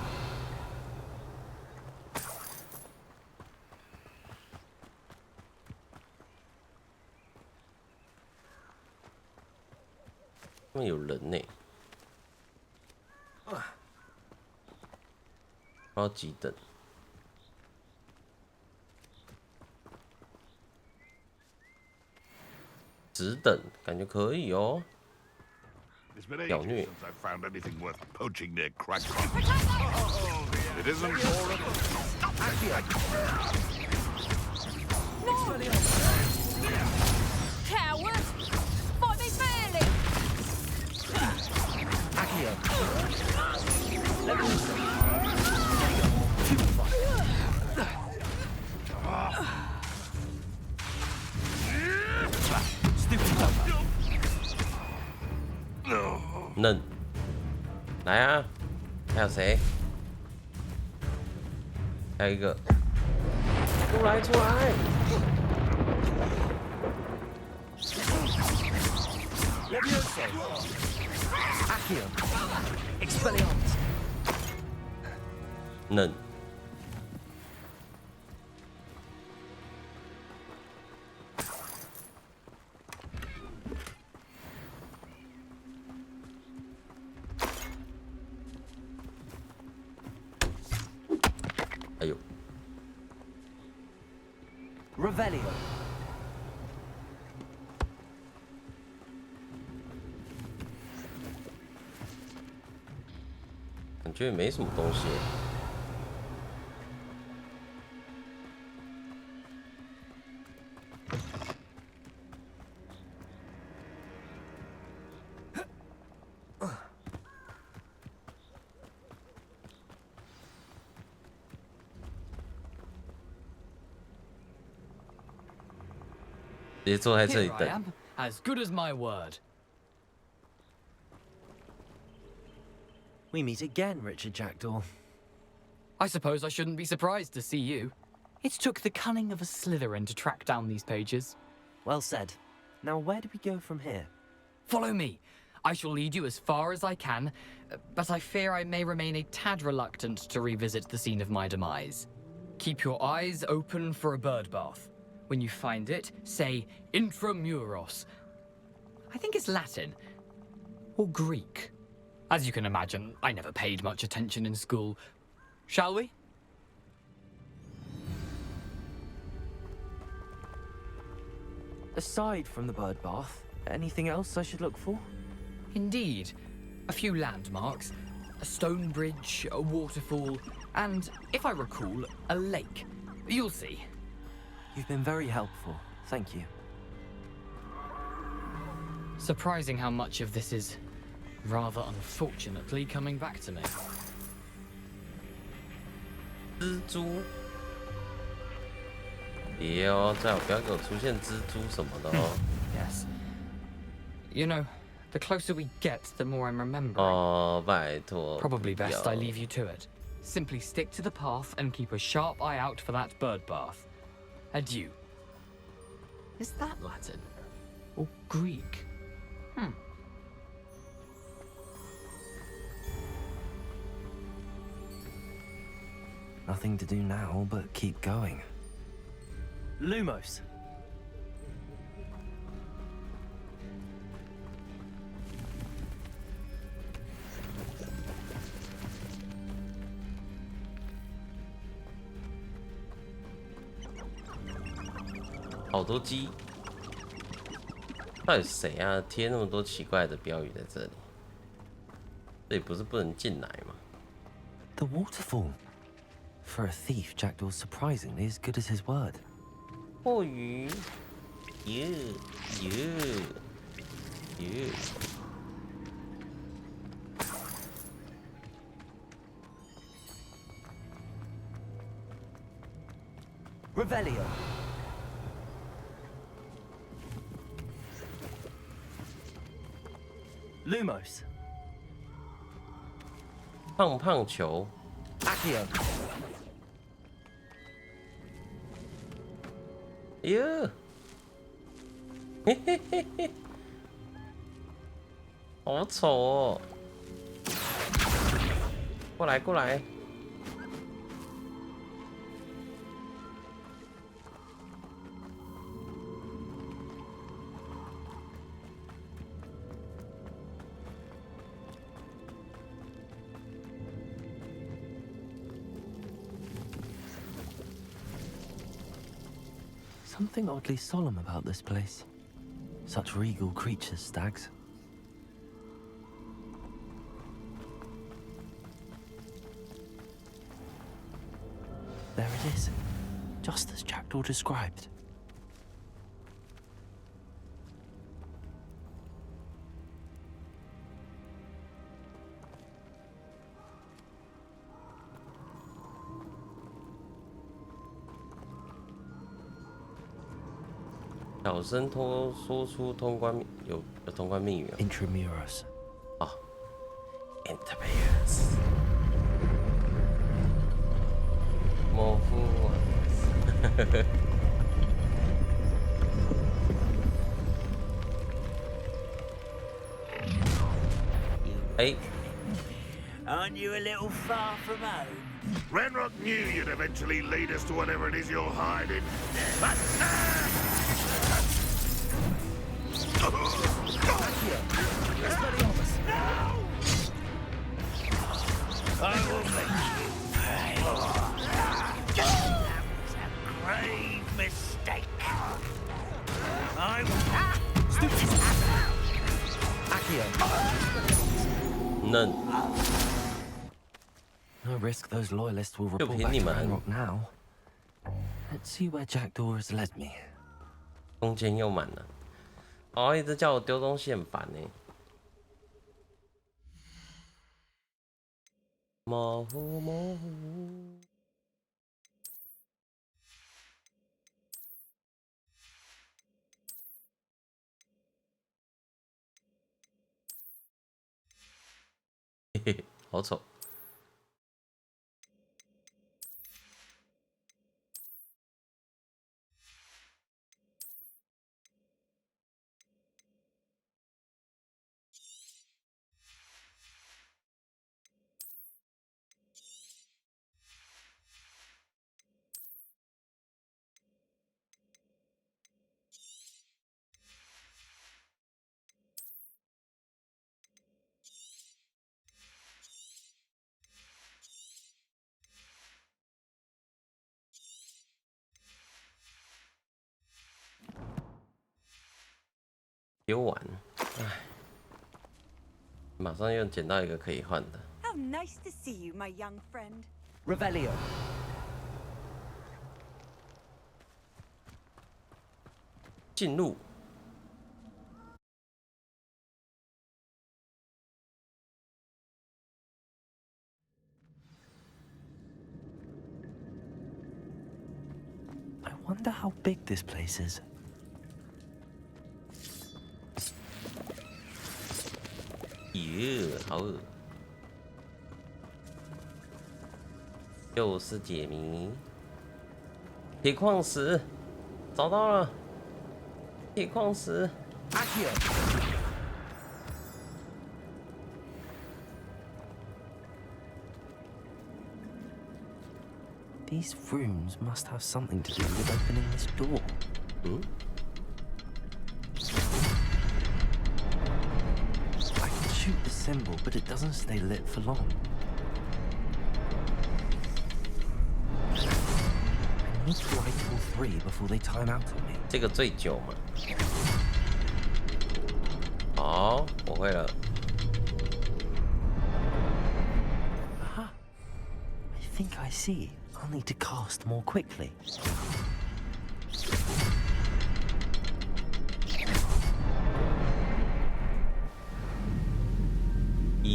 他们有人呢。要几等？10等，感觉可以哦。屌虐。
Coward! Fight me fairly!
Accio. Let me
嫩，来啊！还有谁？还有一个，出来出来！
Levioso. Accio. Expelliarmus.
嫩。哎呦
Revelio.
感觉也没什么东西。直接坐在这里
Here I
等。
am, as good as my word.
We meet again, Richard Jackdaw.
I suppose I shouldn't be surprised to see you. It took the cunning of a Slytherin to track down these pages.
Well said. Now, where do we go from here?
Follow me. I shall lead you as far as I can, but I fear I may remain a tad reluctant to revisit the scene of my demise. Keep your eyes open for a bird bath. When you find it, say intramuros. I think it's Latin. Or Greek. As you can imagine, I never paid much attention in school. Shall we?
Aside from the bird bath, anything else I should look for?
Indeed. A few landmarks, a stone bridge, a waterfall, and, if I recall, a lake. You'll see.
You've been very helpful. Thank you.
Surprising how much of this is, rather unfortunately, coming back to me.
蜘蛛，别哦，最好不要给我出现蜘蛛什么的哦。
Yes. You know, the closer we get, the more I'm remembering.
哦，拜托。
Probably best I leave you to it. Simply stick to the path and keep a sharp eye out for that bird bath. Adieu. Is that Latin? Or Greek?
Nothing to do now but keep going. Lumos.
"好多鸡，到底谁啊？贴那么多奇怪的标语在这里，这里不是不能进来吗？
The waterfall. For a thief, Jackdaw's surprisingly as good as his word.
魟鱼，
Revelio. Lumos.
胖胖球。
Accio.
哟，嘿嘿嘿嘿，好丑哦！过来过来。
Something oddly solemn about this place. Such regal creatures, stags. There it is, just as Jackdaw described.
Intramuros. 小声说出通关有通关密语。
Intramuros.
哦 ，Intramuros。模糊。哎。
Aren't you a little far from home?
Renrock knew you'd eventually lead us to whatever it is you're hiding. But
I will make you pay. That was a grave mistake. I will.
Stupid. Accio.
None.
No risk those loyalists will report back to Renrock now. Let's see where Jackdaw has led me.
空间又满了，哦，一直叫我丢东西很烦呢。模糊模糊。嘿嘿，好丑。 丢完，唉，马上又捡到一个可以换的。
How nice to see you, my young friend.
Revelio.
进入。
I wonder how big this place is.
耶，好恶！又是解谜。铁矿石，找到了。铁矿石。
These rooms must have something to do with opening this door.
Hmm?
I can shoot the symbol, but it doesn't stay lit for long. I need to light all three before they time out on me.
这个最久嘛。好，我会了。
Aha! I think I see. I'll need to cast more quickly.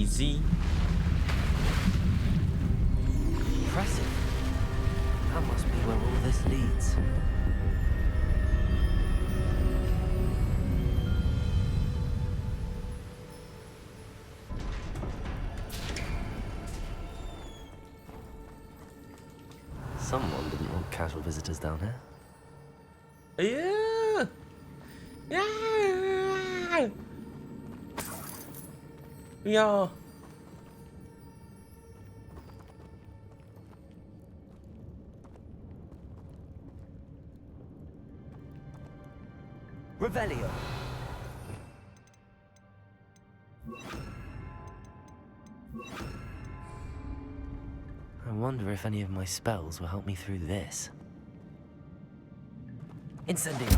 easy。
Impressive. That must be where all this leads. Someone didn't want casual visitors down here.
Yeah. Yeah. Yeah.
Revelio. I wonder if any of my spells will help me through this. Incendio.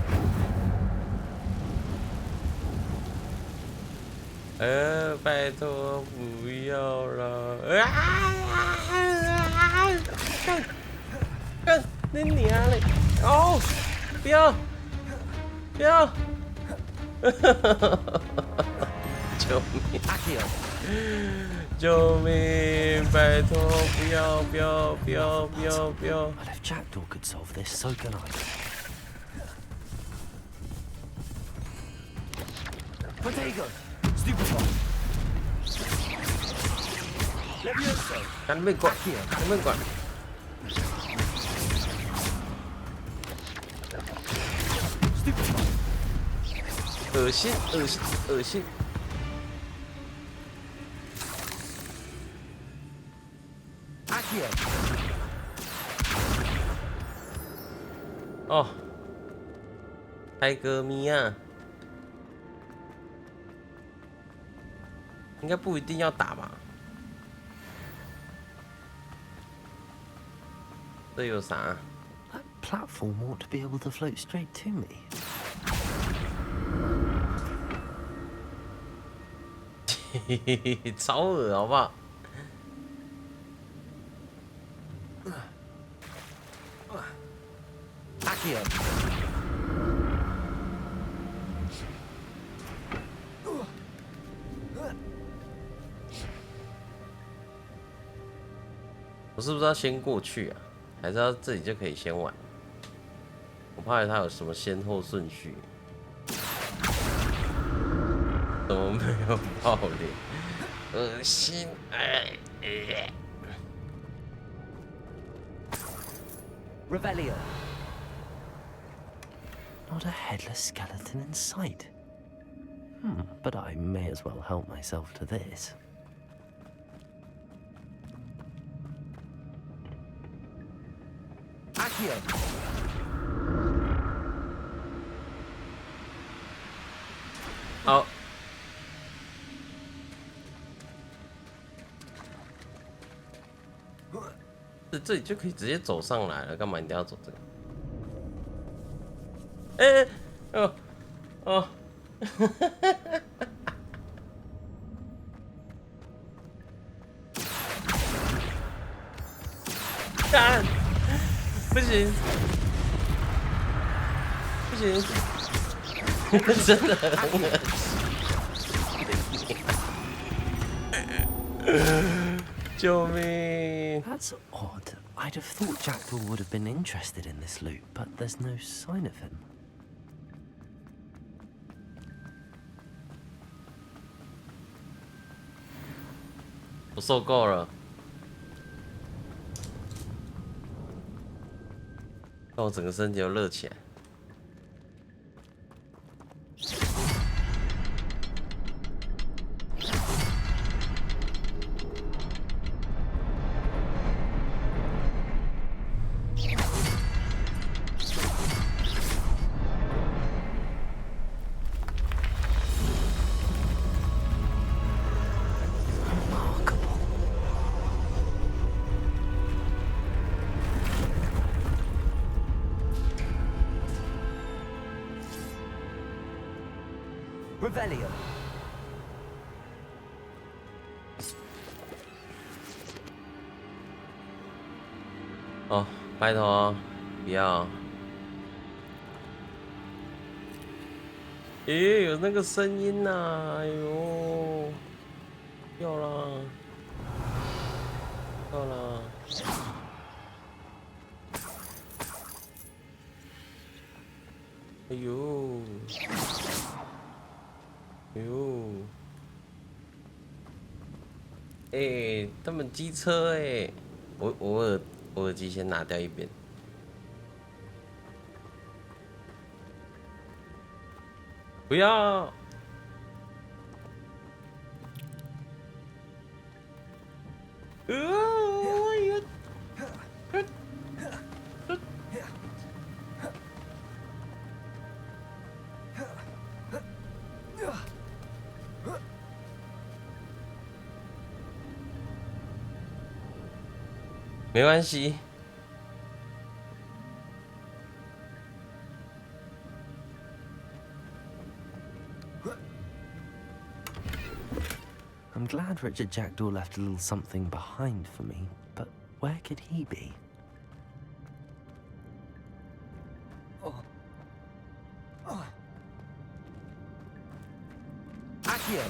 拜托不要了！干你娘嘞！哦，不要！不要！救命！救命！拜托不要！不要！不要！不要！不要
But if Jackdaw could solve this, so can I. Potato! Stupefy! Levioso!
赶紧滚！赶紧滚！ 恶心，恶心，恶心！哦，泰戈米啊，应该不一定要打吧？这有啥？
That platform ought to be able to float straight to me.
超恶好不好？我是不是要先过去啊？还是要这里就可以先玩？我怕它有什么先后顺序。 怎么没有爆脸？恶心！Revelio.
Not a headless skeleton in sight. But I may as well help myself to this. Accio.
好。 这里就可以直接走上来了，干嘛一定要走这个？哦，干，不行，不行，真的很恶心。 救命
That's odd. I'd have thought Jackdaw would have been interested in this loot, but there's no sign of him.
我受够了，让我整个身体都热起来。
Revelio.
哦，拜托，不要！咦，有那个声音呐、啊！哎呦，要啦，到啦。哎呦，哎呦，哎，他们机车哎，我耳机先拿掉一边。不要！没关系。
I'm glad Richard Jackdaw left a little something behind for me, but where could he be? Accio!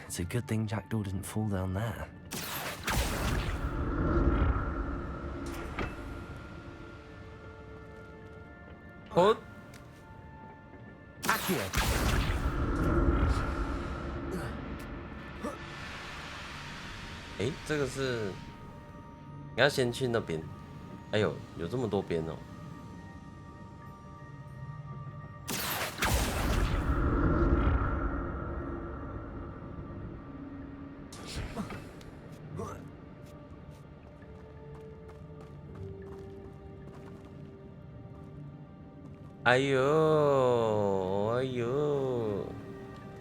It's a good thing Jackdaw didn't fall down there.
Hold.
Accio.
哎，这个是你要先去那边。哎呦，有这么多边哦。哎呦，哎呦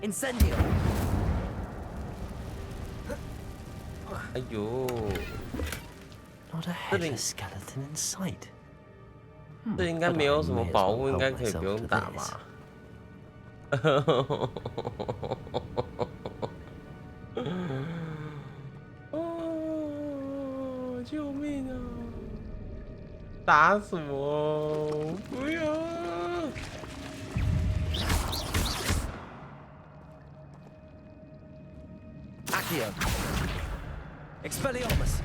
！Incendio！
哎呦
！Not a headless skeleton in sight。
这应该没有什么宝物，应该可以不用打吧？哦，救命啊！打死我！不要！
Accio! Expelliarmus!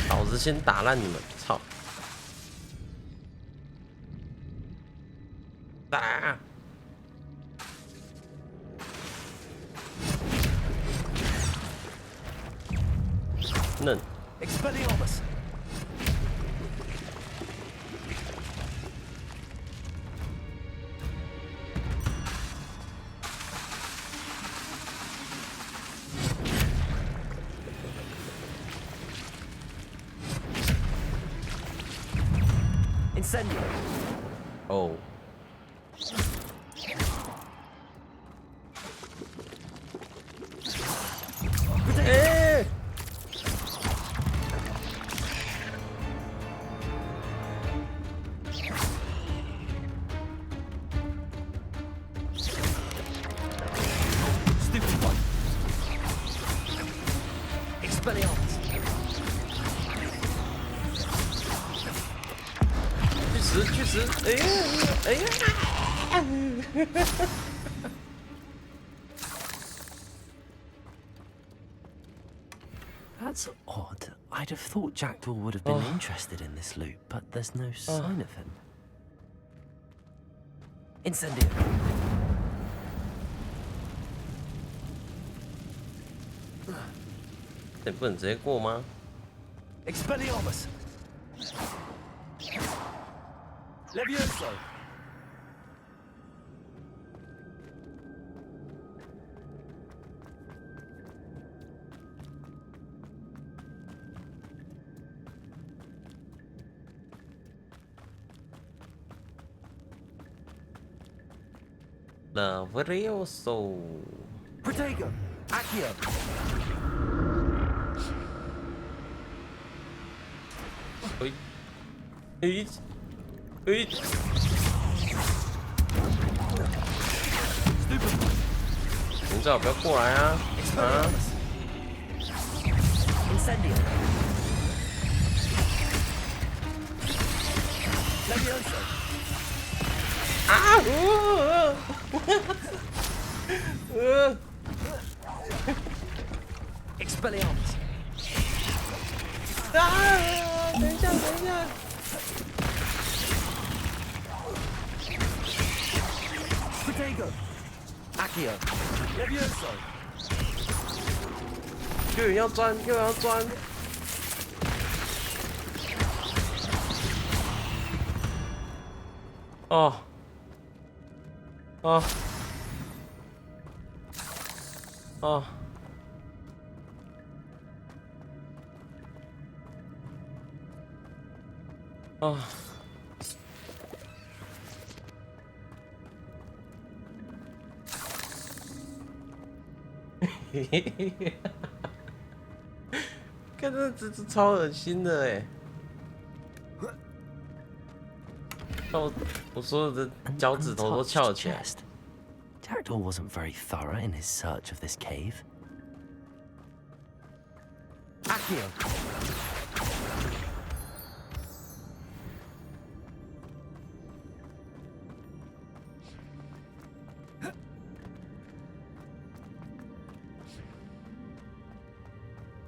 老子先打烂你们！操！打！嫩！
Expelliarmus! Incendio!
Oh.
Hey! Stupid one! Expelliarmus!
去死！哎呀！哎呀！
That's odd. I'd have thought Jackdaw would have been interested in this loot, but there's no sign of him. Incendio!
这不能直接过吗
Expelliarmus! Levioso!
Levioso!
Protego! Accio!
你最好不要过来啊！啊！Expelliarmus！ 啊！等一下，等一下！
Potato! Accio! Levioso!
又有人要钻，又有人要钻！哦！哦！哦！哦！ 看这只超恶心的哎！我所有的脚趾头都翘起来。
Jackdaw wasn't very thorough in his search of this cave. Accio!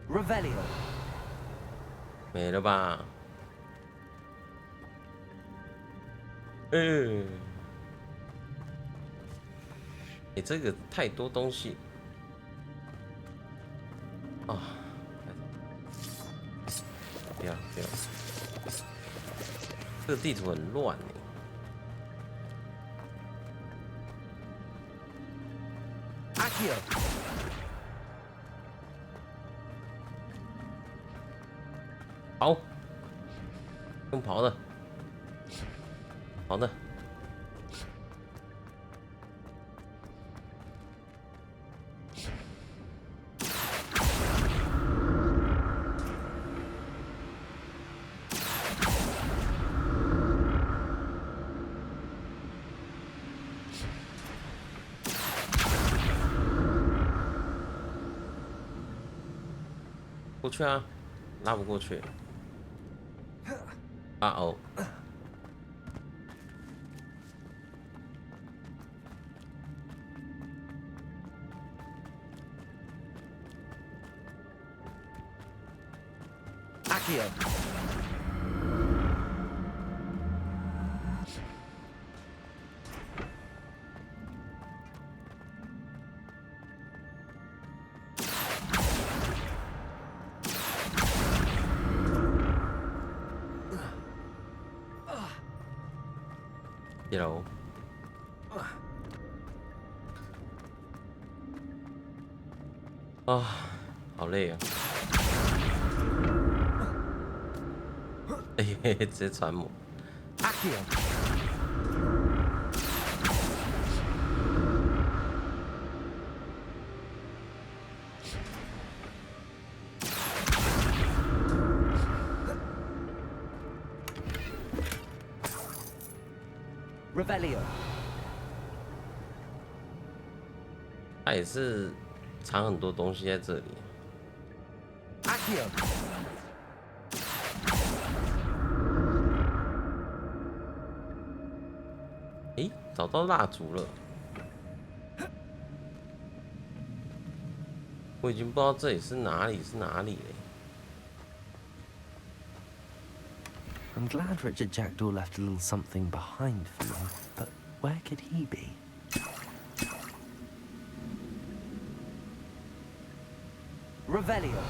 Revelio.
没了吧？这个太多东西啊！不要不要，这个地图很乱哎。
Accio.
跑，用跑的，跑的。过去啊，拉不过去。 啊哦！
阿基尔，
一楼。啊，好累啊！直接传播。
Revelio，
它也是藏很多东西在这里。
Accio，
诶，找到蜡烛了。我已经不知道这里是哪里了。
I'm glad Richard Jackdaw left a little something behind for me, but where could he be? Revelio.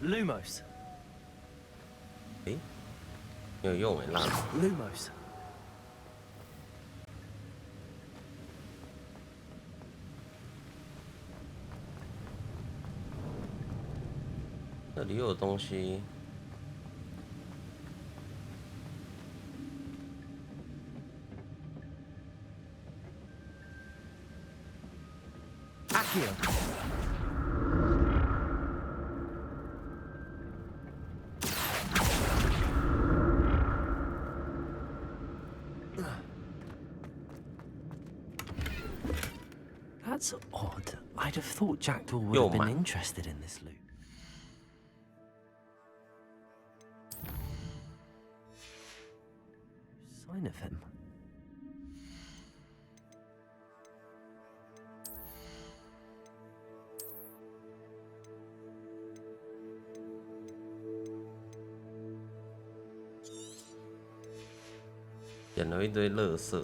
Lumos.
诶，没有用诶，蜡烛。
Lumos.
这里又有东西。
Accio. That's odd. I'd have thought Jackdaw would have been interested in this loot. Sign of him.
捡了一堆垃圾。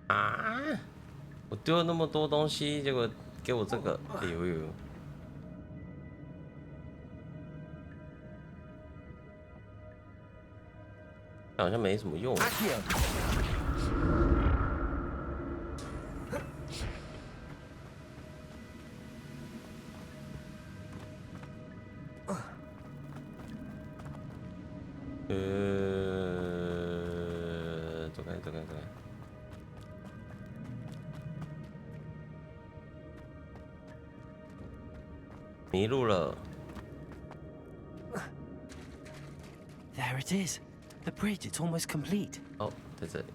啊！我丢了那么多东西，结果给我这个，哎呦呦！好像没什么用。走开，走开，走开！ 迷路了。
There it is. The bridge, it's almost complete.
哦，在这里。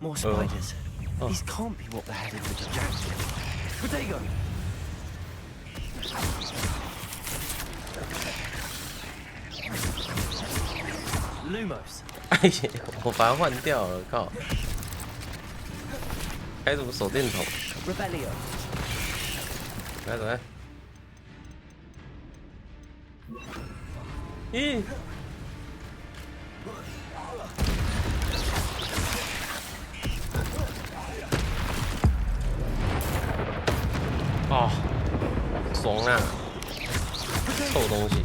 More spiders. These can't be what the hell is with the jackdaw. Potato. Lumos.
哎呀，我把它换掉了，靠！开什么手电筒
Rebellion.
来，走开！咦？哦，怂啊！臭东西！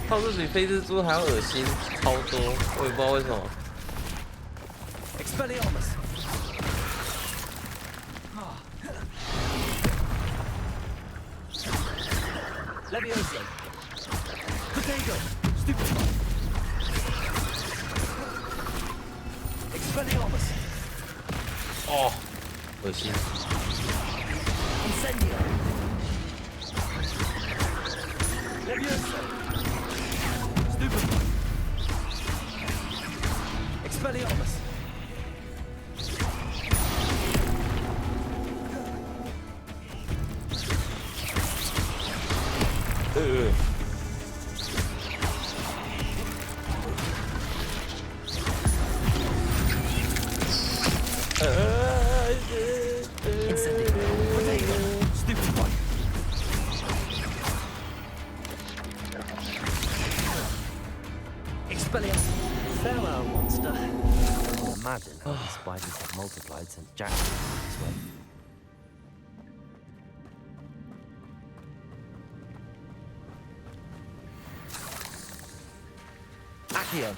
套子比飞蜘蛛还要恶心，超多，我也不知道为什么。
Expelliarmus. Levioso. Potato. Stupefy. Expelliarmus.
哦，恶心。
Incendio. Levioso. Stupefy. Expelliarmus. Farewell, monster. I can imagine how the spiders have multiplied since Jack went this way. Accio.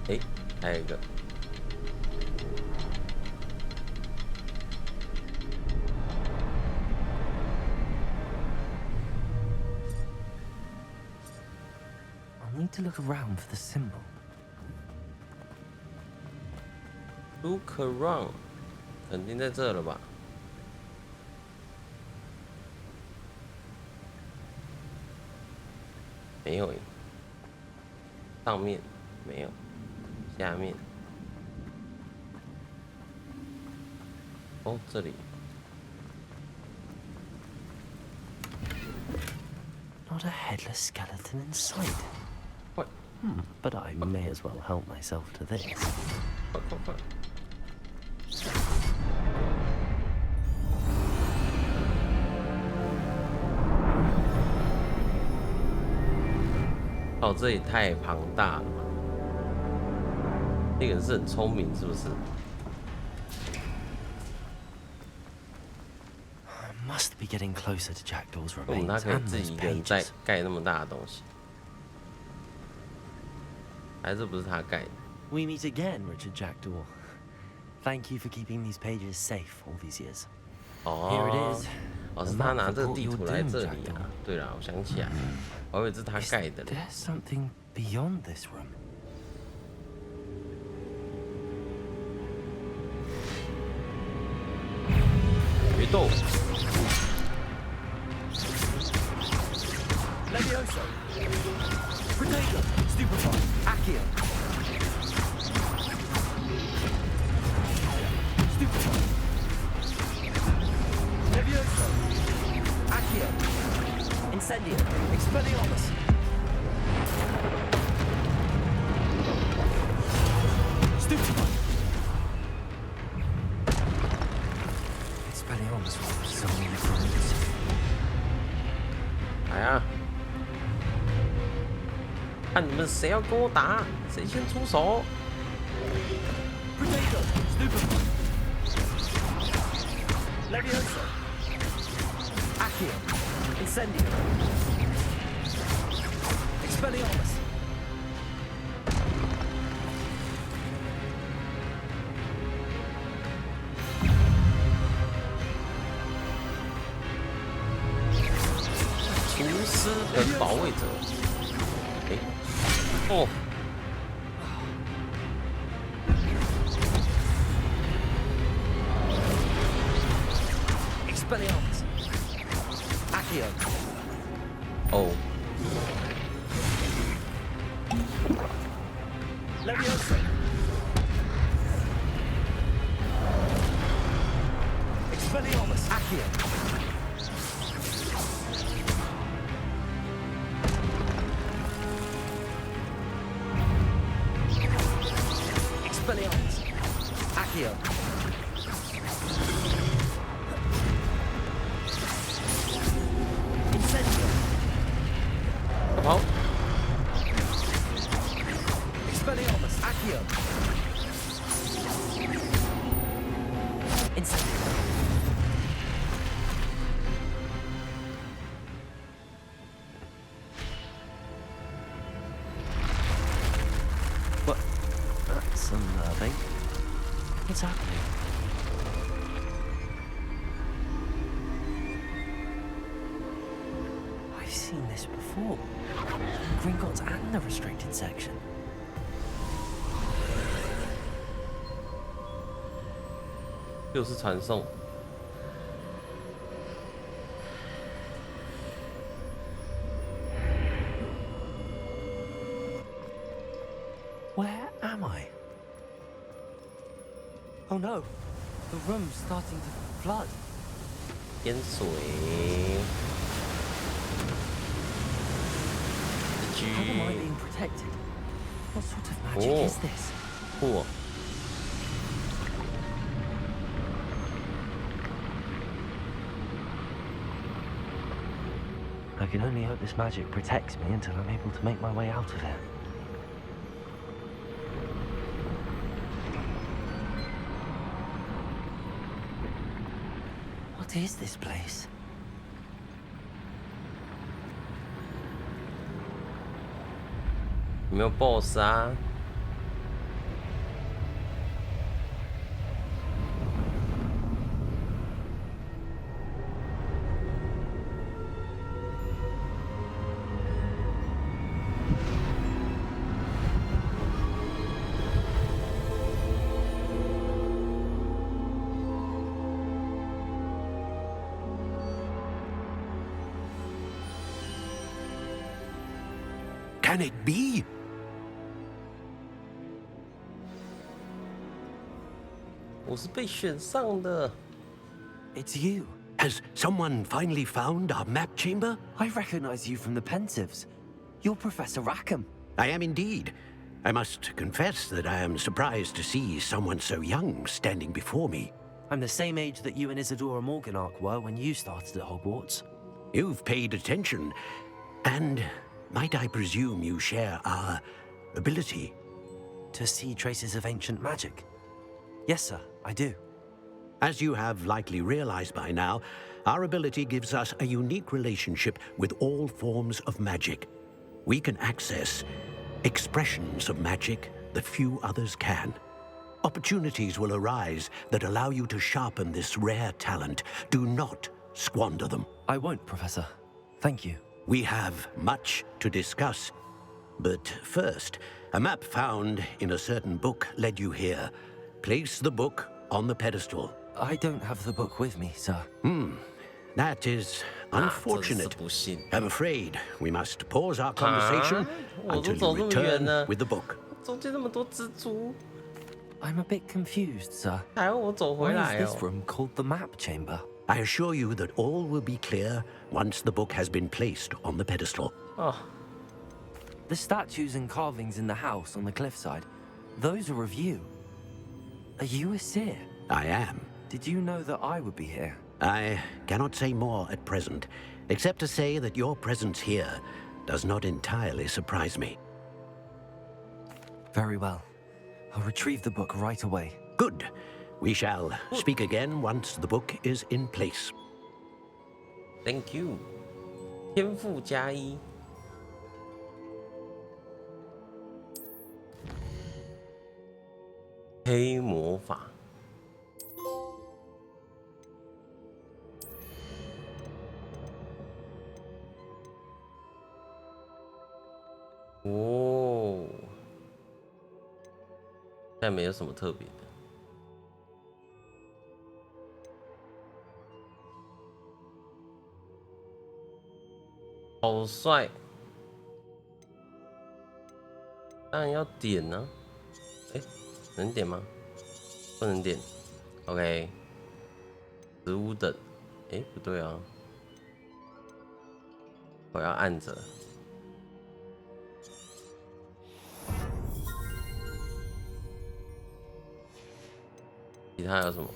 Hey, 还有一个。
I'll need to look around for the symbol.
Look around， 肯定在这了吧？没有耶，上面没有，下面。哦，这里。
Not a headless skeleton in sight.
What?
But I may as well help myself to this.
What? 哦，这也太庞大了嘛！那个人是很聪明，是不是？
Must be getting closer to Jackdaw's
他
remains
可以
and
自
those
己一个人
pages.
再盖那么大的东西，还是不是他盖的？
We meet again, Richard Jackdaw. Thank you for keeping these pages safe all these years. Here it is.
哦，是他拿这个地图来这里啊。对了，我想起来，我以为是他盖的嘞。
There's something beyond this room.
决斗。
Levioso, Protego, Stupefy, Accio. Stupefy. Levioso, Accio. Incendio, Expelliarmus. Stupefy. Expelliarmus was so many fruits.
来啊！ 看你们谁要跟我打，谁先出手。
Protego, Stupefy. Levioso, Accio, Incendio, Expelliarmus.
厨师的保卫者。哎，哦。
Expelliarmus. Accio.
Oh.
Levioso. Expelliarmus. Accio. Expelliarmus. Accio.
Hop.
Expelliarmus, Accio. Incendio. What? That's unnerving. What's happening? I've seen this before. Gringotts and the restricted section.
又是传送。
Where am I? Oh no, the room's starting to flood.
淹水。
How am I being protected? What sort of magic is this?
Cool.
I can only hope this magic protects me until I'm able to make my way out of here. What is this place?
有没有 BOSS 啊？
can it be?
我是被选上的。
It's you.
Has someone finally found our map chamber?
I recognize you from the Pensives. You're Professor Rackham.
I am indeed. I must confess that I am surprised to see someone so young standing before me.
I'm the same age that you and Isadora Morganach were when you started at Hogwarts.
You've paid attention, and might I presume you share our ability?
To see traces of ancient magic? Yes, sir, I do.
As you have likely realized by now, our ability gives us a unique relationship with all forms of magic. We can access expressions of magic that few others can. Opportunities will arise that allow you to sharpen this rare talent. Do not squander them.
I won't, Professor. Thank you.
We have much to discuss. But first, a map found in a certain book led you here. Place the book on the pedestal.
I don't have the book with me, sir.
That is unfortunate. I'm afraid we must pause our conversation until you return with the book.
中间那么多蜘蛛。
I'm a bit confused, sir.
还要我走回
Why
来
is this room called the map chamber?
I assure you that all will be clear once the book has been placed on the pedestal.
Oh.
The statues and carvings in the house on the cliffside, those are of you. Are you a seer?
I am.
Did you know that I would be here?
I cannot say more at present, except to say that your presence here does not entirely surprise me.
Very well. I'll retrieve the book right away.
Good. We shall speak again once the book is in place.
Thank you. 天赋加1。黑魔法。哦，现在没有什么特别的。好帅！当然要点呢、啊。哎，能点吗？不能点。OK， 15等。哎，不对啊，我要按着。其他有什么？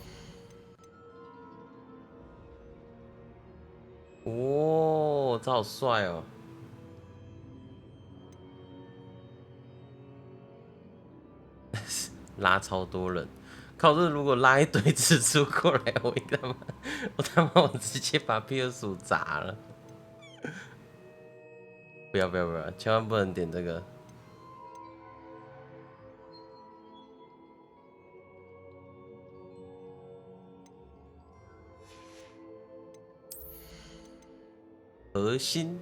哦，这好帅哦！拉超多人，靠！这如果拉一堆蜘蛛过来，我直接把皮尔鼠砸了！不要，千万不能点这个。核心，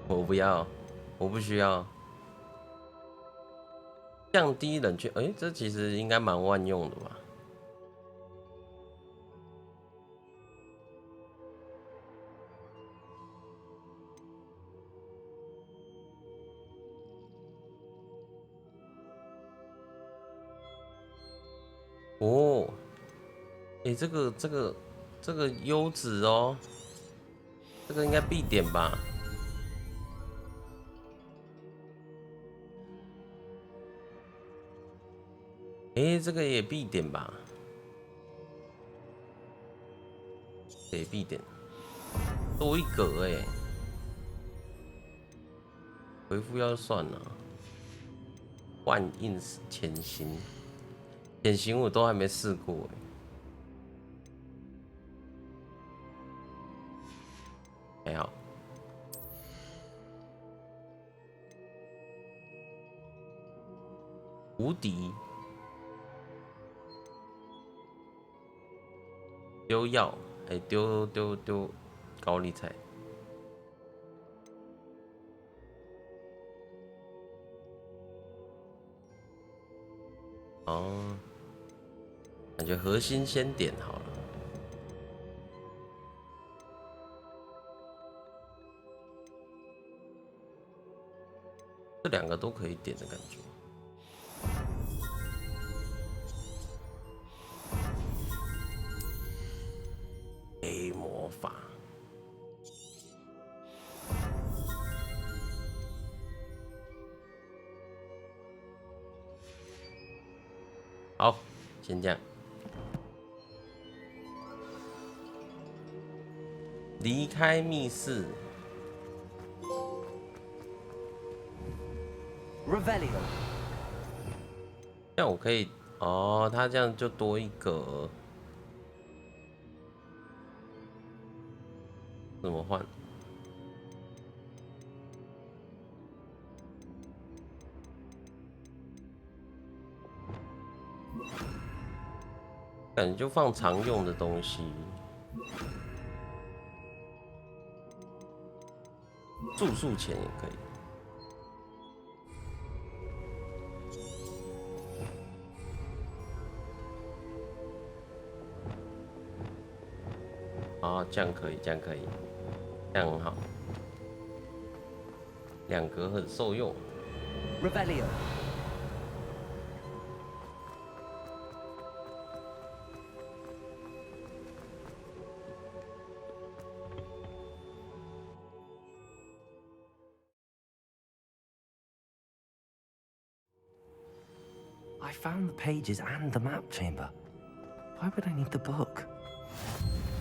我不要，我不需要。降低冷却，哎，这其实应该蛮万用的吧？哦，哎，这个优质哦，这个应该必点吧？哎，这个也必点吧？也必点，多一格哎，回复要算了，万应潜行。潜行我都还没试过哎，还好。无敌，丢药，哎，丢高丽菜。哦。感觉核心先点好了。这两个都可以点的感觉。A 魔法。好，先这样。离开密室。
Revelio。
这样我可以哦，他这样就多一个。怎么换？感觉就放常用的东西。住宿钱也可以。哦，这样可以，这样可以，这样很好。两格很受用。
Revelio。I found the pages and the map chamber. Why would I need the book?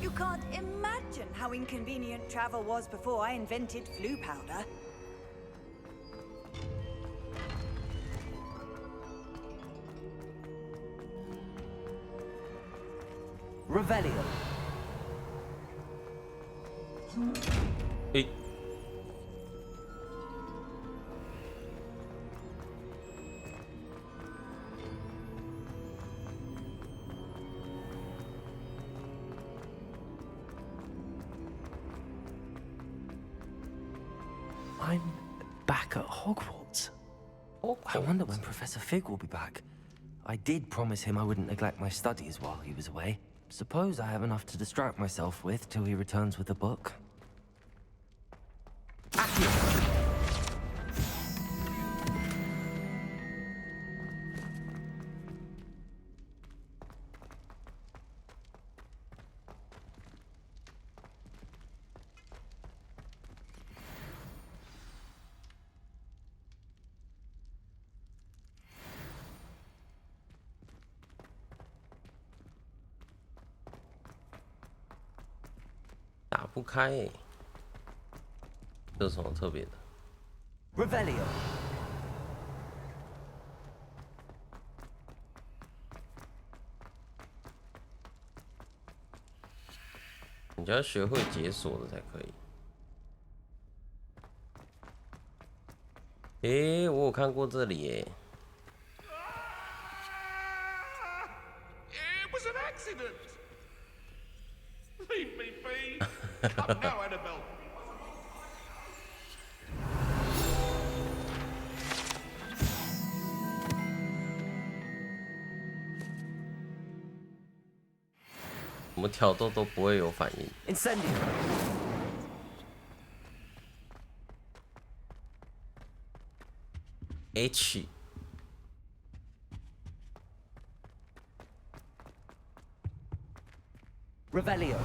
You can't imagine how inconvenient travel was before I invented flu powder.
Revelio.
Hey.
I'm back at Hogwarts. I wonder when Professor Fig will be back. I did promise him I wouldn't neglect my studies while he was away. Suppose I have enough to distract myself with till he returns with a book.
打不开欸，这是什么特别的
？Revelio。
你就要学会解锁的才可以。诶，我有看过这里耶。
It was an accident. Leave me be. Come now, Annabelle.
怎么挑逗都不会有反应。
Incendio。
H。
Revelio。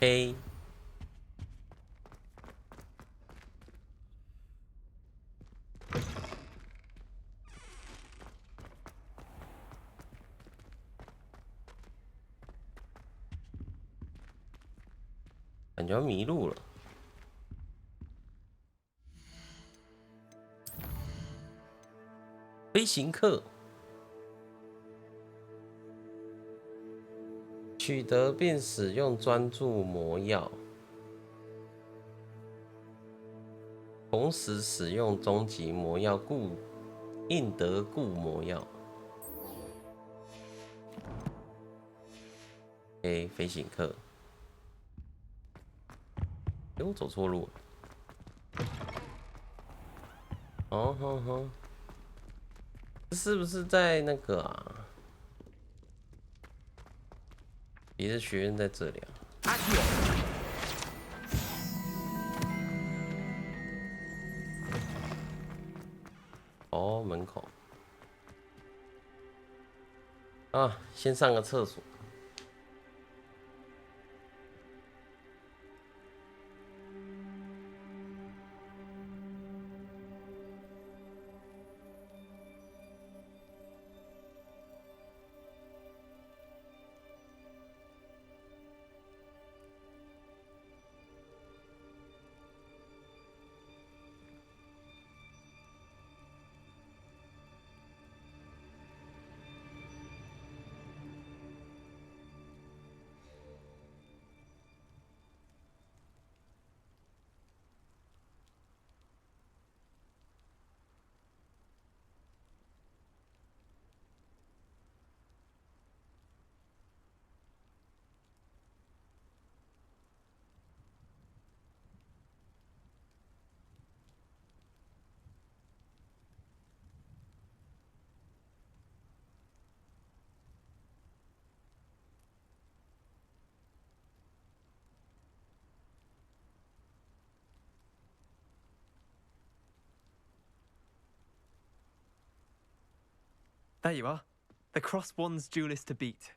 A。感觉迷路了。飞行课取得并使用专注魔药，同时使用终极魔药印得固魔药。A 飞行课。哎，我走错路了。哦吼吼，是不是在那个啊？别的学院在这里啊。哦，门口。啊，先上个厕所。
There you are. The cross wands duelist to beat.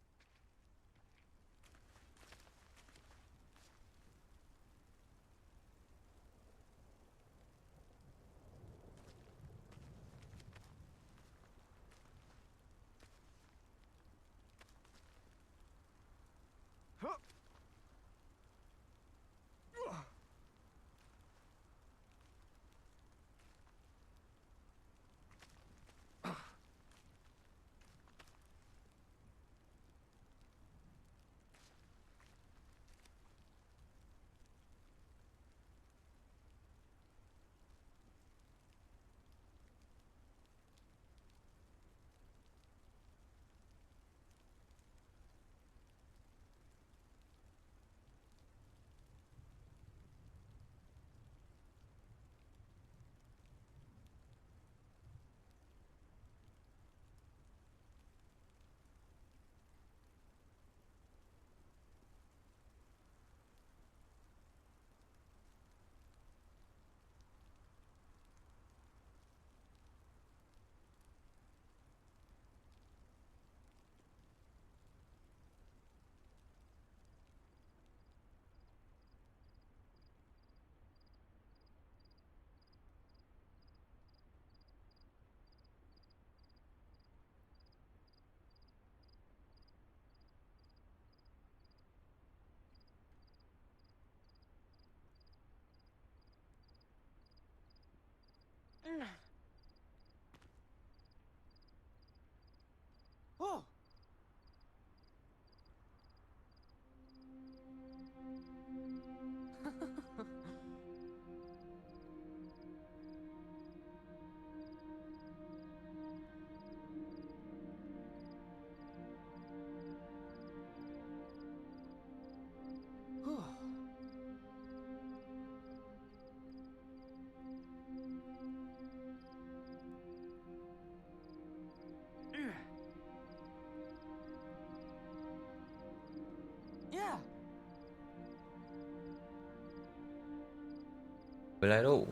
Oh.
Yeah.
回来喽！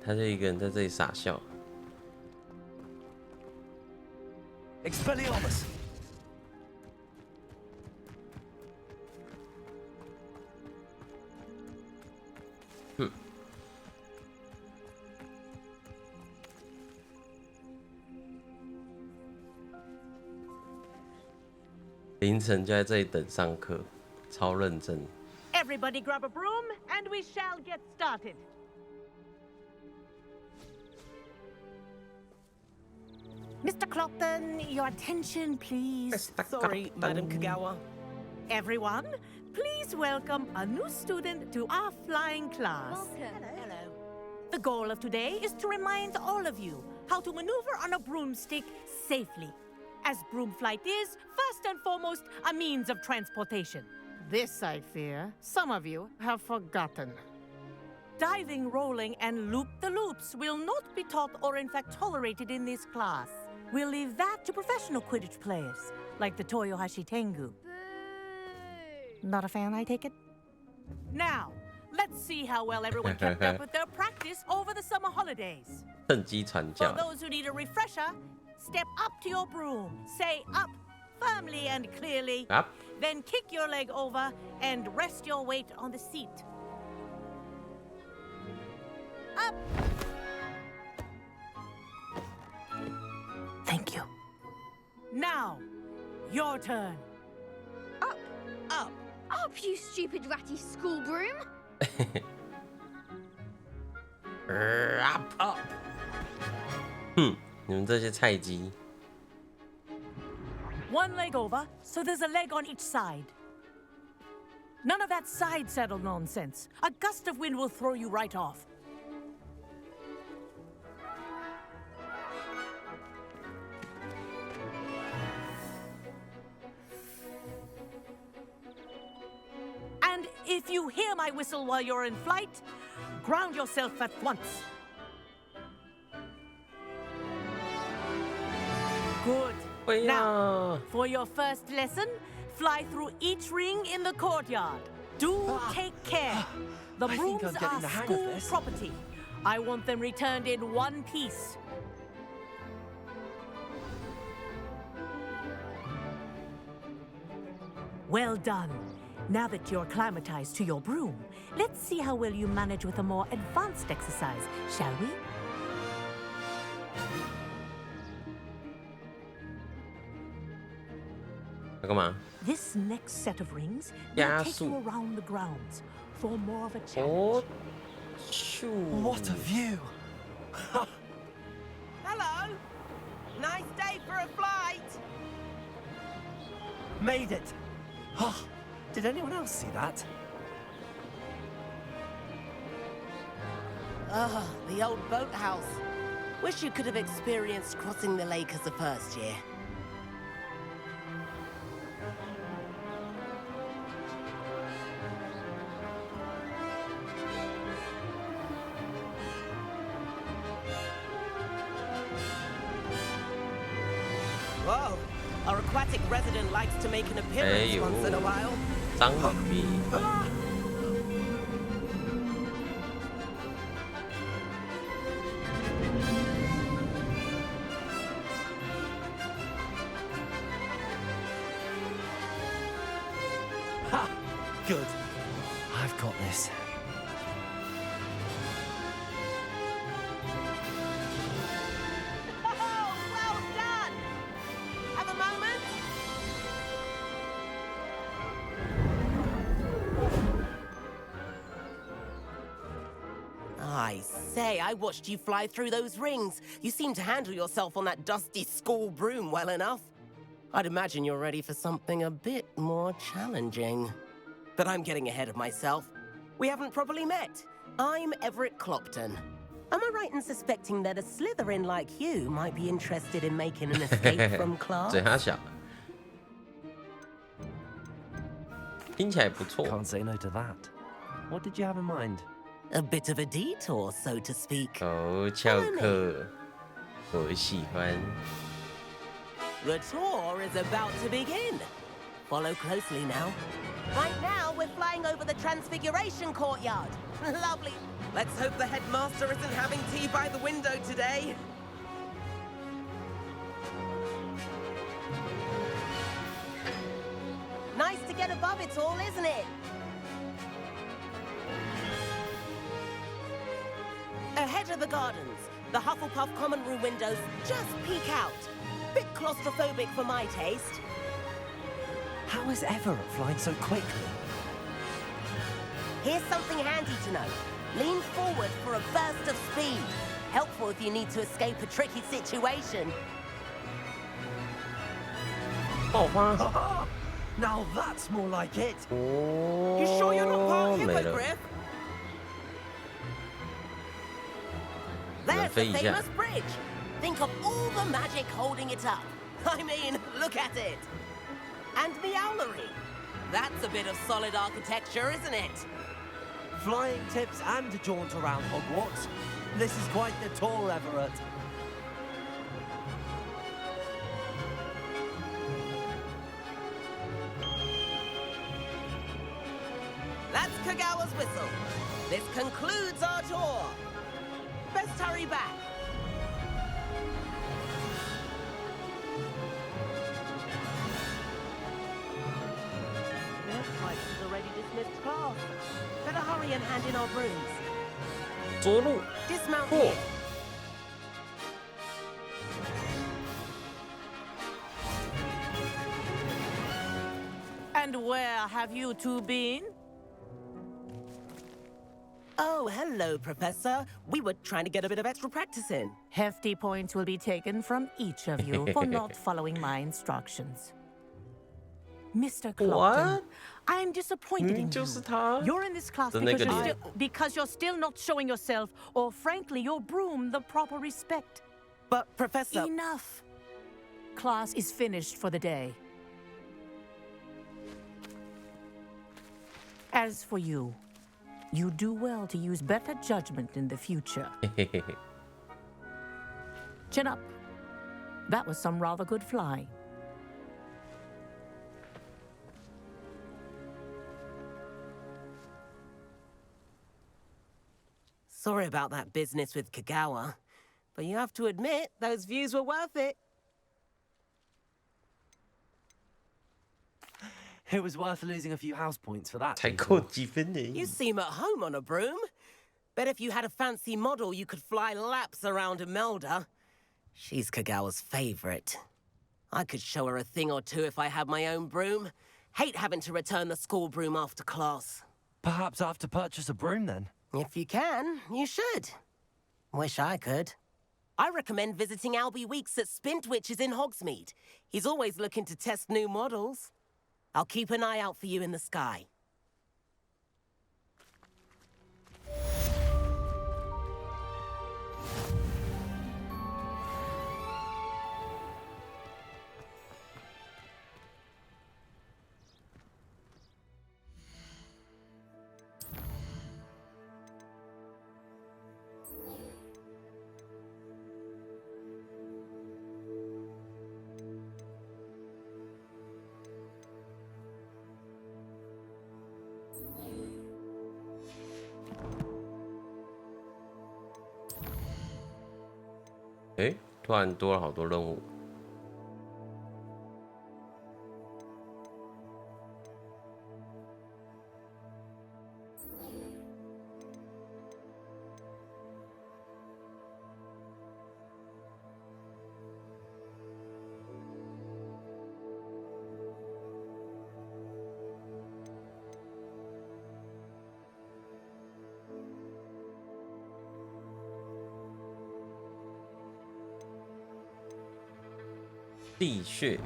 他就一个人在这里傻笑。
Expelliarmus!
哼。凌晨就在这里等上课，超认真。
Everybody grab a broom and we shall get started. Mr. Clopton, your attention, please.
Sorry, Madam Kagawa.
Everyone, please welcome a new student to our flying class.
Welcome. Hello.
The goal of today is to remind all of you how to maneuver on a broomstick safely, as broom flight is, first and foremost, a means of transportation. This, I fear, some of you have forgotten. Diving, rolling, and loop-the-loops will not be taught or in fact tolerated in this class. We'll leave that to professional Quidditch players, like the Toyohashi Tengu. Not a fan, I take it? Now, let's see how well everyone kept up with their practice over the summer holidays.
趁机传教。
For those who need a refresher, step up to your broom, say up firmly and clearly,
Up.
then kick your leg over and rest your weight on the seat. Up!
Thank you.
Now, your turn.
Up, up, up, you stupid ratty school broom!
Up, up. 你们这些菜鸡。
One leg over, so there's a leg on each side. None of that side saddle nonsense. A gust of wind will throw you right off. And if you hear my whistle while you're in flight, ground yourself at once. Good. Now, for your first lesson, fly through each ring in the courtyard. Do take care. The brooms are school property. I want them returned in one piece. Well done. Now that you're acclimatized to your broom, let's see how well you manage with a more advanced exercise, shall we? This next set of rings will take you around the grounds for more of a challenge.
What a view!
Hello! Nice day for a flight!
Made it! Oh, did anyone else see that?
Ah, the old boathouse. Wish you could have experienced crossing the lake as a first year. Whoa, our aquatic resident likes to make an appearance once in a while.
章鱼。
Ha! Good. I've got this.
Oh, well done! Have a moment? I say, I watched you fly through those rings. You seem to handle yourself on that dusty school broom well enough. I'd imagine you're ready for something a bit more challenging. But I'm getting ahead of myself. We haven't properly met. I'm Everett Clopton. Am I right in suspecting that a Slytherin like you might be interested in making an escape from class?
嘴哈小，听起来不错。
Can't say no to that. What did you have in mind?
A bit of a detour, so to speak.
哦，翘课，我喜欢。
The tour is about to begin. Follow closely now. Right now, we're flying over the Transfiguration Courtyard. Lovely. Let's hope the headmaster isn't having tea by the window today. Nice to get above it all, isn't it? Ahead of the gardens, the Hufflepuff common room windows just peek out. Bit claustrophobic for my taste.
How is Everett flying so quickly?
Here's something handy to know. Lean forward for a burst of speed. Helpful if you need to escape a tricky situation.
Oh, now that's more like it.
You sure you're not part hippogriff? There's the famous bridge. Think of all the magic holding it up. I mean, look at it. And the owlery. That's a bit of solid architecture, isn't it?
Flying tips and a jaunt around Hogwarts. This is quite the tour, Everett.
That's Kagawa's whistle. This concludes our tour. Best hurry back. Looks like she's already dismissed class. Better hurry and hand in our brooms.
着陆
Dismount
破
here.
And where have you two been?
Oh, hello, Professor. We were trying to get a bit of extra practice in.
Hefty points will be taken from each of you for not following my instructions. Mr. Clopton,
What?
I'm disappointed in you. You're in this class because you're still not showing yourself, or frankly, your broom, the proper respect.
But, Professor...
Enough. Class is finished for the day. As for you, you do well to use better judgment in the future. Chin up. That was some rather good flying.
Sorry about that business with Kagawa, but you have to admit those views were worth it.
It was worth losing a few house points for that.
才扣几分呢
You seem at home on a broom. Bet if you had a fancy model, you could fly laps around Imelda. She's Kagawa's favorite. I could show her a thing or two if I had my own broom. Hate having to return the school broom after class.
Perhaps I have to purchase a broom then.
If you can, you should. Wish I could. I recommend visiting Albie Weeks at Spintwitches in Hogsmeade. He's always looking to test new models. I'll keep an eye out for you in the sky.
哎，突然多了好多任务。地穴。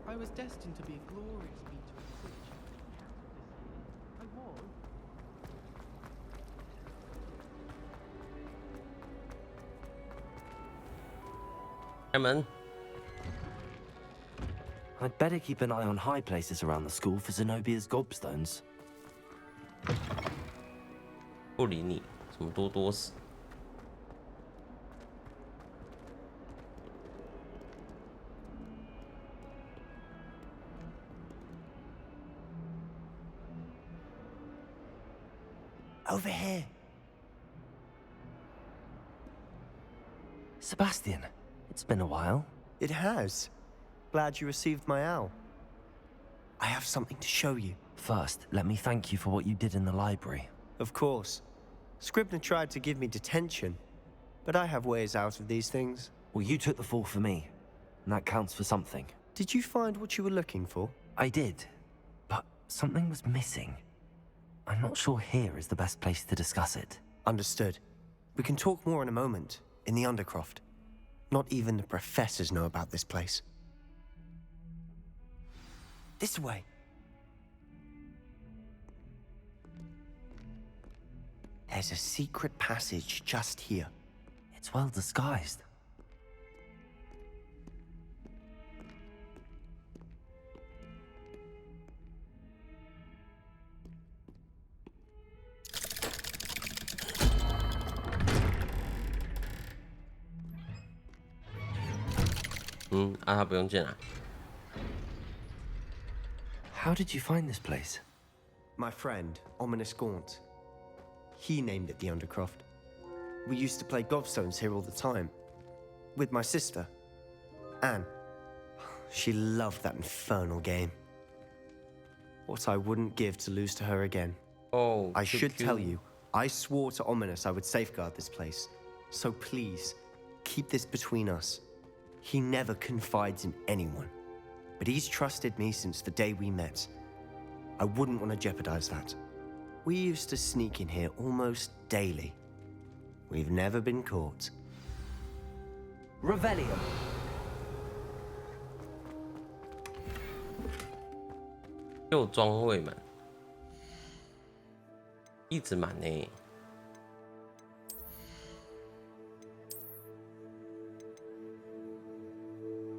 I was destined to be a glorious beater of Twitch. I was.
Come on.
I'd better keep an eye on high places around the school for Zenobia's gobstones.
不理你，什么多多死。
Over here.
Sebastian, it's been a while.
It has. Glad you received my owl. I have something to show you.
First, let me thank you for what you did in the library.
Of course. Scribner tried to give me detention, but I have ways out of these things.
Well, you took the fall for me, and that counts for something.
Did you find what you were looking for?
I did, but something was missing. I'm not sure here is the best place to discuss it.
Understood. We can talk more in a moment, in the Undercroft. Not even the professors know about this place. This way. There's a secret passage just here.
It's well disguised. How did you find this place?
My friend, Ominous Gaunt. He named it the Undercroft. We used to play gobstones here all the time. With my sister, Anne. She loved that infernal game. What I wouldn't give to lose to her again.
Oh,
I should tell you, I swore to Ominous I would safeguard this place. So please, keep this between us. He never confides in anyone. But he's trusted me since the day we met. I wouldn't want to jeopardize that. We used to sneak in here almost daily. We've never been caught.
Revelio.
又装未满，一直满呢。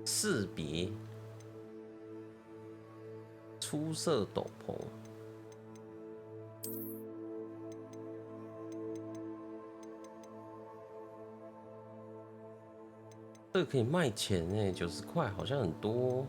识别，出色斗篷。这个可以卖钱哎，90块好像很多。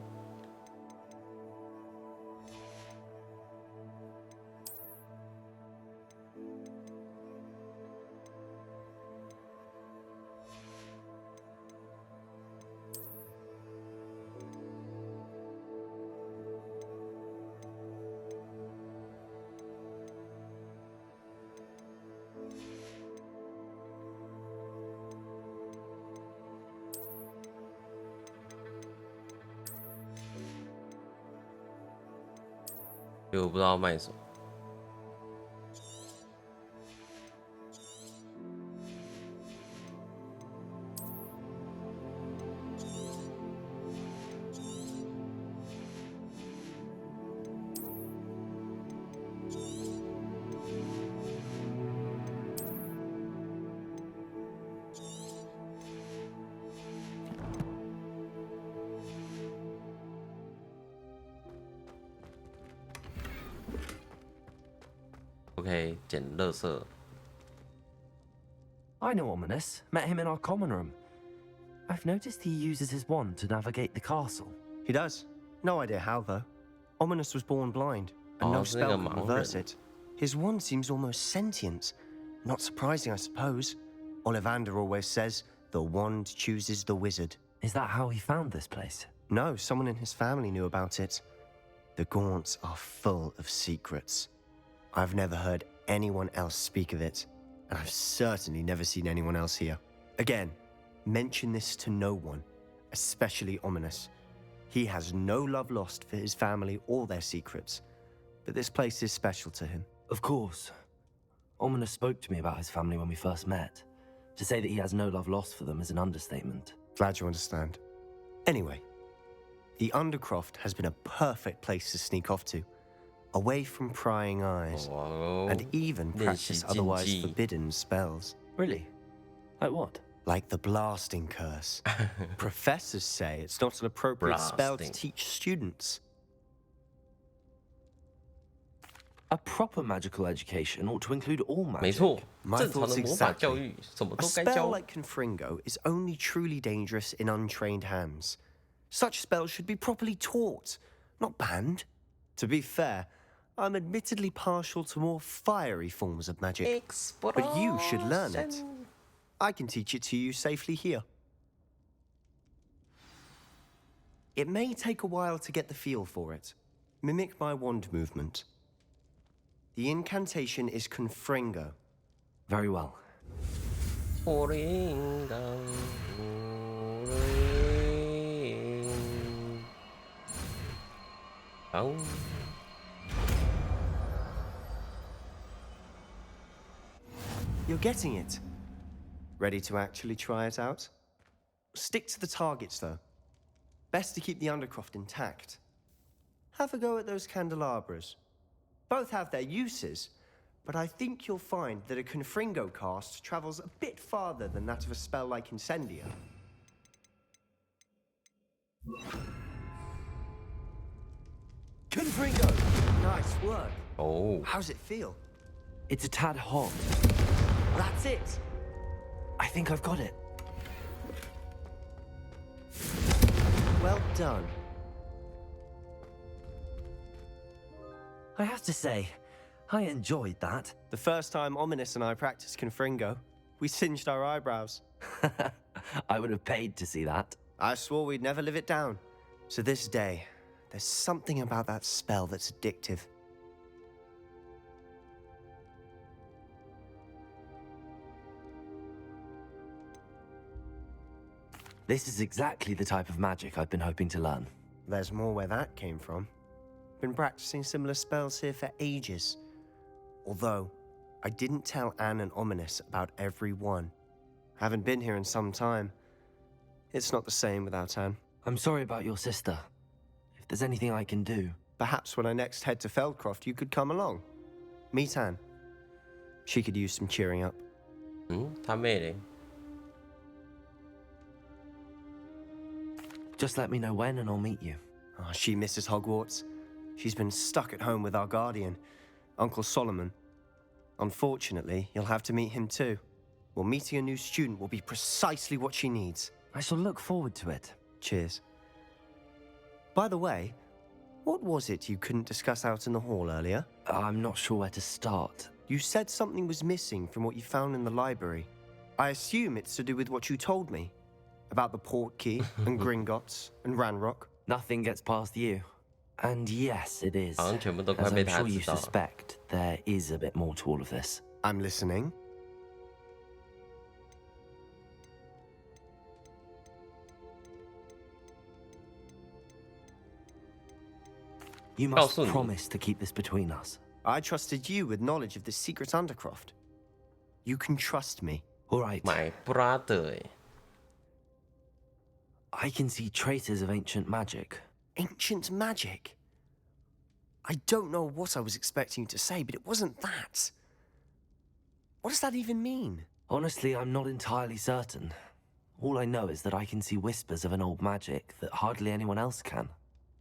我不知道卖什么。OK， 捡垃圾。
I know Ominous. Met him in our common room. I've noticed he uses his wand to navigate the castle.
He does. No idea how, though. Ominous was born blind, and no spell can reverse it. His wand seems almost sentient. Not surprising, I suppose. Ollivander always says, the wand chooses the wizard.
Is that how he found this place?
No, someone in his family knew about it. The Gaunts are full of secrets. I've never heard anyone else speak of it, and I've certainly never seen anyone else here. Again, mention this to no one, especially Ominous. He has no love lost for his family or their secrets, but this place is special to him.
Of course. Ominous spoke to me about his family when we first met. To say that he has no love lost for them is an understatement.
Glad you understand. Anyway, the Undercroft has been a perfect place to sneak off to, away from prying eyes, and even practice otherwise forbidden spells.
Really? Like what?
Like the blasting curse. Professors say it's not an appropriate spell to teach students.
A proper magical education ought to include all magic.
没错，
My
正常
thoughts
的魔法
exactly.
教育什么
A
都该
spell
教。
like Confringo is only truly dangerous in untrained hands. Such spells should be properly taught, not banned. To be fair, I'm admittedly partial to more fiery forms of magic. But you should learn it. I can teach it to you safely here. It may take a while to get the feel for it. Mimic my wand movement. The incantation is Confringo.
Very well.
You're getting it. Ready to actually try it out? Stick to the targets, though. Best to keep the Undercroft intact. Have a go at those candelabras. Both have their uses, but I think you'll find that a Confringo cast travels a bit farther than that of a spell like Incendia. Confringo! Nice work.
Oh.
How's it feel?
It's a tad hot.
That's it.
I think I've got it.
Well done.
I have to say, I enjoyed that.
The first time Ominous and I practiced Confringo, we singed our eyebrows.
I would have paid to see that.
I swore we'd never live it down. So this day, there's something about that spell that's addictive.
This is exactly the type of magic I've been hoping to learn.
There's more where that came from. Been practicing similar spells here for ages. Although, I didn't tell Anne and Ominous about every one. Haven't been here in some time. It's not the same without Anne.
I'm sorry about your sister. If there's anything I can do...
Perhaps when I next head to Feldcroft, you could come along. Meet Anne. She could use some cheering up.
Just let me know when and I'll meet you.
Oh, she misses Hogwarts. She's been stuck at home with our guardian, Uncle Solomon. Unfortunately, you'll have to meet him too. Well, meeting a new student will be precisely what she needs.
I shall look forward to it.
Cheers. By the way, what was it you couldn't discuss out in the hall earlier?
I'm not sure where to start.
You said something was missing from what you found in the library. I assume it's to do with what you told me. About the port key, and Gringotts, and Ranrock.
Nothing gets past you. And yes, it is. As I'm sure you suspect, there is a bit more to all of this.
I'm listening.
You must promise to keep this between us.
I trusted you with knowledge of the secret Undercroft. You can trust me.
All right.
My brother.
I can see traces of ancient magic.
Ancient magic? I don't know what I was expecting you to say, but it wasn't that. What does that even mean?
Honestly, I'm not entirely certain. All I know is that I can see whispers of an old magic that hardly anyone else can.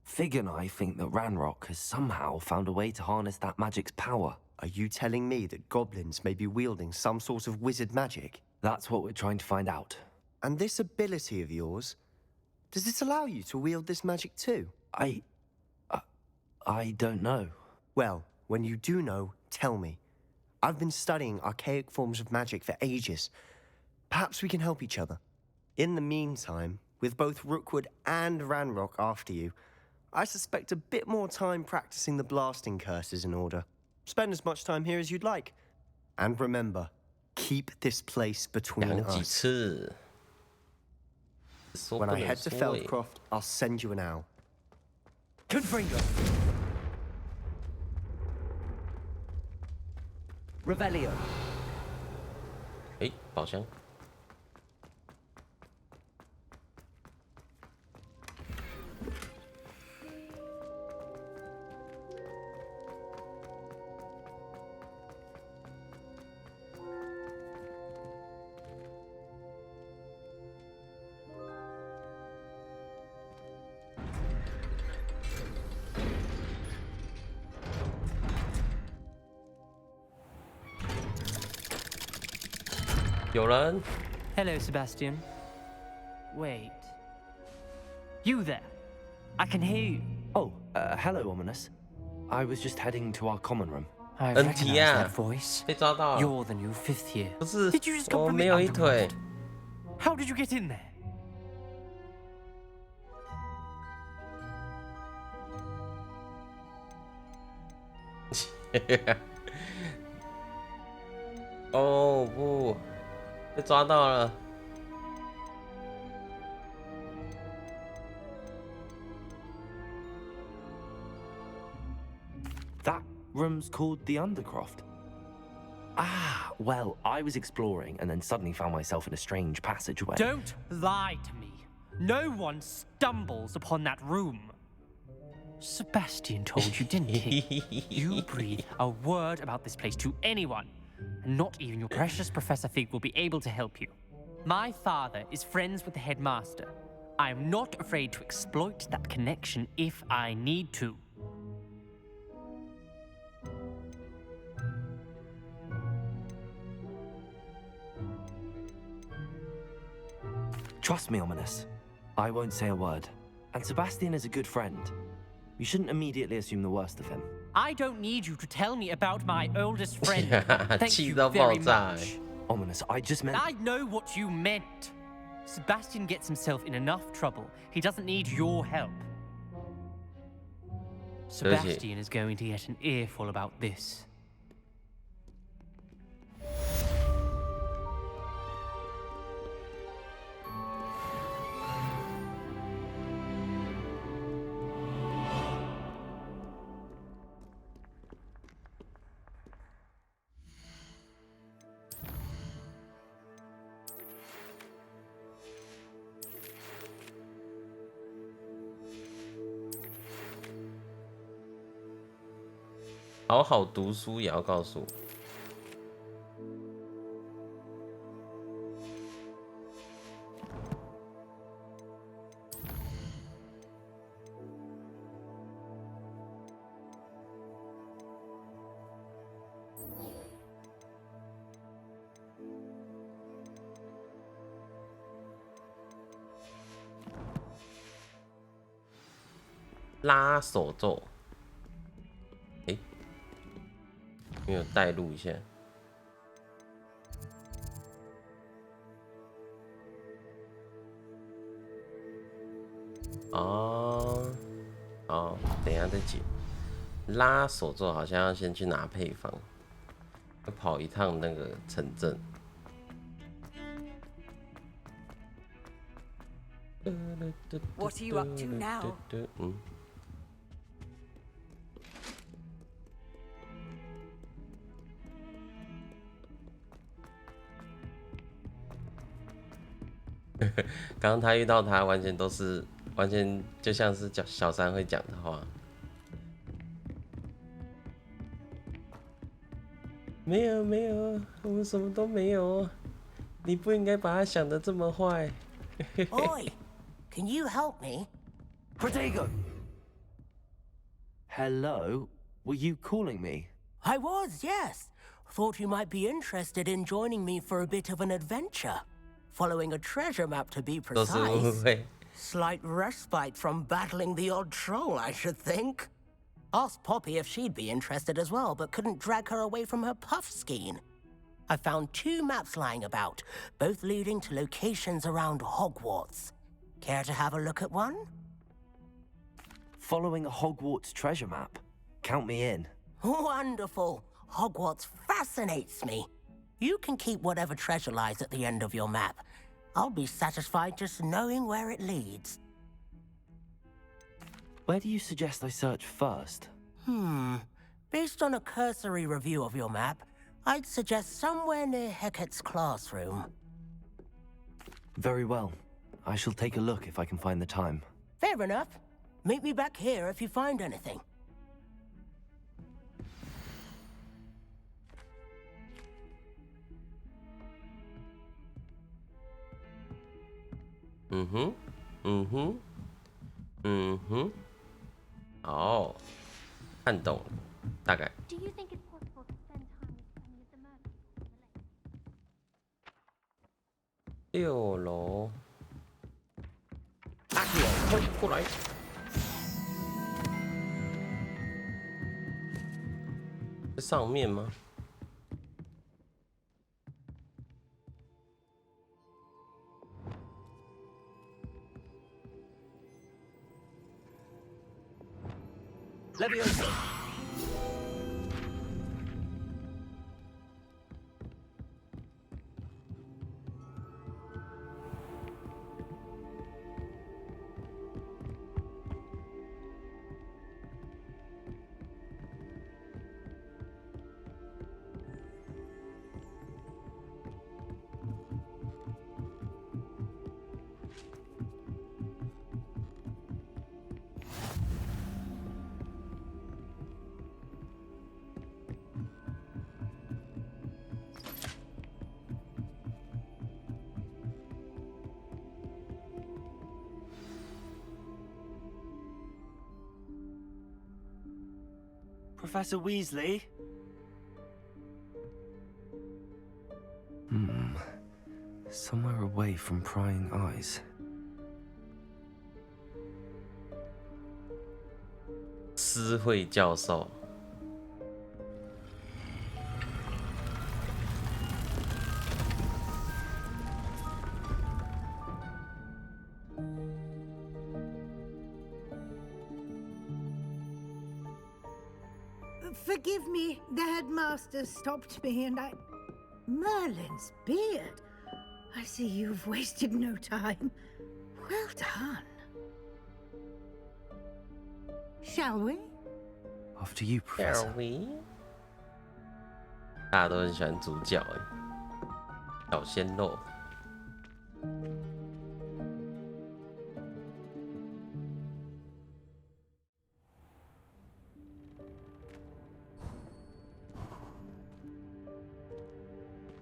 Fig and I think that Ranrock has somehow found a way to harness that magic's power.
Are you telling me that goblins may be wielding some sort of wizard magic?
That's what we're trying to find out.
And this ability of yours, does it allow you to wield this magic too?
I don't know.
Well, when you do know, tell me. I've been studying archaic forms of magic for ages. Perhaps we can help each other. In the meantime, with both Rookwood and Ranrock after you, I suspect a bit more time practicing the blasting curses in order. Spend as much time here as you'd like. And remember, keep this place between us. When I head to Feldcroft, I'll send you an owl.
Confringo! Revelio.
宝箱。有人。
Hello, Sebastian. Wait. You there? I can hear you.
Oh, hello, Ominous. I was just heading to our common room.
I recognize that voice.
被抓到了。
You're the new fifth year.
不是，
Did you just come
我
from
没
the
有一腿。
underground? How did you get in there?
Oh 不，被抓到了。
That room's called the Undercroft. Ah, well, I was exploring and then suddenly found myself in a strange passageway.
Don't lie to me.
No one stumbles upon that room. Sebastian told you, didn't he? You breathe a word about this place to anyone, and not even your precious Professor Fig will be able to help you. My father is friends with the headmaster. I am not afraid to exploit that connection if I need to.
Trust me, Ominous. I won't say a word. And Sebastian is a good friend. You shouldn't immediately assume the worst of him.
I don't need you to tell me about my oldest friend. Thank you very much.
Ominous, I just meant...
I know what you meant. Sebastian gets himself in enough trouble. He doesn't need your help. Sebastian is going to get an earful about this.
好好读书也要告诉我。拉手咒，诶，没有带入一下。哦，哦，等一下再解。拉手咒好像要先去拿配方，要跑一趟那个城镇。
What are you up to now?
刚刚他遇到他，完全就像是小三会讲的话。没有没有，我们什么都没有。你不应该把他想得这么坏。
Oi, can you help me?
Protego! Hello? Were you calling me?
I was, yes. Thought you might be interested in joining me for a bit of an adventure. Following a treasure map to be precise. Slight respite from battling the odd troll, I should think. Asked Poppy if she'd be interested as well, but couldn't drag her away from her puff skein. I found 2 maps lying about, both leading to locations around Hogwarts. Care to have a look at one?
Following a Hogwarts treasure map? Count me in.
Wonderful. Hogwarts fascinates me. You can keep whatever treasure lies at the end of your map. I'll be satisfied just knowing where it leads.
Where do you suggest I search first?
Based on a cursory review of your map, I'd suggest somewhere near Hecat's classroom.
Very well. I shall take a look if I can find the time.
Fair enough. Meet me back here if you find anything.
Oh, 看懂了，大概。
Do you think it's possible to spend time with any of the merchants on the lake?
6楼。阿铁，快过来！在上面吗？
Leviosa!
Professor Weasley?
Somewhere away from prying eyes.
私会教授。
Forgive me, the headmaster stopped me and I... Merlin's beard. I see you've wasted no time. Well done. Shall we?
After you, Professor.
Shall we? 大家都很喜欢主角哎，小鲜肉。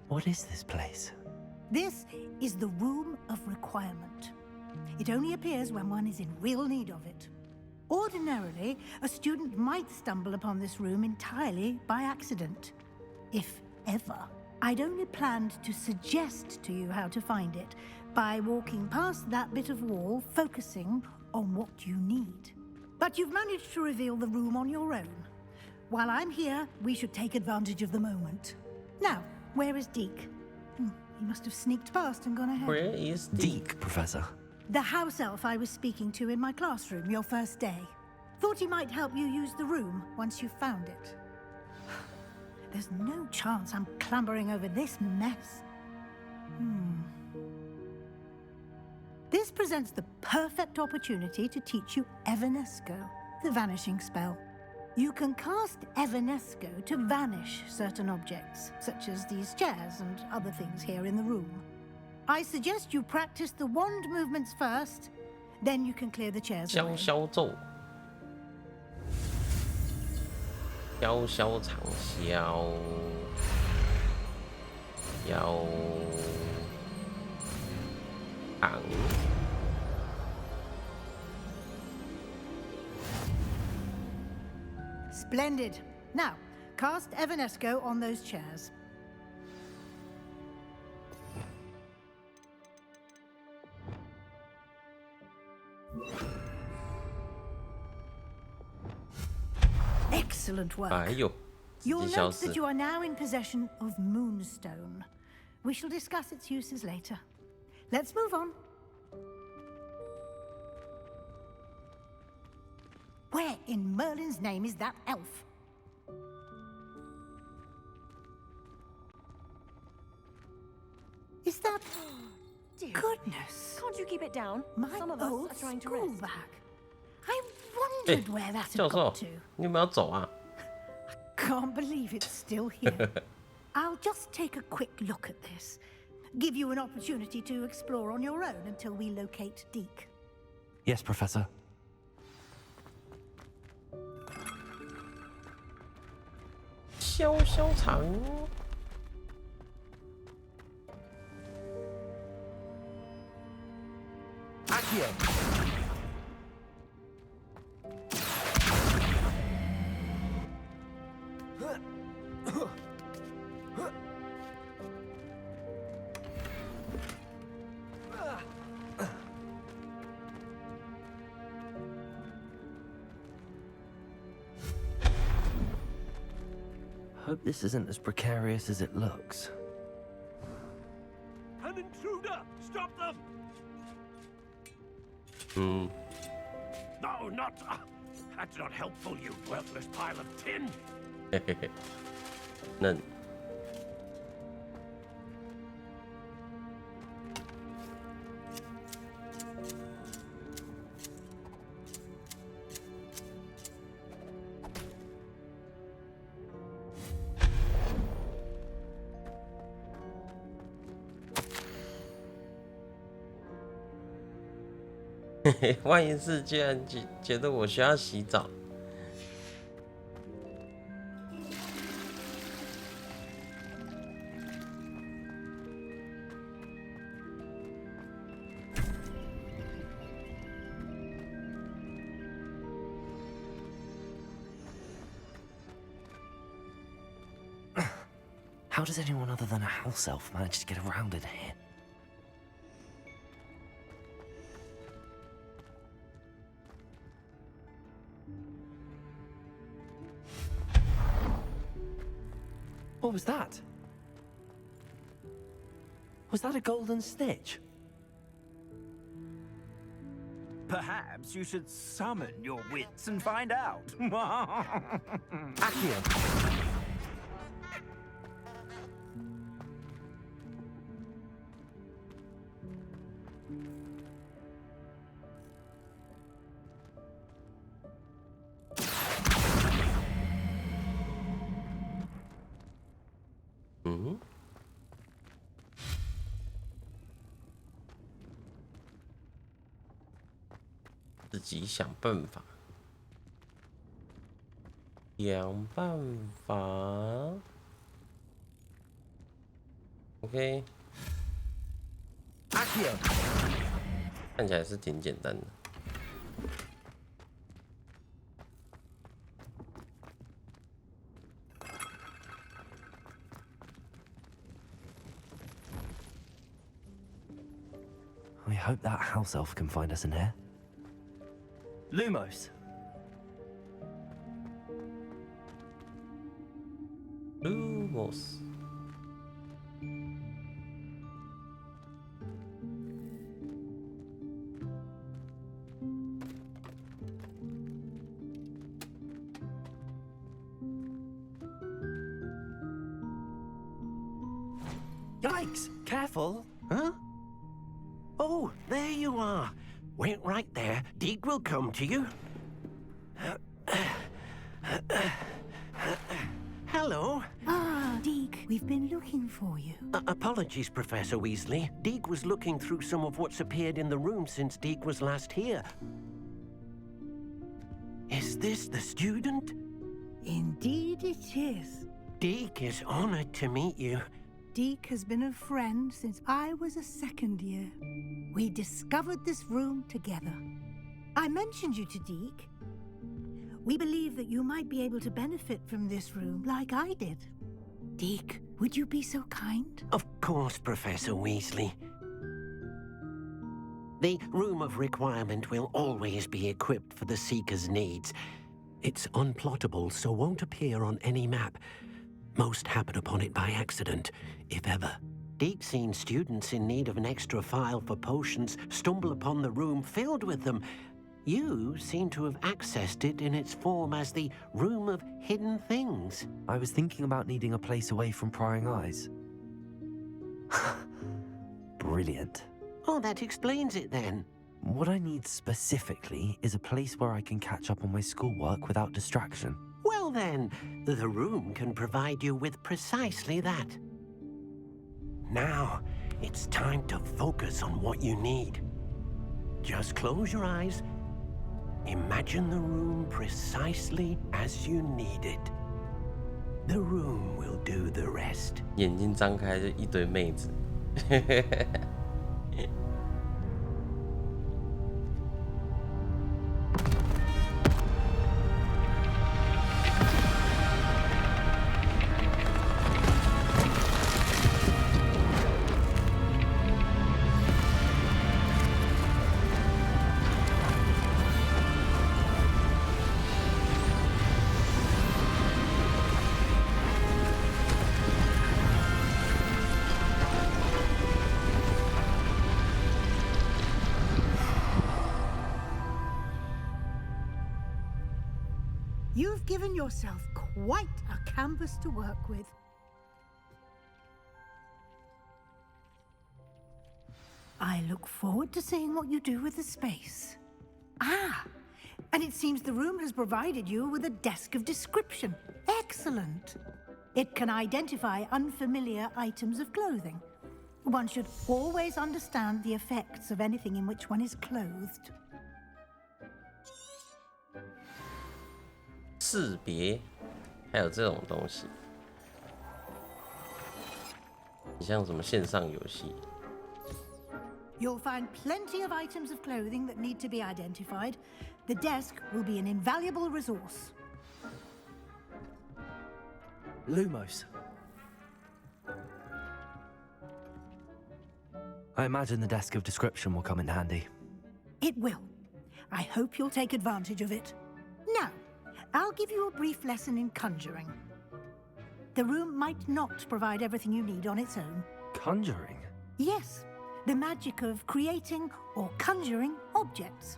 What is this place?
This is the Room of Requirement. It only appears when one is in real need of it. Ordinarily, a student might stumble upon this room entirely by accident, if ever. I'd only planned to suggest to you how to find it by walking past that bit of wall, focusing on what you need. But you've managed to reveal the room on your own. While I'm here, we should take advantage of the moment. Now, where is Deke? He must have sneaked past and gone ahead.
Where is
Deke, Professor?
The house elf I was speaking to in my classroom your first day. Thought he might help you use the room once you found it. There's no chance I'm clambering over this mess. This presents the perfect opportunity to teach you Evanesco, the vanishing spell. You can cast Evanesco to vanish certain objects, such as these chairs and other things here in the room. I suggest you practice the wand movements first, then you can clear the chairs away.
消咒，长
Splendid. Now, cast Evanesco on those chairs. Excellent work. You'll note that you are now in possession of Moonstone. We shall discuss its uses later. Let's move on. Where in Merlin's name is that elf? Is that... Goodness.
Can't you keep it down?
My
Some of us
old
are trying to
school
rest.
bag. I wondered where that had got to.
你有没有走啊？
Can't believe it's still here. I'll just take a quick look at this. Give you an opportunity to explore on your own until we locate Deke.
Yes, Professor.
消长。
Hope this isn't as precarious as it looks.
An intruder! Stop them! No, not... that's not helpful, you worthless pile of tin!
嫩。万一是居然觉得我需要洗澡。
How does anyone other than a house elf manage to get around in here? What was that? Was that a golden snitch?
Perhaps you should summon your wits and find out.
Accio!
Mm-hmm. 自己想办法，想办法。OK， 看起来是挺简单的。
I hope that house elf can find us in here. Lumos.
Lumos.
Yikes! Careful! Huh? Oh, there you are. Wait right there. Deke will come to you. Hello.
Ah, Deke, we've been looking for you.
Apologies, Professor Weasley. Deke was looking through some of what's appeared in the room since Deke was last here. Is this the student?
Indeed it is.
Deke is honored to meet you.
Deke has been a friend since I was a second year. We discovered this room together. I mentioned you to Deke. We believe that you might be able to benefit from this room like I did. Deke, would you be so kind?
Of course, Professor Weasley. The Room of Requirement will always be equipped for the Seeker's needs. It's unplottable, so won't appear on any map. Most happen upon it by accident, if ever. Deke's seen students in need of an extra file for potions stumble upon the room filled with them. You seem to have accessed it in its form as the Room of Hidden Things.
I was thinking about needing a place away from prying eyes. Brilliant.
Oh, that explains it then.
What I need specifically is a place where I can catch up on my schoolwork without distraction.
Well then, the room can provide you with precisely that. Now, it's time to focus on what you need. Just close your eyes. Imagine the room precisely as you need it. The room will do the rest.
眼睛张开就一堆妹子。
You've given yourself quite a canvas to work with. I look forward to seeing what you do with the space. Ah, and it seems the room has provided you with a desk of description. Excellent. It can identify unfamiliar items of clothing. One should always understand the effects of anything in which one is clothed.
识别，还有这种东西，你像什么线上游戏？
You'll find plenty of items of clothing that need to be identified. The desk will be an invaluable resource.
Lumos. I imagine the desk of description will come in handy.
It will. I hope you'll take advantage of it. Now, I'll give you a brief lesson in conjuring. The room might not provide everything you need on its own.
Conjuring?
Yes, the magic of creating or conjuring objects.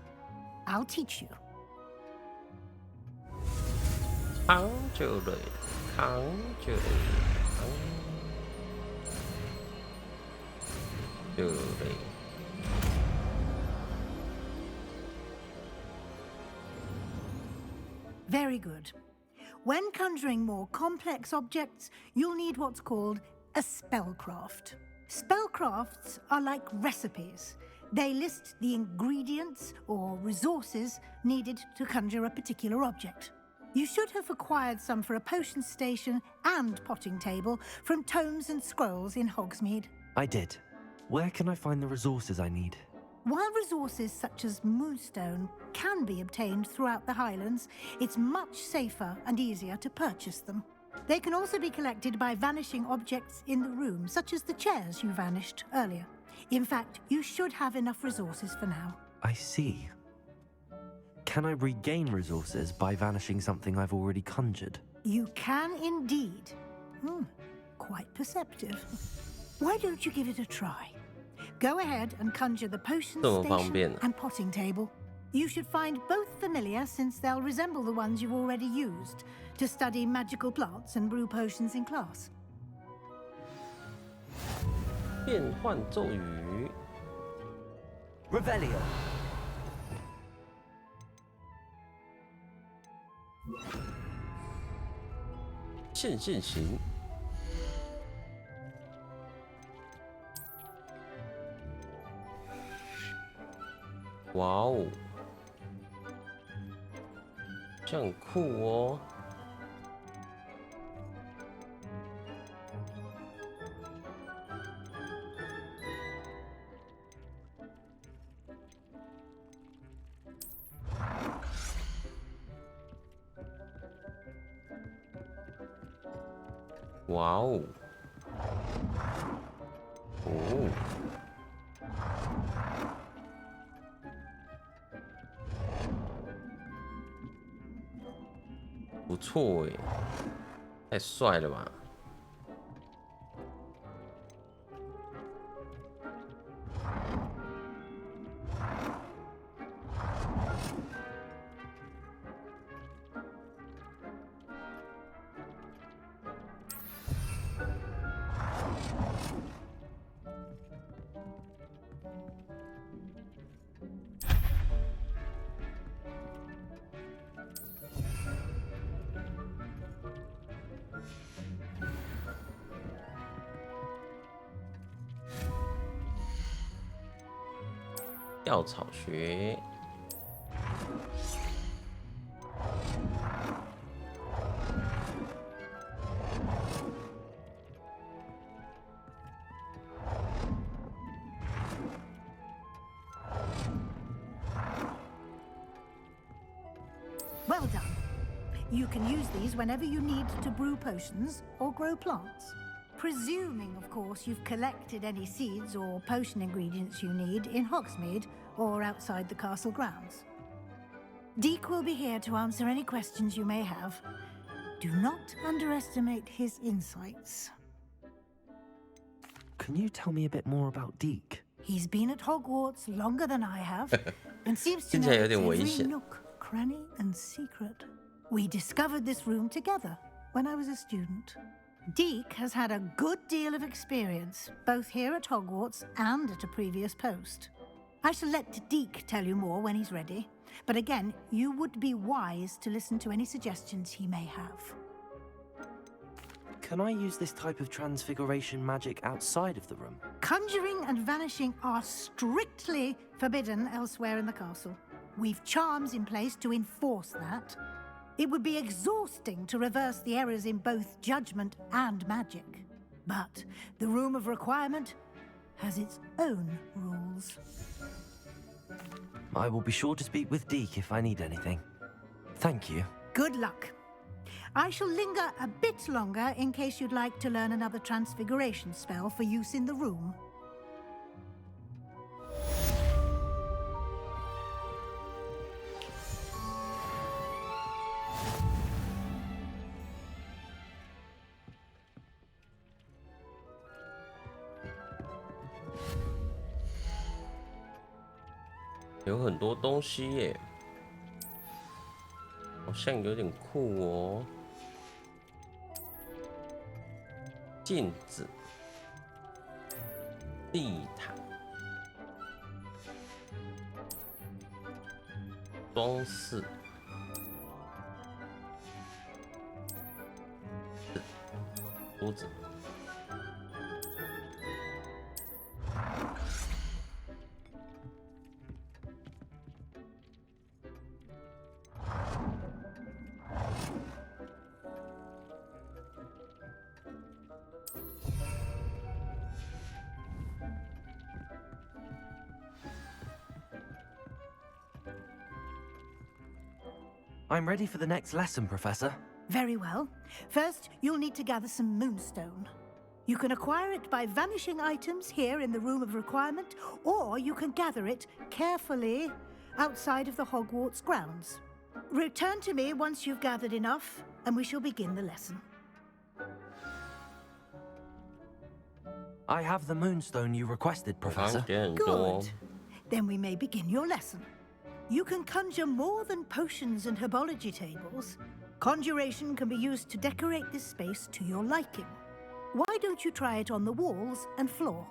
I'll teach you.
Conjuring.
Very good. When conjuring more complex objects, you'll need what's called a spellcraft. Spellcrafts are like recipes. They list the ingredients or resources needed to conjure a particular object. You should have acquired some for a potion station and potting table from tomes and scrolls in Hogsmeade.
I did. Where can I find the resources I need?
While resources such as moonstone can be obtained throughout the Highlands, it's much safer and easier to purchase them. They can also be collected by vanishing objects in the room, such as the chairs you vanished earlier. In fact, you should have enough resources for now.
I see. Can I regain resources by vanishing something I've already conjured?
You can indeed. Quite perceptive. Why don't you give it a try? Go ahead and conjure the potion station and potting table. You should find both familiar since they'll resemble the ones you've already used to study magical plants and brew potions in class.
变换咒语
Revelio.
线性型。哇哦，这样酷哦！哇哦！哦！不错哎，太帅了吧！药草学。
Well done. You can use these whenever you need to brew potions or grow plants. Presuming, of course, you've collected any seeds or potion ingredients you need in Hogsmeade or outside the castle grounds. Deek will be here to answer any questions you may have. Do not underestimate his insights.
Can you tell me a bit more about Deek?
He's been at Hogwarts longer than I have, and seems to know every nook, cranny, and secret. We discovered this room together when I was a student. Deek has had a good deal of experience, both here at Hogwarts and at a previous post. I shall let Deek tell you more when he's ready, but again, you would be wise to listen to any suggestions he may have.
Can I use this type of transfiguration magic outside of the room?
Conjuring and vanishing are strictly forbidden elsewhere in the castle. We've charms in place to enforce that. It would be exhausting to reverse the errors in both judgment and magic. But the Room of Requirement has its own rules.
I will be sure to speak with Deek if I need anything. Thank you.
Good luck. I shall linger a bit longer in case you'd like to learn another transfiguration spell for use in the room.
有很多东西耶，好像有点酷哦。镜子、地毯、装饰、桌子。
I'm ready for the next lesson, Professor.
Very well. First, you'll need to gather some moonstone. You can acquire it by vanishing items here in the Room of Requirement, or you can gather it carefully outside of the Hogwarts grounds. Return to me once you've gathered enough, and we shall begin the lesson.
I have the moonstone you requested, Professor.
Good. Then we may begin your lesson. You can conjure more than potions and herbology tables. Conjuration can be used to decorate this space to your liking. Why don't you try it on the walls and floor?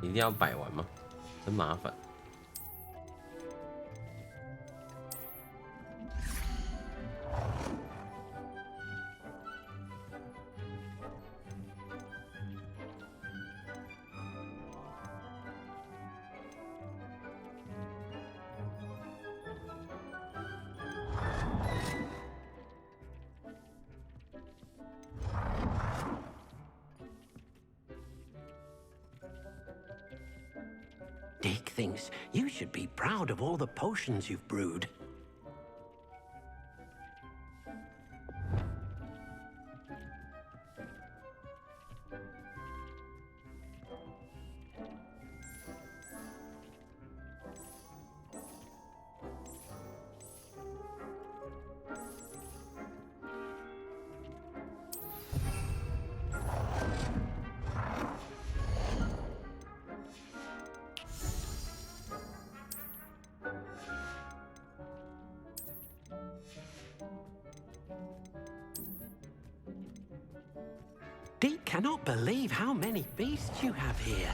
一定要摆完吗？真麻烦。
Deke thinks you should be proud of all the potions you've brewed. Deke cannot believe how many beasts you have here.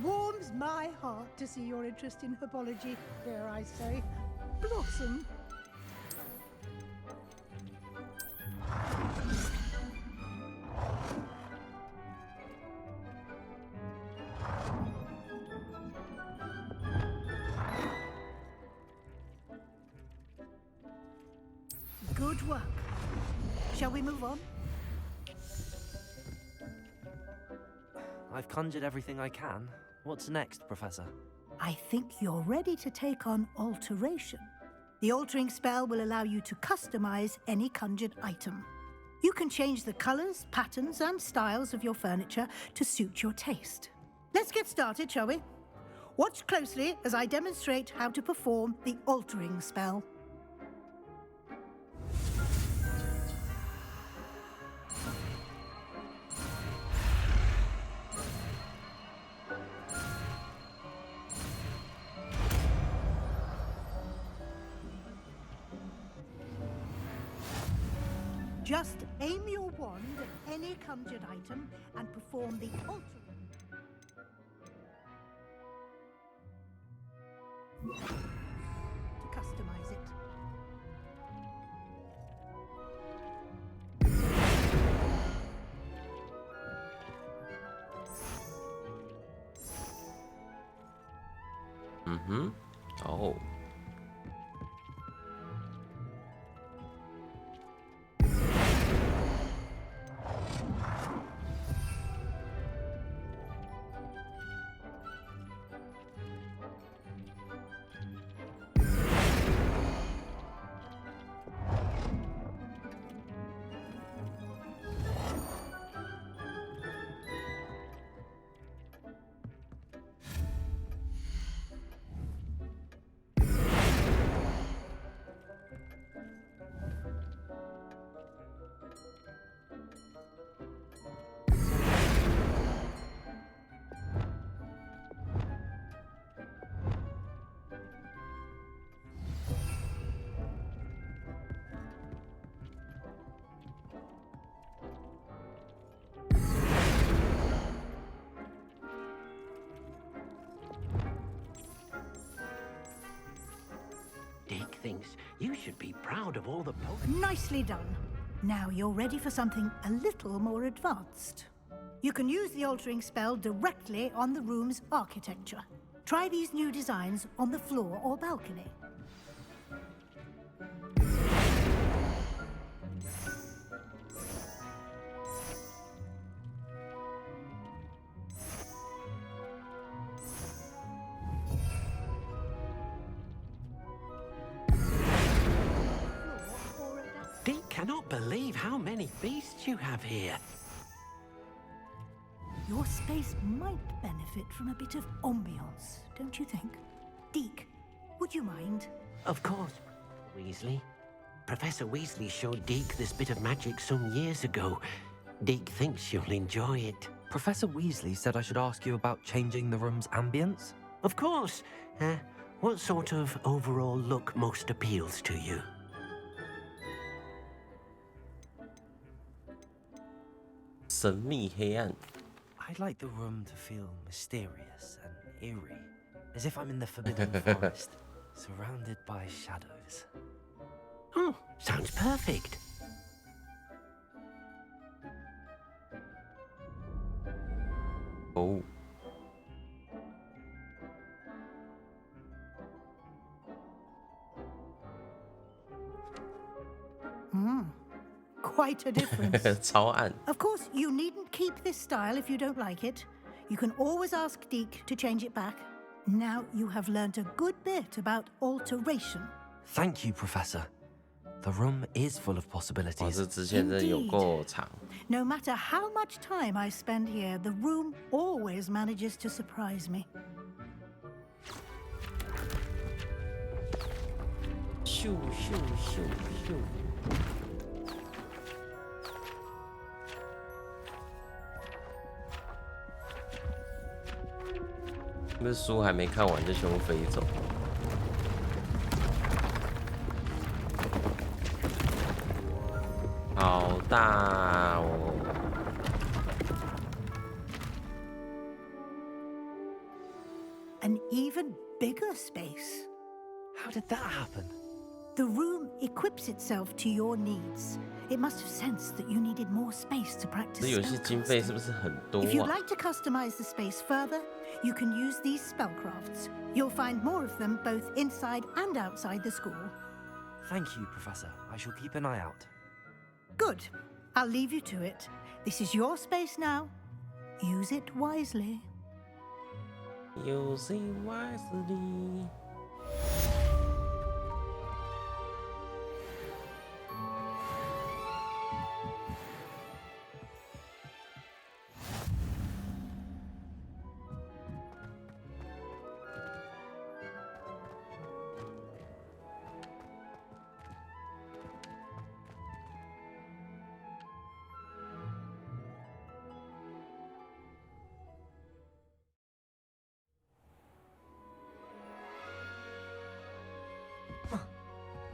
warms my heart to see your interest in herbology, dare I say, blossom. Good work. Shall we move on?
I've conjured everything I can. What's next, Professor?
I think you're ready to take on alteration. The altering spell will allow you to customize any conjured item. You can change the colors, patterns, and styles of your furniture to suit your taste. Let's get started, shall we? Watch closely as I demonstrate how to perform the altering spell. Just aim your wand at any conjured item and perform the altering. To customize it.
Oh.
Dick thinks you should be proud of all the...
Nicely done. Now you're ready for something a little more advanced. You can use the altering spell directly on the room's architecture. Try these new designs on the floor or balcony.
Dick cannot believe how many beasts you have here.
Your space might benefit from a bit of ambiance, don't you think? Deke, would you mind?
Of course, Weasley. Professor Weasley showed Deke this bit of magic some years ago. Deke thinks you'll enjoy it.
Professor Weasley said I should ask you about changing the room's ambience?
Of course. What sort of overall look most appeals to you?
I'd like the room to feel mysterious and eerie, as if I'm in the Forbidden Forest, surrounded by shadows.
Oh, sounds perfect.
Oh.
Quite a difference.
超暗.
Of course, you needn't keep this style if you don't like it. You can always ask Deke to change it back. Now you have learnt a good bit about alteration.
Thank you, Professor. The room is full of possibilities.
这支线真的有够长.
No matter how much time I spend here, the room always manages to surprise me.
咻咻咻咻. 那书还没看完就全部飞走。好大哦！
even bigger space.
How did that happen?
The room equips itself to your needs. It must have sensed that you needed more space to practice
这游戏经费是不是很多
If you'd
啊？
like to customize the space further, you can use these spellcrafts. You'll find more of them both inside and outside the school.
Thank you, Professor. I shall keep an eye out.
Good. I'll leave you to it. This is your space now. Use it wisely.
Use it wisely.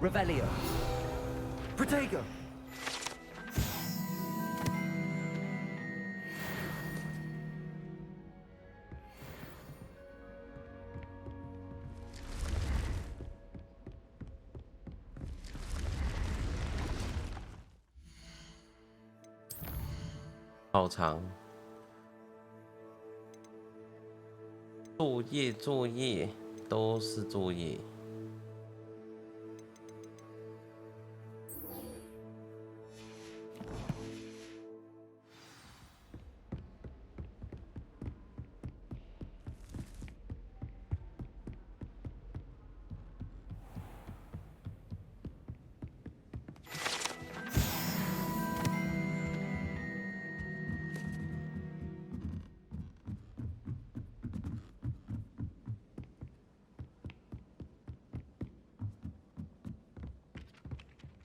，Revelio. Protego.
好长，作业都是作业。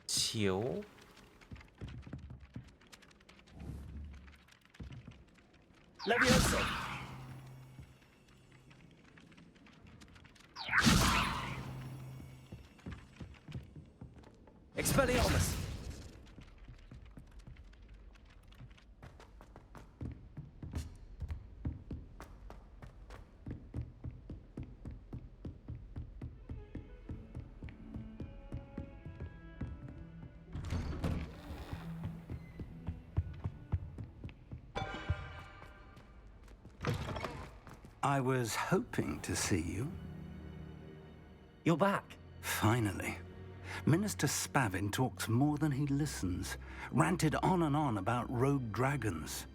球。
Levioso. Expelliarmus.
I was hoping to see you.
You're back.
Finally. Minister Spavin talks more than he listens. Ranted on and on about rogue dragons.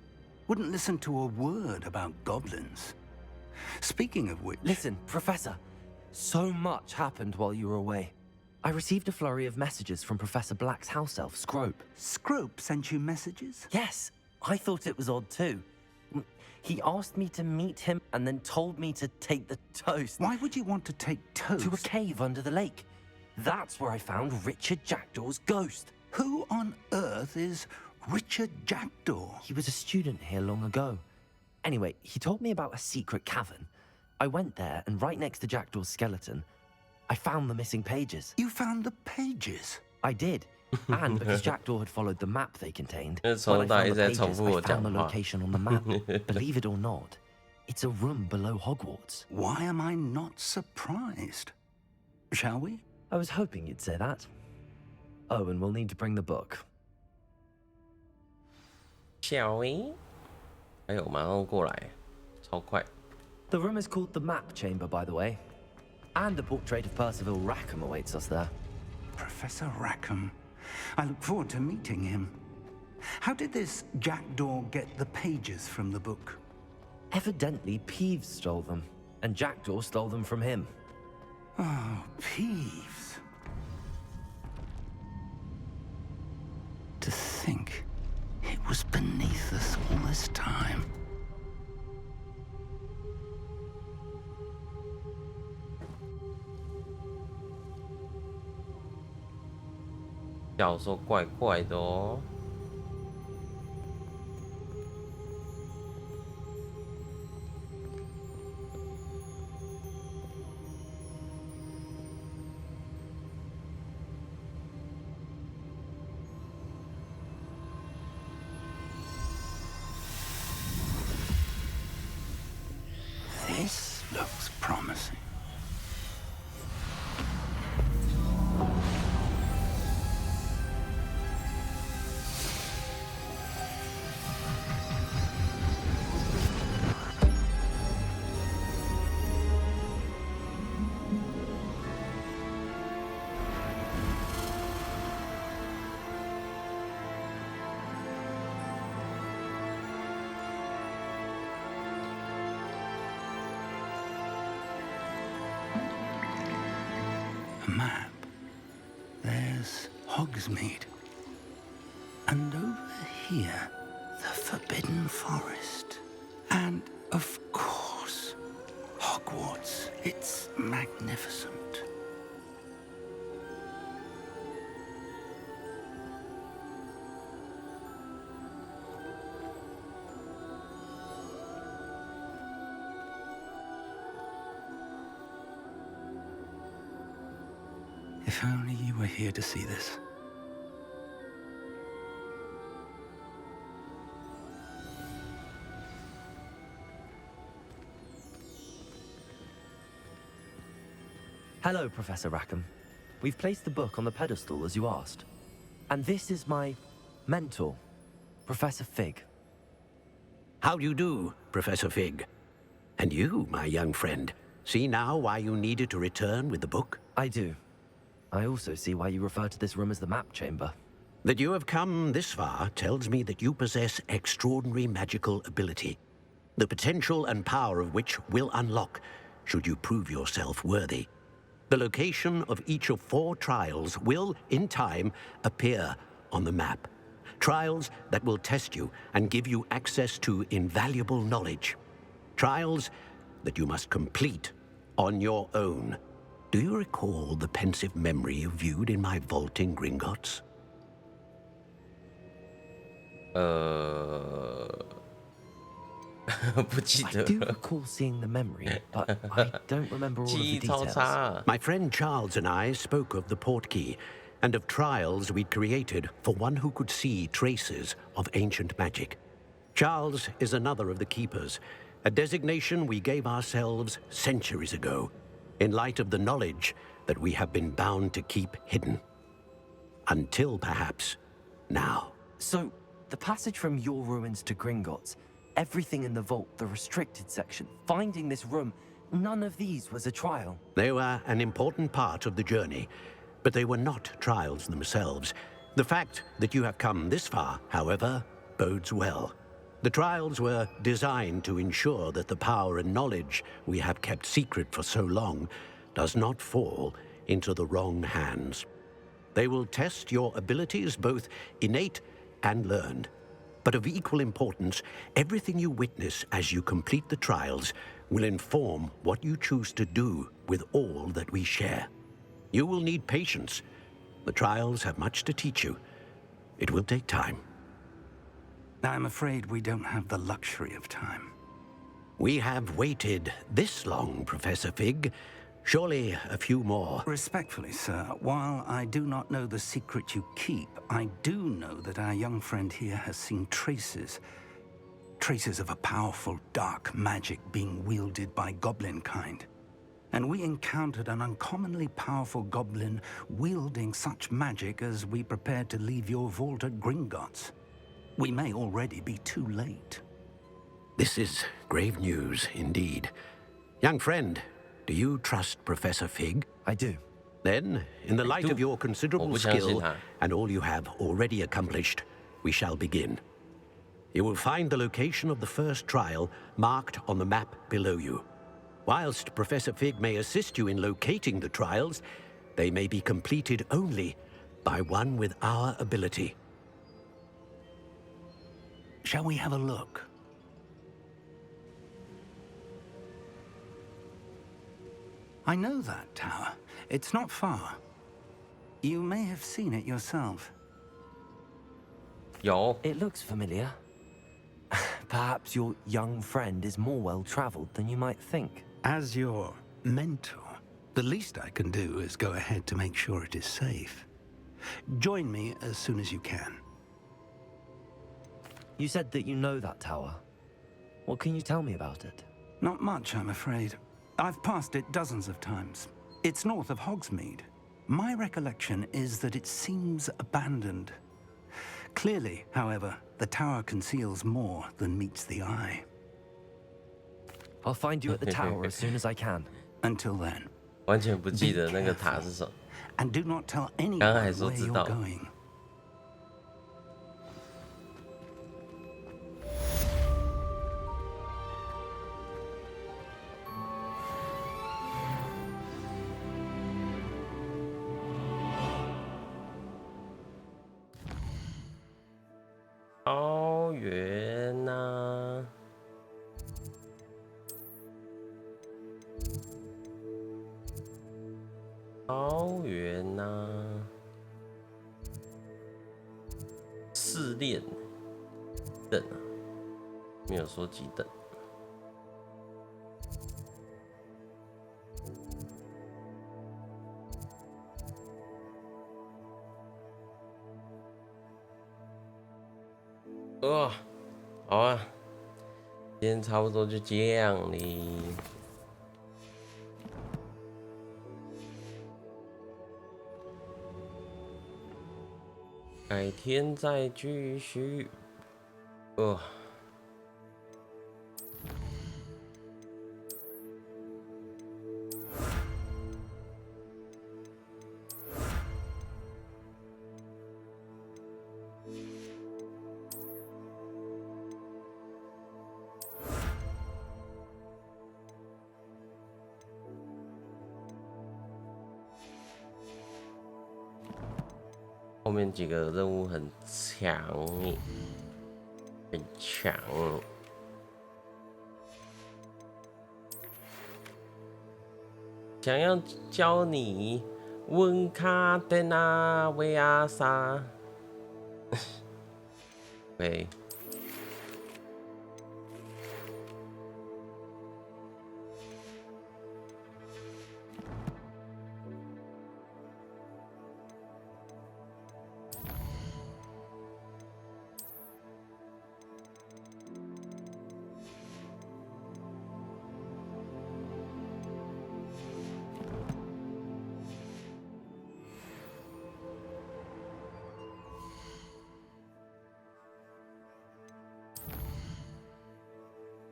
Wouldn't listen to a word about goblins. Speaking of which...
Listen, Professor. So much happened while you were away. I received a flurry of messages from Professor Black's house elf, Scrope.
Scrope sent you messages?
Yes. I thought it was odd too. He asked me to meet him and then told me to take the toast.
Why would you want to take toast?
To a cave under the lake. That's where I found Richard Jackdaw's ghost.
Who on earth is Richard Jackdaw?
He was a student here long ago. Anyway, he told me about a secret cavern. I went there, and right next to Jackdaw's skeleton, I found the missing pages.
You found the pages?
I did. And because Jackdaw had followed the map they contained, when I
从
found the
在
pages,
重复我
I
讲
found the
话。
location on the map. Believe it or not, it's a room below Hogwarts.
Why am I not surprised? Shall we?
I was hoping you'd say that. Oh, and we'll need to bring the book.
Shall we? 哎呦，马上过来，超快。
The room is called the Map Chamber, by the way. And a portrait of Percival Rackham awaits us there.
Professor Rackham. I look forward to meeting him. How did this Jackdaw get the pages from the book?
Evidently, Peeves stole them, and Jackdaw stole them from him.
Oh, Peeves. To think it was beneath us all this time.
教授怪怪的哦。
This looks promising. there's Hogsmeade. And over here, the Forbidden Forest. And, of course, Hogwarts. It's magnificent. If only you were here to see this.
Hello, Professor Rackham. We've placed the book on the pedestal as you asked. And this is my mentor, Professor Fig.
How do you do, Professor Fig? And you, my young friend, see now why you needed to return with the book?
I do. I also see why you refer to this room as the map chamber.
That you have come this far tells me that you possess extraordinary magical ability, the potential and power of which will unlock should you prove yourself worthy. The location of each of 4 trials will, in time, appear on the map. Trials that will test you and give you access to invaluable knowledge. Trials that you must complete on your own. Do you recall the pensive memory you viewed in my vault in Gringotts?
I do recall seeing the memory, but I don't remember all of the details.
My friend Charles and I spoke of the portkey and of trials we'd created for one who could see traces of ancient magic. Charles is another of the keepers, a designation we gave ourselves centuries ago, in light of the knowledge that we have been bound to keep hidden. Until perhaps now.
So, the passage from your ruins to Gringotts, everything in the vault, the restricted section, finding this room, none of these was a trial.
They were an important part of the journey, but they were not trials themselves. The fact that you have come this far, however, bodes well. The trials were designed to ensure that the power and knowledge we have kept secret for so long does not fall into the wrong hands. They will test your abilities, both innate and learned. But of equal importance, everything you witness as you complete the trials will inform what you choose to do with all that we share. You will need patience. The trials have much to teach you. It will take time.
I'm afraid we don't have the luxury of time.
We have waited this long, Professor Fig. Surely a few more.
Respectfully, sir, while I do not know the secret you keep, I do know that our young friend here has seen traces of a powerful dark magic being wielded by goblin kind. And we encountered an uncommonly powerful goblin wielding such magic as we prepared to leave your vault at Gringotts. We may already be too late.
This is grave news indeed. Young friend, do you trust Professor Fig?
I do.
Then, in the light of your considerable skill and all you have already accomplished, we shall begin. You will find the location of the first trial marked on the map below you. Whilst Professor Fig may assist you in locating the trials, they may be completed only by one with our ability.
Shall we have a look? I know that tower. It's not far. You may have seen it yourself.
It looks familiar. Perhaps your young friend is more well-traveled than you might think.
As your mentor, the least I can do is go ahead to make sure it is safe. Join me as soon as you can.
You said that you know that tower. What can you tell me about it?
Not much, I'm afraid. I've passed it dozens of times. It's north of Hogsmeade. My recollection is that it seems abandoned. Clearly, however, the tower conceals more than meets the eye.
I'll find you at the tower as soon as I can.
Until then.
完全不记得那个塔是什么。
And do not tell
刚
anyone
刚还说
where
知
you're
道。
going.
园呐、桃园呐、试炼等啊，没有说几等。好啊，今天差不多就这样哩。改天再继续。后面几个任务很强，很强。想要教你温卡德纳维亚萨，喂。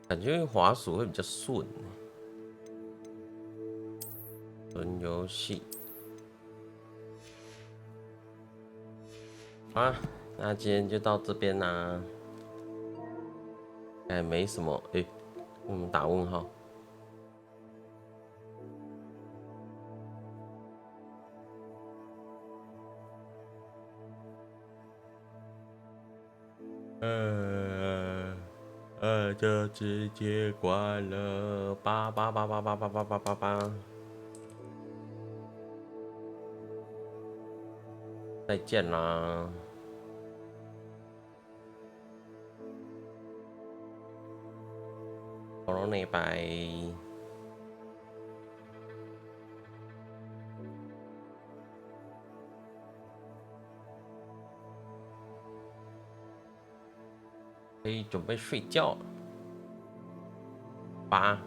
感觉滑鼠会比较顺。轮游戏，好啊，那今天就到这边啦。没什么，我们打问号。就直接关了，叭。再见啦。好了，拜。可以准备睡觉了。8